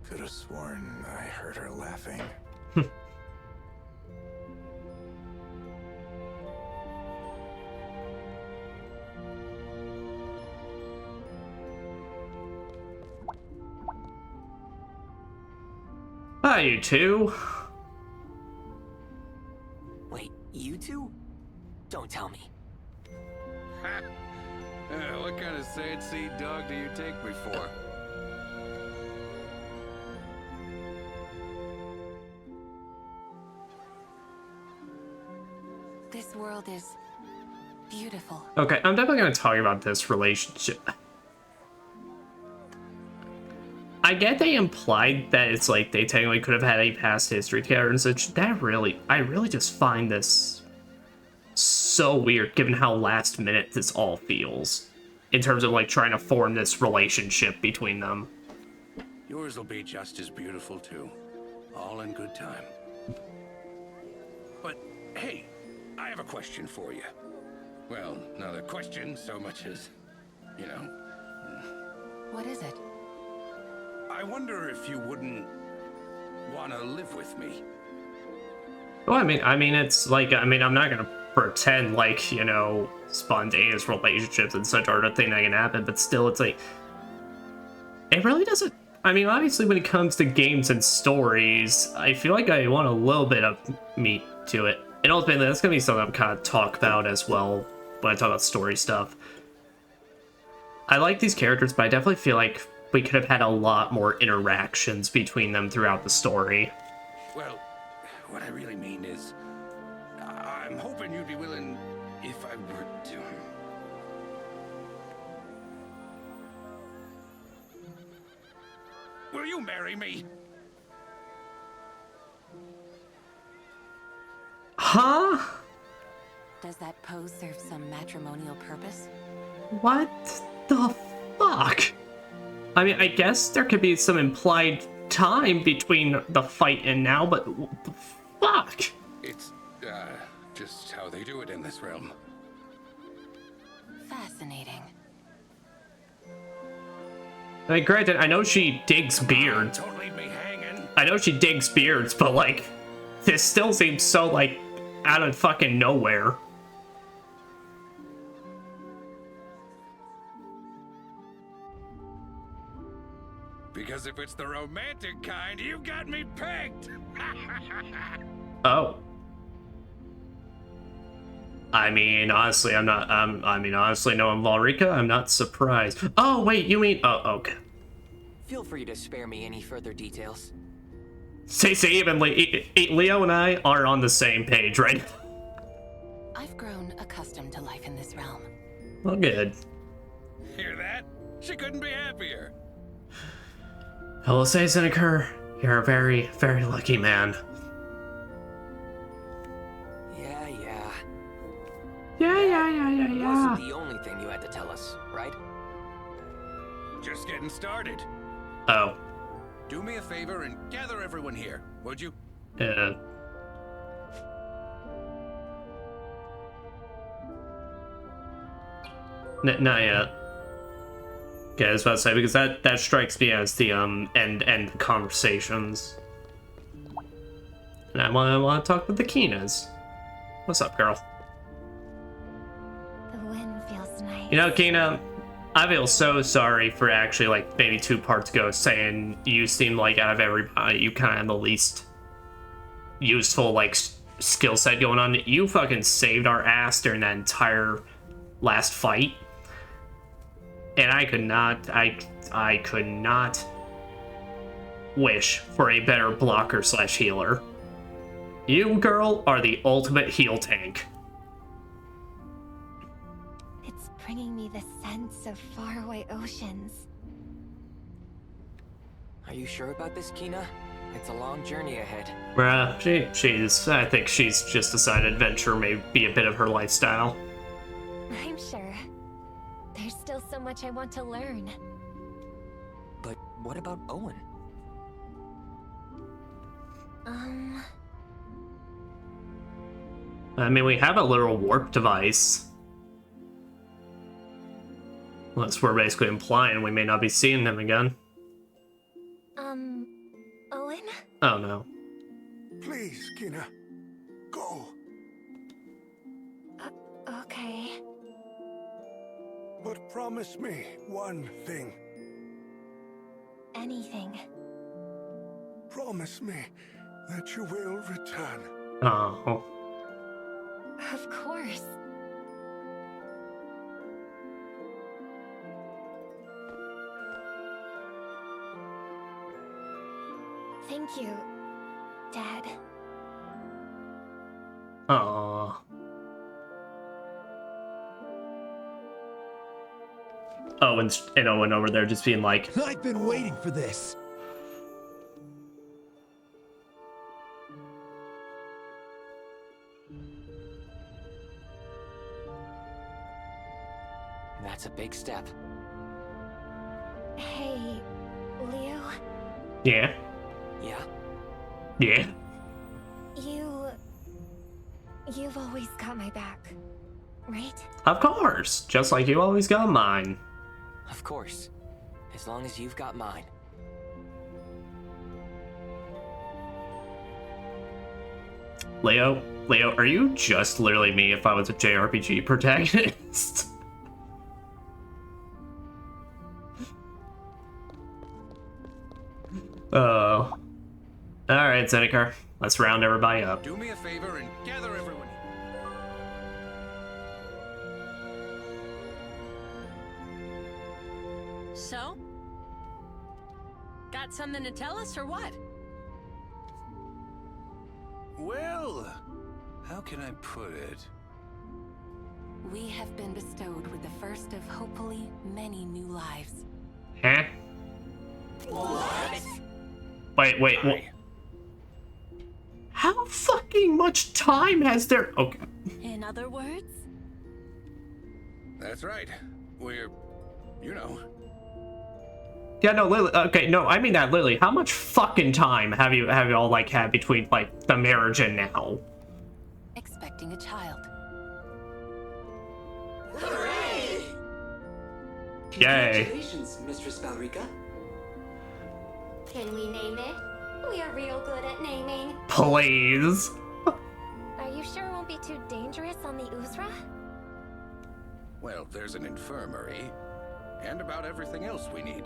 Could have sworn I heard her laughing. Hi, you two. Wait, you two? Don't tell me. What kind of sad seed dog do you take me for? This world is beautiful. Okay, I'm definitely going to talk about this relationship. I get they implied that it's like they technically could have had a past history together and such. I really just find this so weird given how last minute this all feels. In terms of like trying to form this relationship between them. Yours will be just as beautiful too. All in good time. But hey, I have a question for you. Well, not a question so much as, you know. What is it? I wonder if you wouldn't want to live with me. Well, I mean, it's like, I'm not gonna pretend like, you know, spontaneous relationships and such aren't a thing that can happen, but still, it's like, it really doesn't. I mean, obviously, when it comes to games and stories, I feel like I want a little bit of meat to it. And ultimately, that's gonna be something I'm kind of talk about as well when I talk about story stuff. I like these characters, but I definitely feel like we could have had a lot more interactions between them throughout the story. Well, what I really mean is, I'm hoping you'd be willing if I were to. Will you marry me? Huh? Does that pose serve some matrimonial purpose? What the fuck? I mean, I guess there could be some implied time between the fight and now, but what the fuck? It's, just how they do it in this realm. Fascinating. I mean, granted, I know she digs beards. Don't leave me hanging. I know she digs beards, but like, this still seems so like out of fucking nowhere. Because if it's the romantic kind, you got me pegged. Oh. I mean, honestly, I'm not, honestly, no, I'm Valrika, I'm not surprised. Oh, wait, you mean, oh, okay. Feel free to spare me any further details. See, even Leo and I are on the same page, right? I've grown accustomed to life in this realm. Well, good. Hear that? She couldn't be happier. I will say, Seneca, you're a very, very lucky man. Yeah. Wasn't the only thing you had to tell us, right? Just getting started. Oh. Do me a favor and gather everyone here, would you? Not yet. Okay, I was about to say, because that strikes me as the end the conversations. And I want to talk with the Kinas. What's up, girl? The wind feels nice. You know, Kina, I feel so sorry for actually, like, maybe 2 parts ago saying you seem like out of everybody, you kind of have the least useful, like, skill set going on. You fucking saved our ass during that entire last fight. And I could not wish for a better blocker / healer. You, girl, are the ultimate heal tank. It's bringing me the sense of faraway oceans. Are you sure about this, Kina? It's a long journey ahead. Bruh, I think she's just decided adventure may be a bit of her lifestyle. I'm sure. There's still so much I want to learn. But what about Owen? I mean, we have a literal warp device. Unless we're basically implying we may not be seeing them again. Owen? Oh no. Please, Kina. Go. Okay. But promise me one thing. Anything. Promise me that you will return. Oh. Of course. Thank you, Dad. Aww. Oh, and Owen over there just being like, I've been waiting for this. That's a big step. Hey, Leo. yeah, Yeah? yeah. You've always got my back, right? Of course, just like you always got mine. Of course. As long as you've got mine. Leo, are you just literally me if I was a JRPG protagonist? Oh. Alright, Zendikar. Let's round everybody up. Do me a favor and gather everyone. So? Got something to tell us or what? Well, how can I put it? We have been bestowed with the first of hopefully many new lives. Huh? Wait, what? How fucking much time has there... Okay. In other words? That's right. We're, you know. Yeah, no, Lily, okay, no, I mean that, Lily. How much fucking time have you all, like, had between, like, the marriage and now? Expecting a child. Hooray! Yay. Congratulations, Mistress Valerica. Can we name it? We are real good at naming. Please. Are you sure it won't be too dangerous on the Uzra? Well, there's an infirmary, and about everything else we need.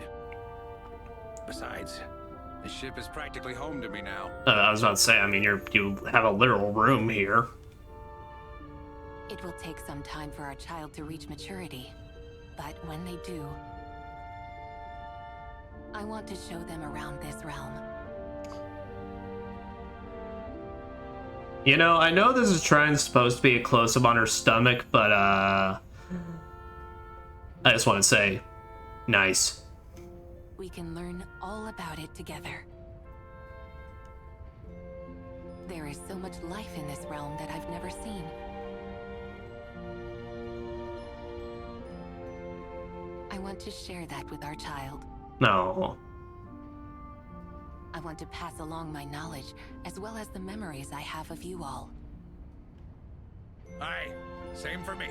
Besides, the ship is practically home to me now. I was about to say, I mean, you have a literal room here. It will take some time for our child to reach maturity, but when they do, I want to show them around this realm. You know, I know this is supposed to be a close-up on her stomach, but, I just want to say, nice. We can learn all about it together. There is so much life in this realm that I've never seen. I want to share that with our child. No. I want to pass along my knowledge, as well as the memories I have of you all. Aye, same for me.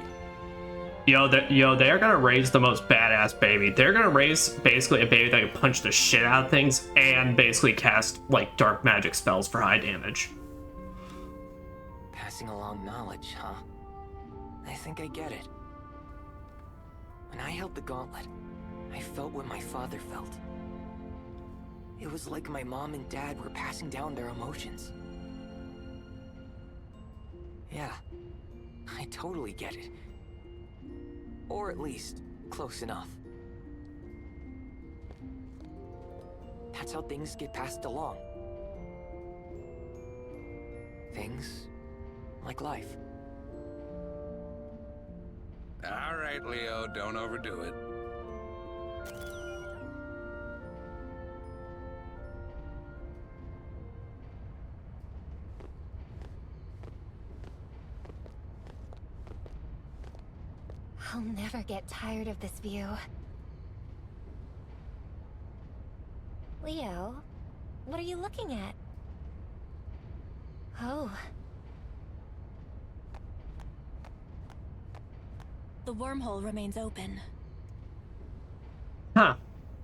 They're gonna raise the most badass baby. They're gonna raise basically a baby that can punch the shit out of things and basically cast, like, dark magic spells for high damage. Passing along knowledge, huh? I think I get it. When I held the gauntlet, I felt what my father felt. It was like my mom and dad were passing down their emotions. Yeah, I totally get it. Or at least, close enough. That's how things get passed along. Things like life. All right, Leo, don't overdo it. I'll never get tired of this view. Leo, what are you looking at? Oh. The wormhole remains open.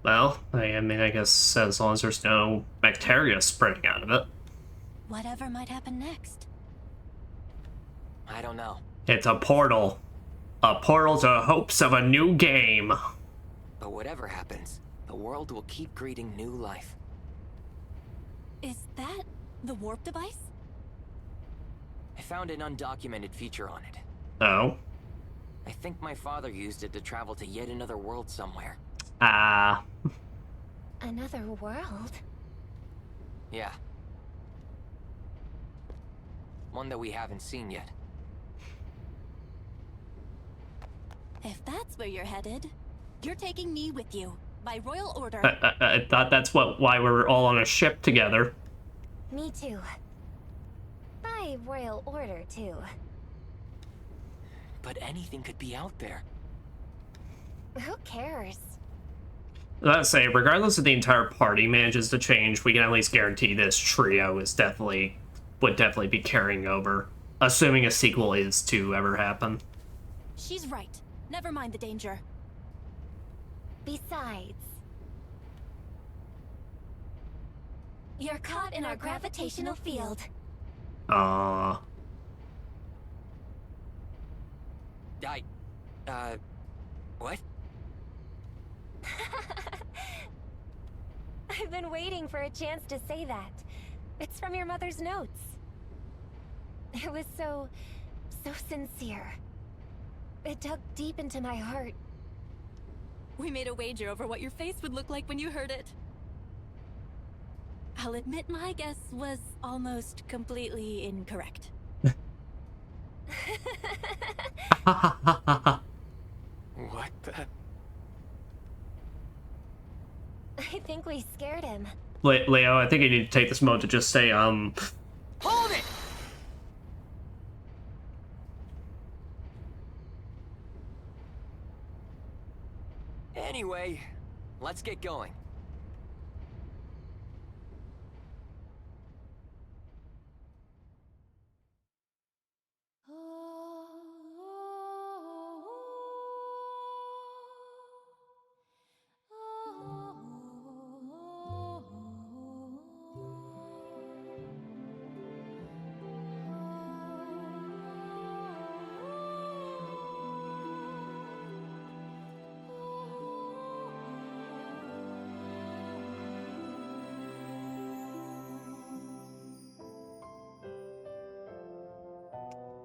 Well, I mean, I guess as long as there's no bacteria spreading out of it. Whatever might happen next. I don't know. It's a portal. A portal to hopes of a new game. But whatever happens, the world will keep greeting new life. Is that the warp device? I found an undocumented feature on it. Oh. I think my father used it to travel to yet another world somewhere. Ah. Another world? Yeah. One that we haven't seen yet. If that's where you're headed, you're taking me with you. By royal order. I thought that's why we were all on a ship together. Me too. By royal order, too. But anything could be out there. Who cares? Let's say, regardless if the entire party manages to change, we can at least guarantee this trio is would definitely be carrying over, assuming a sequel is to ever happen. She's right. Never mind the danger. Besides, you're caught in our gravitational field. Aww. What? I've been waiting for a chance to say that. It's from your mother's notes. It was so sincere. It dug deep into my heart. We made a wager over what your face would look like when you heard it. I'll admit my guess was almost completely incorrect. What the? I think we scared him. Leo, I think you need to take this moment to just say, Hold it! Anyway, let's get going.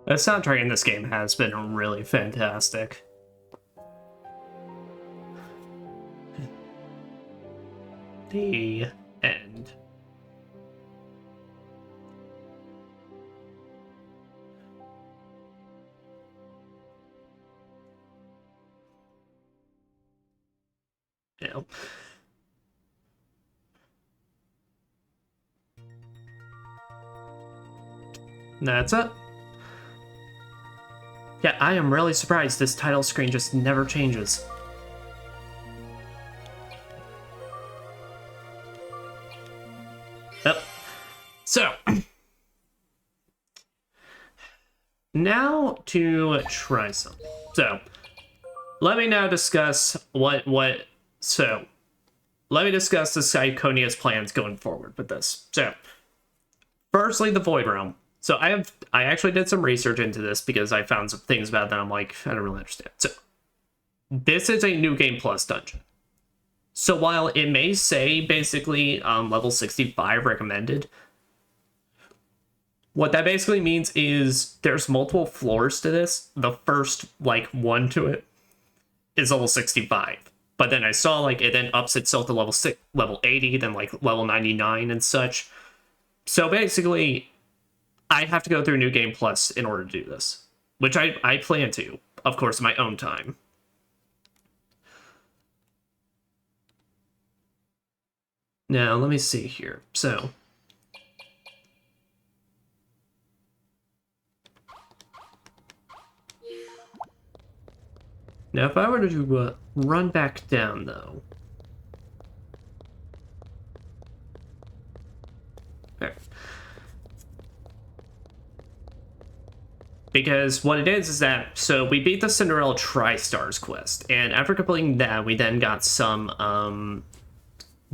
the soundtrack in this game has been really fantastic. The end. Yeah. That's it. Yeah, I am really surprised this title screen just never changes. Yep. So, now to try something. So, let me now discuss let me discuss the Psychonia's plans going forward with this. So, firstly, the Void Realm. So I actually did some research into this because I found some things about that I'm like, I don't really understand. So this is a New Game Plus dungeon. So while it may say basically level 65 recommended, what that basically means is there's multiple floors to this. The first like one to it is level 65. But then I saw like it then ups itself to level 80, then like level 99 and such. So basically I have to go through New Game Plus in order to do this, which I plan to, of course, in my own time. Now, let me see here. So, now if I were to run back down, though. because what it is that, so we beat the Cinderella Tri-Stars quest, and after completing that, we then got some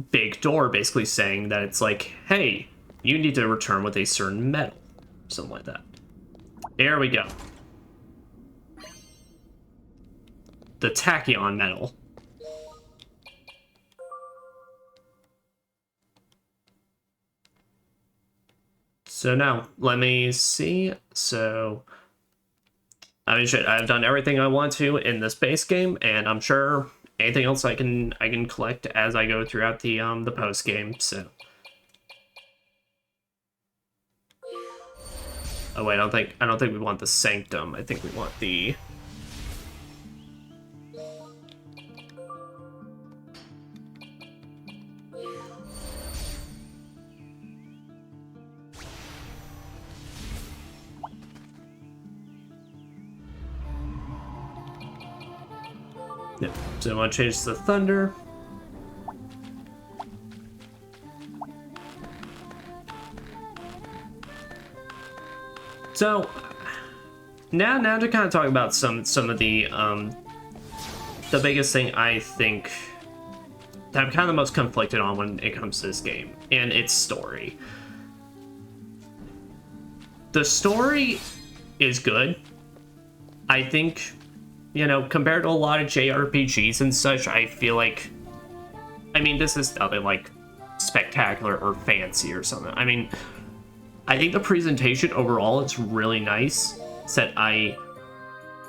big door basically saying that it's like, hey, you need to return with a certain medal, something like that. There we go. The Tachyon medal. So now, let me see. So, I mean, shit, I've done everything I want to in this base game, and I'm sure anything else I can collect as I go throughout the post game. So, oh wait, I don't think we want the Sanctum. I think we want the. Yeah, so I want to change the Thunder. So now to kind of talk about some of the biggest thing I think that I'm kind of the most conflicted on when it comes to this game, and its story. The story is good. I think, you know, compared to a lot of JRPGs and such, I feel like, I mean, this is nothing like spectacular or fancy or something. I mean, I think the presentation overall is really nice. I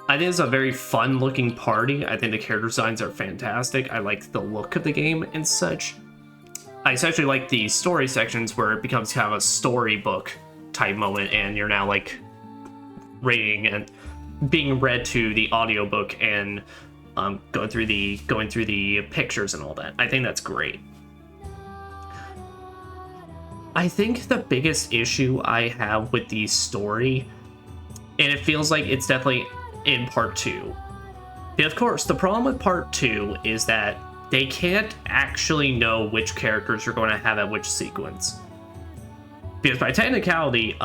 think it's a very fun looking party. I think the character designs are fantastic. I like the look of the game and such. I especially like the story sections where it becomes kind of a storybook type moment, and you're now like reading and being read to the audiobook and going through the pictures and all that. I think that's great. I think the biggest issue I have with the story, and it feels like it's definitely in part 2. But of course, the problem with part 2 is that they can't actually know which characters you're going to have at which sequence. Because by technicality,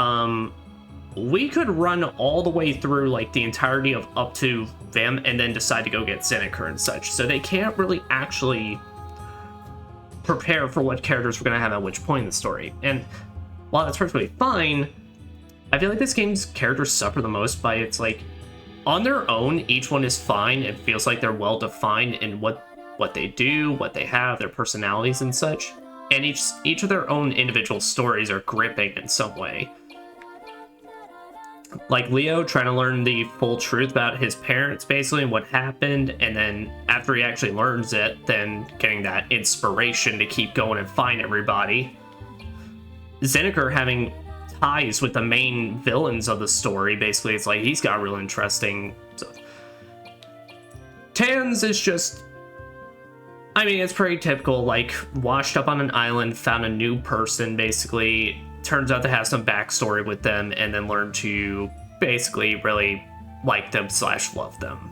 we could run all the way through like the entirety of up to them and then decide to go get Zeniker and such. So they can't really actually prepare for what characters we're going to have at which point in the story. And while that's perfectly fine, I feel like this game's characters suffer the most by it's like, on their own, each one is fine. It feels like they're well defined in what they do, what they have, their personalities and such. And each of their own individual stories are gripping in some way. Like Leo trying to learn the full truth about his parents, basically, and what happened, and then after he actually learns it, then getting that inspiration to keep going and find everybody. Zeniker having ties with the main villains of the story, basically, it's like he's got real interesting stuff. Tans is just, I mean, it's pretty typical, like, washed up on an island, found a new person, basically, turns out to have some backstory with them, and then learn to basically really like them / love them.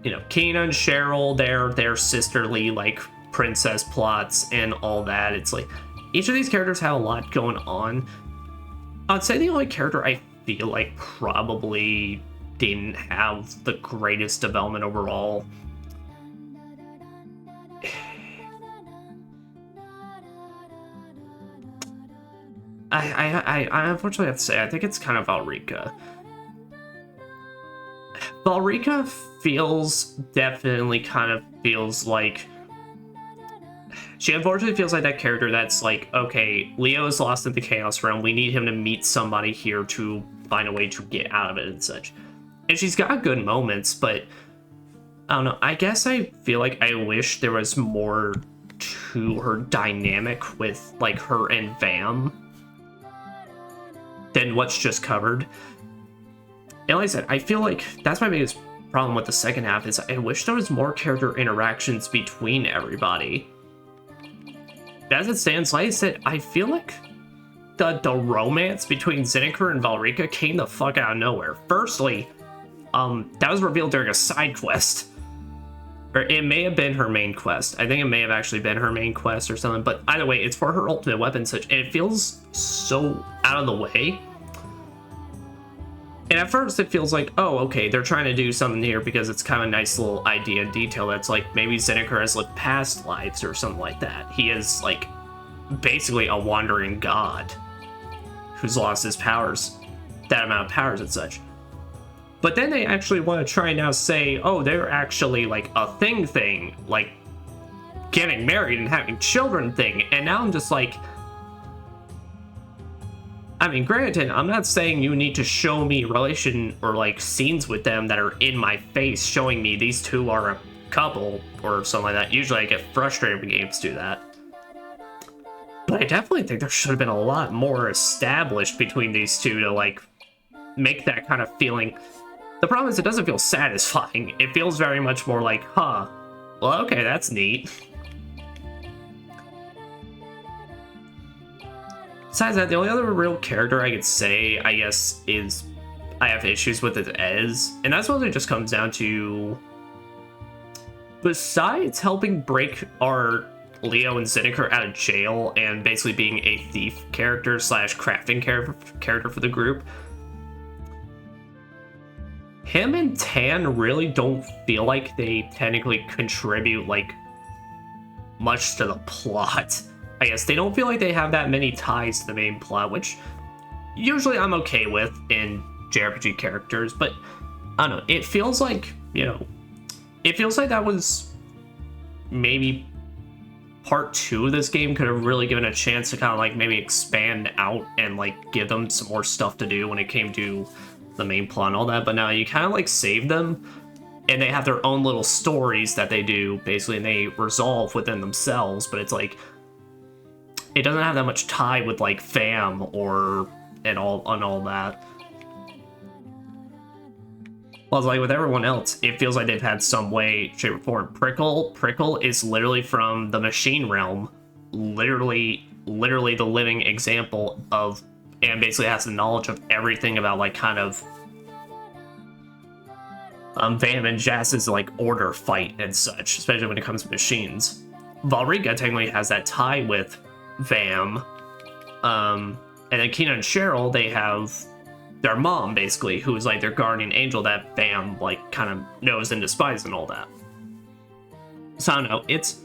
You know, Kina and Cheryl, they're sisterly, like, princess plots and all that. It's like, each of these characters have a lot going on. I'd say the only character I feel like probably didn't have the greatest development overall, I unfortunately have to say, I think it's kind of Valrika. Valrika definitely kind of feels like, she unfortunately feels like that character that's like, okay, Leo is lost in the Chaos Realm, we need him to meet somebody here to find a way to get out of it and such. And she's got good moments, but I don't know, I guess I feel like I wish there was more to her dynamic with, like, her and Vam than what's just covered. And like I said, I feel like that's my biggest problem with the second half, is I wish there was more character interactions between everybody. As it stands, like I said, I feel like the romance between Zeniker and Valrika came the fuck out of nowhere. Firstly, that was revealed during a side quest. Or it may have been her main quest. I think it may have actually been her main quest or something, but either way, it's for her ultimate weapon, such, and it feels so out of the way. And at first it feels like, oh, okay, they're trying to do something here because it's kind of a nice little idea and detail that's like maybe Zeniker has lived past lives or something like that. He is like basically a wandering god who's lost his powers, that amount of powers and such. But then they actually want to try and now say, oh, they're actually like a thing, like getting married and having children thing. And now I'm just like, I mean, granted, I'm not saying you need to show me relation or like scenes with them that are in my face showing me these two are a couple or something like that. Usually I get frustrated when games do that. But I definitely think there should have been a lot more established between these two to like make that kind of feeling. The problem is it doesn't feel satisfying. It feels very much more like, huh, well, okay, that's neat. Besides that, the only other real character I could say, I guess, is I have issues with is Ez. And that's what it just comes down to. Besides helping break our Leo and Zeniker out of jail and basically being a thief character slash crafting character for the group, him and Tan really don't feel like they technically contribute like much to the plot. I guess they don't feel like they have that many ties to the main plot, which usually I'm okay with in JRPG characters, but I don't know, it feels like, you know, it feels like that was maybe part 2 of this game could have really given a chance to kind of like maybe expand out and like give them some more stuff to do when it came to the main plot and all that, but now you kind of like save them and they have their own little stories that they do basically and they resolve within themselves, but it's like it doesn't have that much tie with like fam or and all that. Well, it's like with everyone else, it feels like they've had some way, shape, or form. Prickle is literally from the machine realm, literally the living example of, and basically has the knowledge of everything about like kind of Vam and Jazz's like order fight and such, especially when it comes to machines. Valriga technically has that tie with Vam, and then Kina and Cheryl, they have their mom basically, who is like their guardian angel that Vam like kind of knows and despises and all that. So I don't know, it's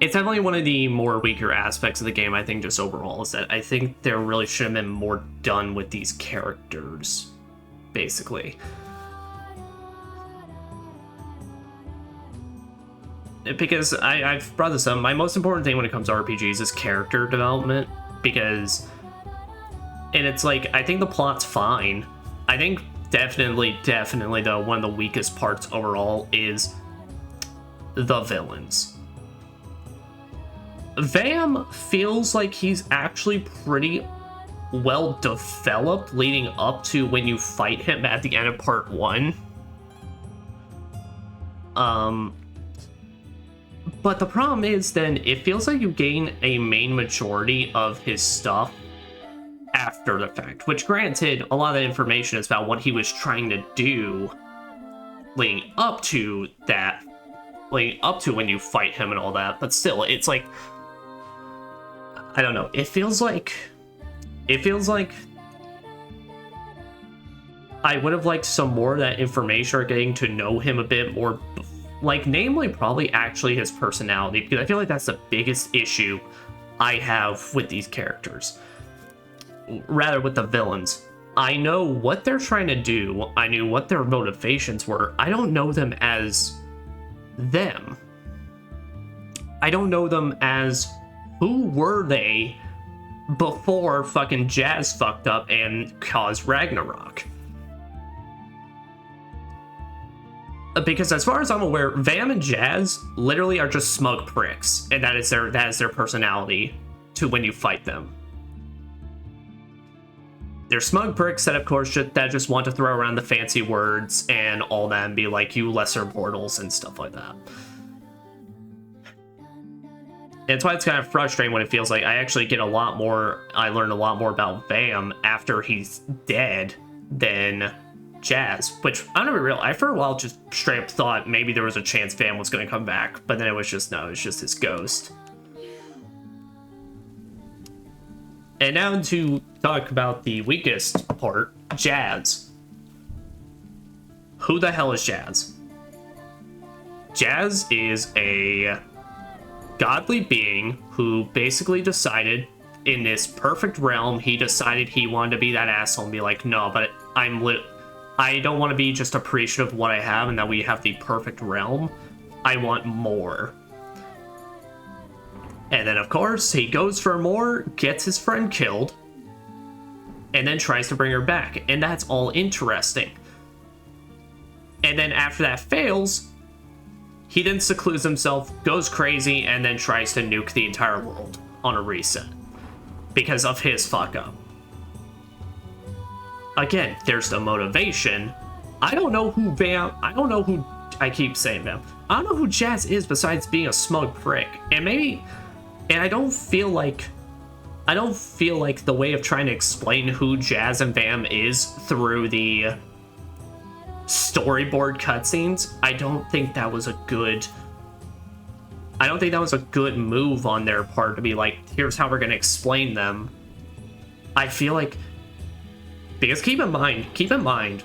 definitely one of the more weaker aspects of the game, I think, just overall, is that I think there really should have been more done with these characters, basically. Because I've brought this up, my most important thing when it comes to RPGs is character development, because, and it's like, I think the plot's fine. I think definitely though, one of the weakest parts overall is the villains. Vam feels like he's actually pretty well developed leading up to when you fight him at the end of part 1. But the problem is then it feels like you gain a main majority of his stuff after the fact, which granted, a lot of the information is about what he was trying to do leading up to that, leading up to when you fight him and all that, but still, it's like, I don't know, it feels like I would have liked some more of that information or getting to know him a bit more, like, namely probably actually his personality, because I feel like that's the biggest issue I have with these characters. Rather with the villains. I know what they're trying to do, I knew what their motivations were, I don't know them as them. I don't know them as who were they before fucking Jazz fucked up and caused Ragnarok. Because as far as I'm aware, Vam and Jazz literally are just smug pricks, and that is their personality to when you fight them. They're smug pricks that, of course, just want to throw around the fancy words and all that and be like, you lesser mortals and stuff like that. And that's why it's kind of frustrating when it feels like I actually get a lot more, I learned a lot more about Vam after he's dead than Jazz, which I'm gonna be real, I for a while just straight up thought maybe there was a chance Vam was gonna come back, but then it was just, no, it's just his ghost. And now to talk about the weakest part, Jazz. Who the hell is Jazz? Jazz is a godly being who basically decided in this perfect realm, he decided he wanted to be that asshole and be like, no, but I don't want to be just appreciative of what I have and that we have the perfect realm. I want more. And then, of course, he goes for more, gets his friend killed, and then tries to bring her back. And that's all interesting. And then after that fails, he then secludes himself, goes crazy, and then tries to nuke the entire world on a reset. Because of his fuck up. Again, there's the motivation. I don't know who I keep saying Vam. I don't know who Jazz is besides being a smug prick. And I don't feel like the way of trying to explain who Jazz and Vam is through the storyboard cutscenes, I don't think that was a good move on their part to be like, here's how we're gonna explain them. I feel like, because keep in mind,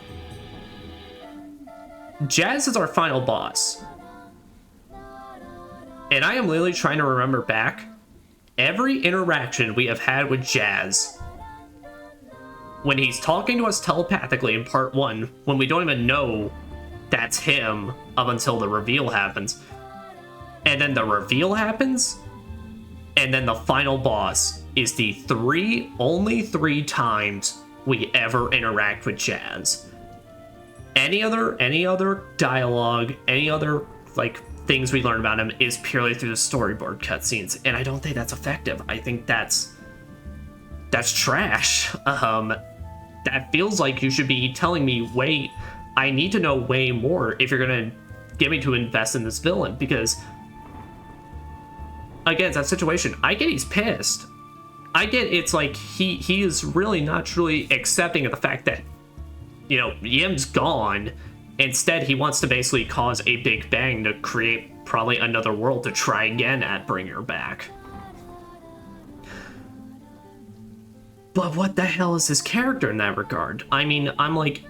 Jazz is our final boss. And I am literally trying to remember back every interaction we have had with Jazz. When he's talking to us telepathically in part 1, when we don't even know that's him up until the reveal happens. And then the reveal happens, and then the final boss is the only three times we ever interact with Jazz. Any other dialogue, any other, like, things we learn about him is purely through the storyboard cutscenes, and I don't think that's effective. I think that's trash. That feels like you should be telling me, wait, I need to know way more if you're gonna get me to invest in this villain, because again, it's that situation. I get he's pissed. I get it's like he is really not truly accepting of the fact that, you know, Yim's gone. Instead, he wants to basically cause a big bang to create probably another world to try again at bringing her back. But what the hell is his character in that regard? I mean, I'm like,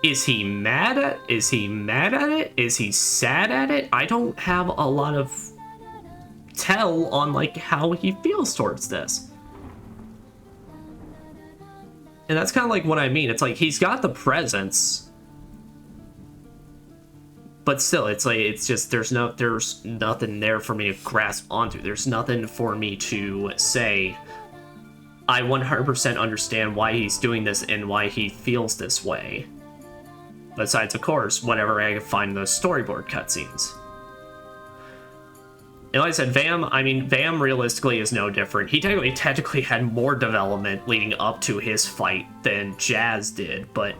is he mad at it? Is he sad at it? I don't have a lot of tell on, like, how he feels towards this. And that's kind of like what I mean. It's like, he's got the presence, but still, it's like, it's just, there's nothing there for me to grasp onto. There's nothing for me to say, I 100% understand why he's doing this and why he feels this way. Besides, of course, whatever I can find in those storyboard cutscenes. And like I said, Vam realistically is no different. He technically had more development leading up to his fight than Jazz did, but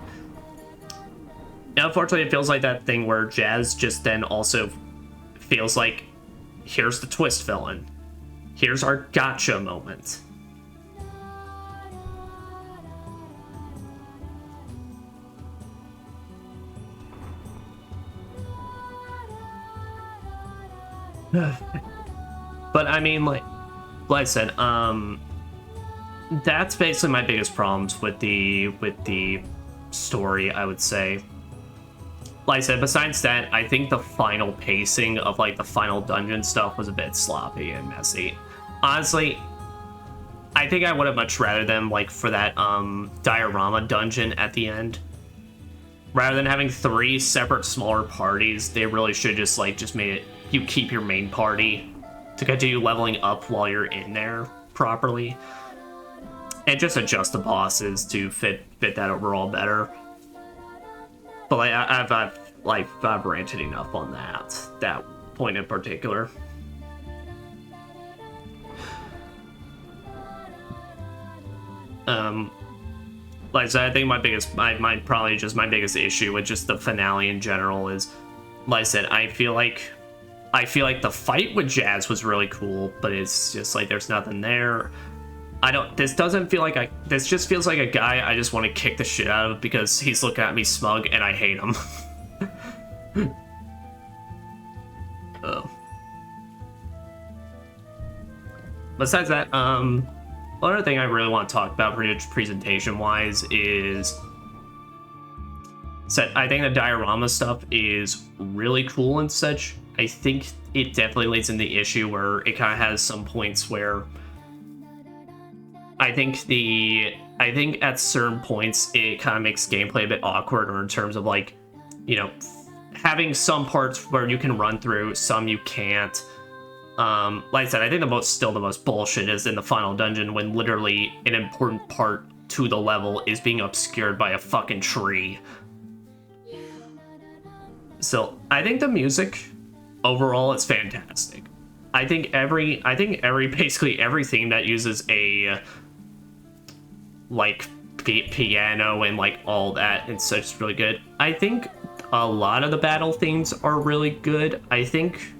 unfortunately it feels like that thing where Jazz just then also feels like, here's the twist villain. Here's our gotcha moment. But I mean, like I said, that's basically my biggest problems with the story, I would say. Like I said, besides that, I think the final pacing of, like, the final dungeon stuff was a bit sloppy and messy. Honestly, I think I would have much rather them, like, for that diorama dungeon at the end. Rather than having 3 separate smaller parties, they really should just made it, you keep your main party to continue leveling up while you're in there properly. And just adjust the bosses to fit that overall better. But like, I've ranted enough on that point in particular. Like I said, I think my biggest issue with just the finale in general is, like I said, I feel like the fight with Jazz was really cool, but it's just like there's nothing there. This just feels like a guy I just want to kick the shit out of because he's looking at me smug and I hate him. Oh. Besides that, one other thing I really want to talk about, pretty much presentation-wise, is I think the diorama stuff is really cool and such. I think it definitely leads into the issue where it kind of has some points where I think at certain points it kind of makes gameplay a bit awkward, or in terms of like, you know, having some parts where you can run through, some you can't. Like I said, I think the most bullshit is in the final dungeon when literally an important part to the level is being obscured by a fucking tree. So I think the music overall is fantastic. I think basically every theme that uses a like piano and like all that and such is really good. I think a lot of the battle themes are really good. I think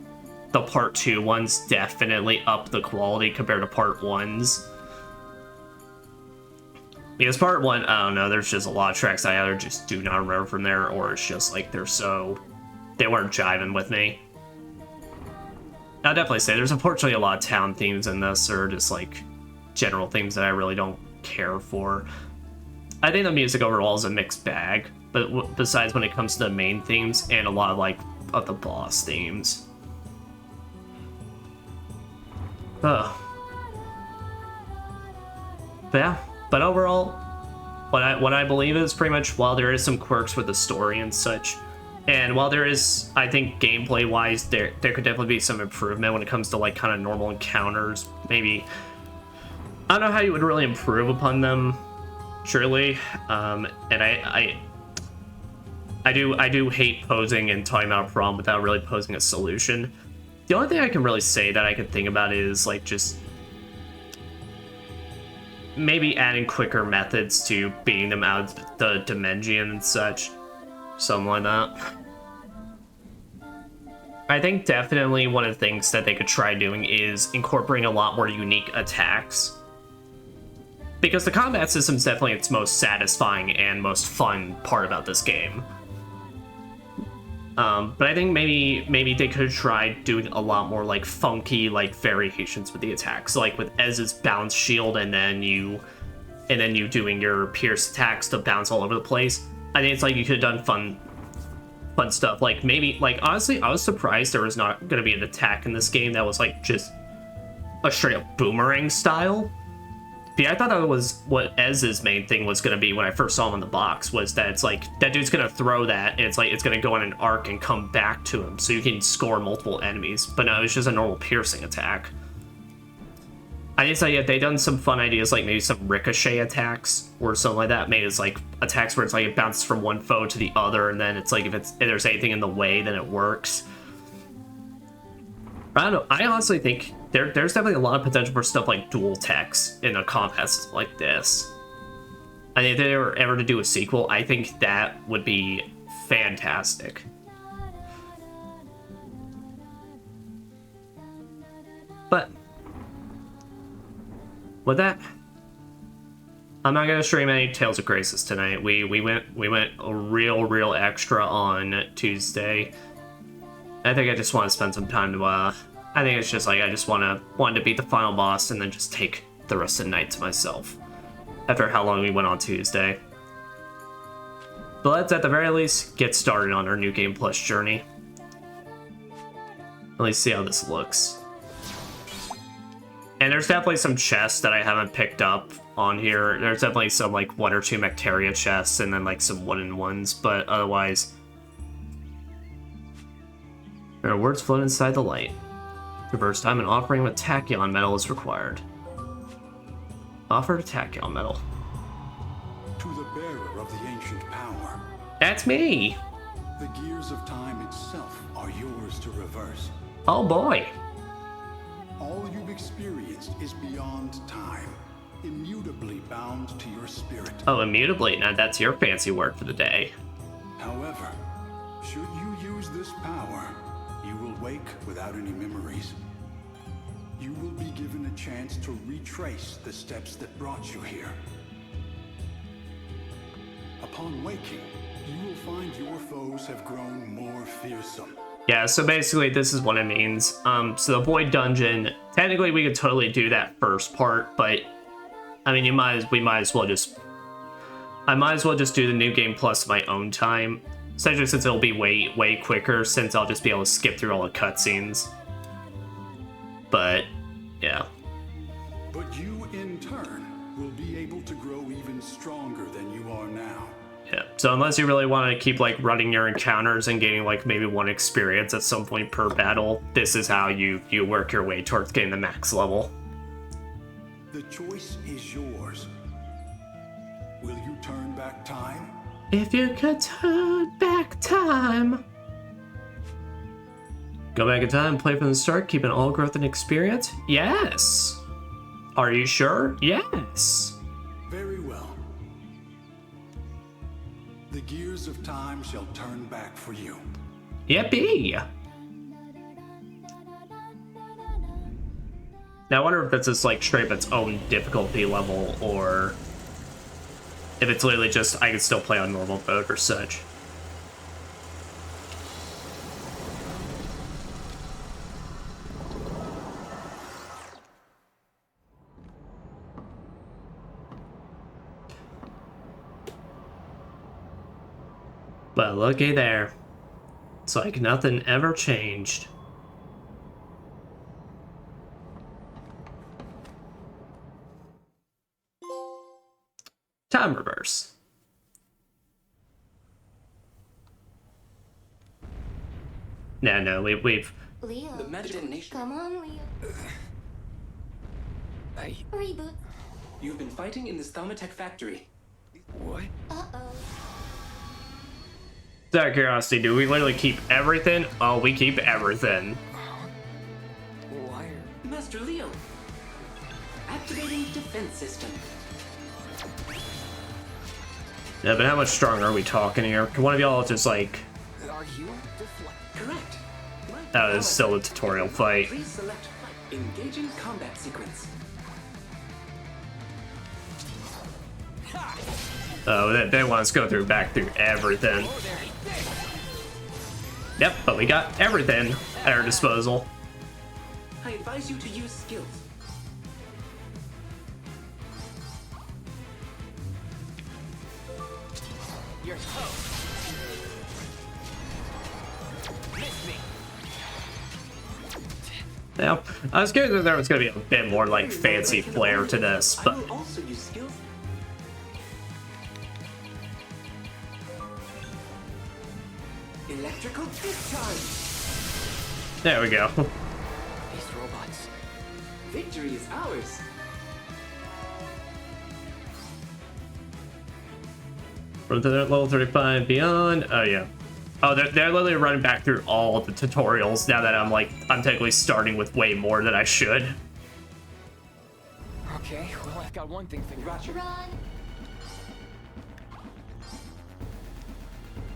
the part 2 ones definitely up the quality compared to part 1's. Because part 1, I don't know, there's just a lot of tracks I either just do not remember from there, or it's just like they weren't jiving with me. I'll definitely say there's unfortunately a lot of town themes in this, or just like general themes that I really don't care for. I think the music overall is a mixed bag, but besides when it comes to the main themes and a lot of like of the boss themes. But yeah, but overall, what I believe is pretty much, while there is some quirks with the story and such, and while there is, I think gameplay wise, there could definitely be some improvement when it comes to like kind of normal encounters. Maybe, I don't know how you would really improve upon them, truly. And I do hate posing and talking about a problem without really posing a solution. The only thing I can really say that I can think about is like just maybe adding quicker methods to beating them out of the dimension and such. Something like that. I think definitely one of the things that they could try doing is incorporating a lot more unique attacks. Because the combat system is definitely its most satisfying and most fun part about this game. But I think maybe they could try doing a lot more like funky like variations with the attacks, like with Ez's bounce shield, and then you doing your pierce attacks to bounce all over the place. I think it's like you could have done fun stuff. Like maybe, like honestly, I was surprised there was not going to be an attack in this game that was like just a straight up boomerang style. But yeah, I thought that was what Ez's main thing was going to be when I first saw him in the box, was that it's like that dude's going to throw that and it's like it's going to go on an arc and come back to him so you can score multiple enemies. But no, it's just a normal piercing attack. I think so, yeah, they've done some fun ideas, like maybe some ricochet attacks or something like that. Maybe it's like attacks where it's like it bounces from one foe to the other, and then it's like if there's anything in the way, then it works. I don't know. I honestly think there's definitely a lot of potential for stuff like dual techs in a combat system like this. I think if they were ever to do a sequel, I think that would be fantastic. But with that, I'm not gonna stream any Tales of Graces tonight. We went a real extra on Tuesday. I think I just want to spend some time to I think it's just like I just wanted to beat the final boss and then just take the rest of the night to myself after how long we went on Tuesday. But let's at the very least get started on our New Game Plus journey. At least see how this looks. And there's definitely some chests that I haven't picked up on here. There's definitely some like 1 or 2 Macteria chests and then like some wooden ones, but otherwise there are words floating inside the light. Traverse time, an offering with tachyon metal is required. Offer a tachyon metal. To the bearer of the ancient power. That's me! The gears of time itself are yours to reverse. Oh boy! All you've experienced is beyond time, immutably bound to your spirit. Oh, immutably? Now that's your fancy word for the day. However, should you use this power, you will wake without any memories. You will be given a chance to retrace the steps that brought you here. Upon waking, you will find your foes have grown more fearsome. Yeah, so basically this is what it means. So the Void Dungeon, technically we could totally do that first part, but I mean, we might as well just... I might as well just do the New Game Plus my own time. Especially since it'll be way quicker, since I'll just be able to skip through all the cutscenes. But, yeah. But you, in turn, will be able to grow even stronger than you are now. Yeah, so unless you really want to keep, like, running your encounters and getting, like, maybe 1 experience at some point per battle, this is how you work your way towards getting the max level. The choice is yours. Will you turn back time? If you could turn back time. Go back in time, play from the start, keeping all growth and experience? Yes! Are you sure? Yes! Very well. The gears of time shall turn back for you. Yippee! Now I wonder if that's just like straight up its own difficulty level, or if it's literally just I can still play on normal mode or such. But looky there. It's like nothing ever changed. Time reverse. No, we've... Leo, The detonation. come on, Leo. Reboot. You've been fighting in this Thaumatech factory. What? Uh-oh. Out of curiosity, do we literally keep everything? Oh, we keep everything. Why are... Master Leo. Activating defense system. Yeah, but how much stronger are we talking here? Can one of y'all just like... Are you Correct. Oh, it's still a tutorial fight. Please select fight. Engaging combat sequence. Oh, they want us to go back through everything. Yep, but we got everything at our disposal. I advise you to use skills. Your host. Miss me. Yeah, I was scared that there was going to be a bit more like fancy flair to this, but I will also use skills. Electrical discharge. there we go. these robots? Victory is ours. From the level 35 beyond. Oh yeah. Oh, they're literally running back through all of the tutorials now that I'm technically starting with way more than I should. Okay, well, I've got one thing figured out. Run.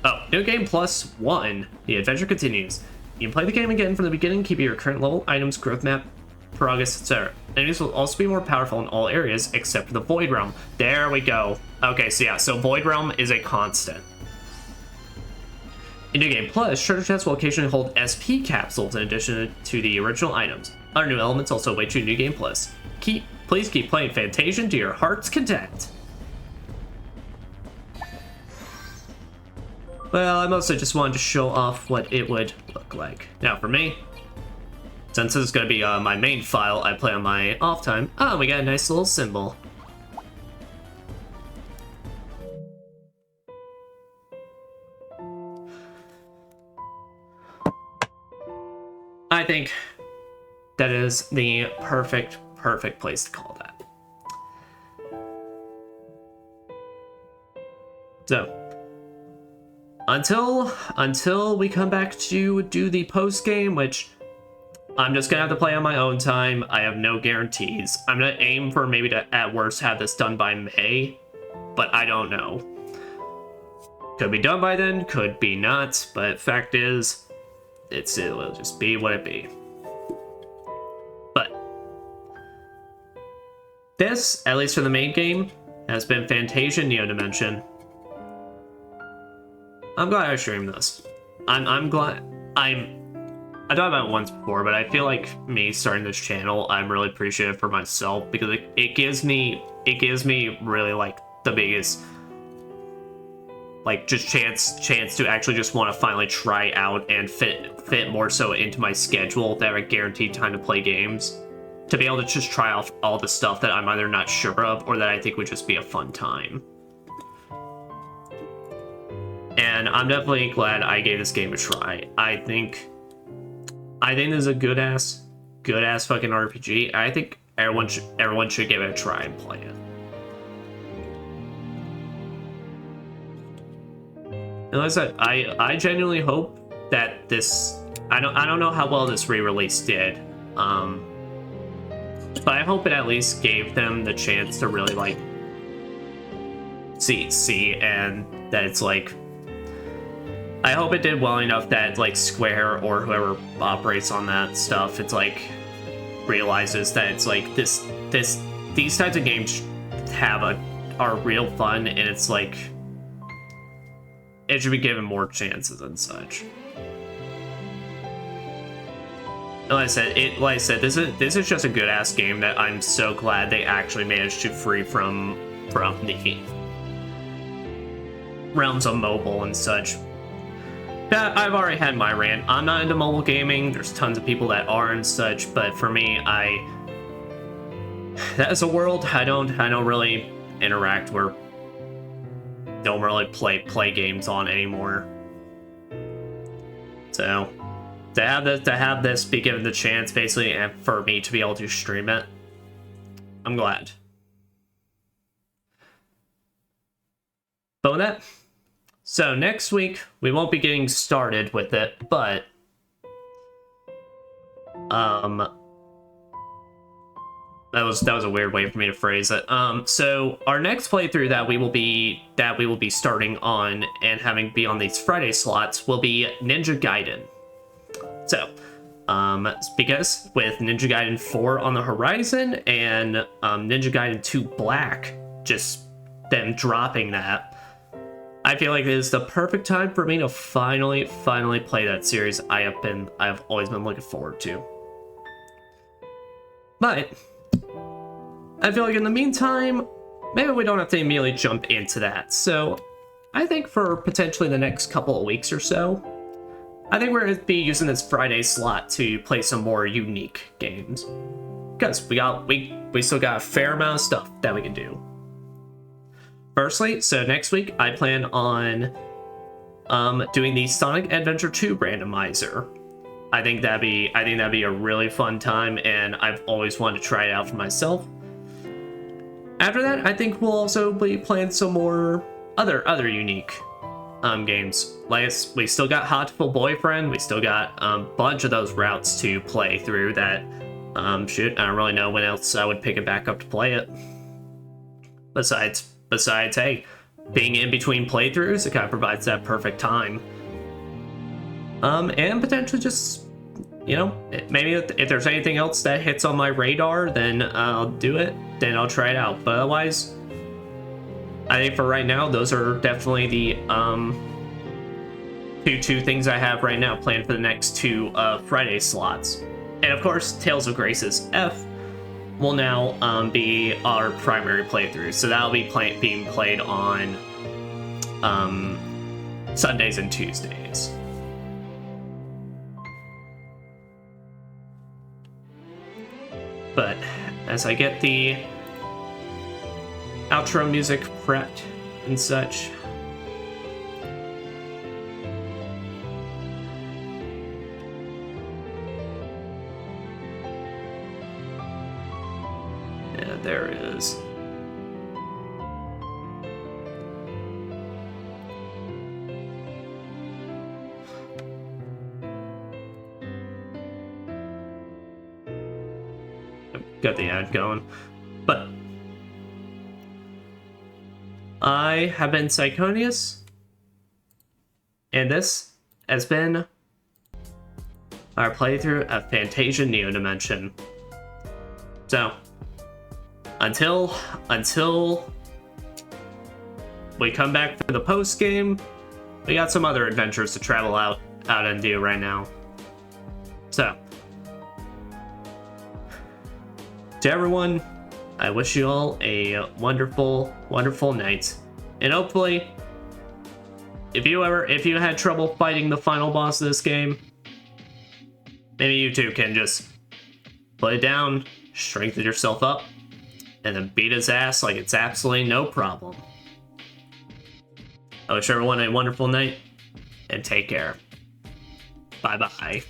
Oh, New Game Plus 1. The adventure continues. You can play the game again from the beginning, keeping your current level, items, growth map, progress, etc. Enemies will also be more powerful in all areas except for the Void Realm. There we go. Okay, so yeah, so Void Realm is a constant. In New Game Plus, treasure chests will occasionally hold SP capsules in addition to the original items. Other new elements also await you in New Game Plus. Please keep playing Fantasian to your heart's content. Well, I mostly just wanted to show off what it would look like. Now for me, since this is going to be my main file I play on my off time, oh, we got a nice little symbol. I think that is the perfect place to call that. So, until we come back to do the post game, which I'm just gonna have to play on my own time. I have no guarantees. I'm gonna aim for maybe to at worst have this done by May, but I don't know. Could be done by then, could be not, but fact is, it will just be what it be. But this, at least for the main game, has been Fantasian Neo Dimension. I'm glad I streamed this. I'm glad. I thought about it once before, but I feel like me starting this channel, I'm really appreciative for myself because it gives me it gives me really like the biggest like just chance to actually just want to finally try out and fit more so into my schedule that I guaranteed time to play games, to be able to just try out all the stuff that I'm either not sure of or that I think would just be a fun time. And I'm definitely glad I gave this game a try. I think this is a good ass fucking RPG. I think everyone should give it a try and play it. And like I said, I genuinely hope that this, I don't know how well this re-release did, but I hope it at least gave them the chance to really like see and that it's like, I hope it did well enough that like Square or whoever operates on that stuff, it's like realizes that it's like these types of games are real fun, and it's like it should be given more chances and such. And like I said, this is just a good ass game that I'm so glad they actually managed to free from the realms of mobile and such. Yeah, I've already had my rant. I'm not into mobile gaming. There's tons of people that are and such, but for me, that is a world I don't really interact or don't really play games on anymore. So to have this be given the chance basically and for me to be able to stream it, I'm glad. But with that, so next week we won't be getting started with it, but that was a weird way for me to phrase it. So our next playthrough that we will be starting on and having be on these Friday slots will be Ninja Gaiden. So, because with Ninja Gaiden 4 on the horizon and Ninja Gaiden 2 Black, just them dropping that, I feel like it is the perfect time for me to finally play that series I've always been looking forward to. But I feel like in the meantime, maybe we don't have to immediately jump into that. So I think for potentially the next couple of weeks or so, I think we're going to be using this Friday slot to play some more unique games. Because we still got a fair amount of stuff that we can do. Firstly, so next week I plan on doing the Sonic Adventure 2 randomizer. I think that'd be a really fun time, and I've always wanted to try it out for myself. After that, I think we'll also be playing some more other unique games. Like we still got Hotful Boyfriend, we still got a bunch of those routes to play through that shoot, I don't really know when else I would pick it back up to play it. Besides, hey, being in between playthroughs, it kind of provides that perfect time. And potentially just, you know, maybe if there's anything else that hits on my radar, then I'll do it, then I'll try it out. But otherwise, I think for right now, those are definitely the two things I have right now planned for the next two Friday slots. And of course, Tales of Grace's F will now be our primary playthrough. So that'll be being played on Sundays and Tuesdays. But as I get the outro music prepped and such, yeah, there it is. Got the ad going, but I have been Psychonius, and this has been our playthrough of Fantasian Neo Dimension. So until we come back for the post game, we got some other adventures to travel out and do right now. So to everyone I wish you all a wonderful, wonderful night. And hopefully, if you had trouble fighting the final boss of this game, maybe you too can just put it down, strengthen yourself up, and then beat his ass like it's absolutely no problem. I wish everyone a wonderful night, and take care. Bye-bye.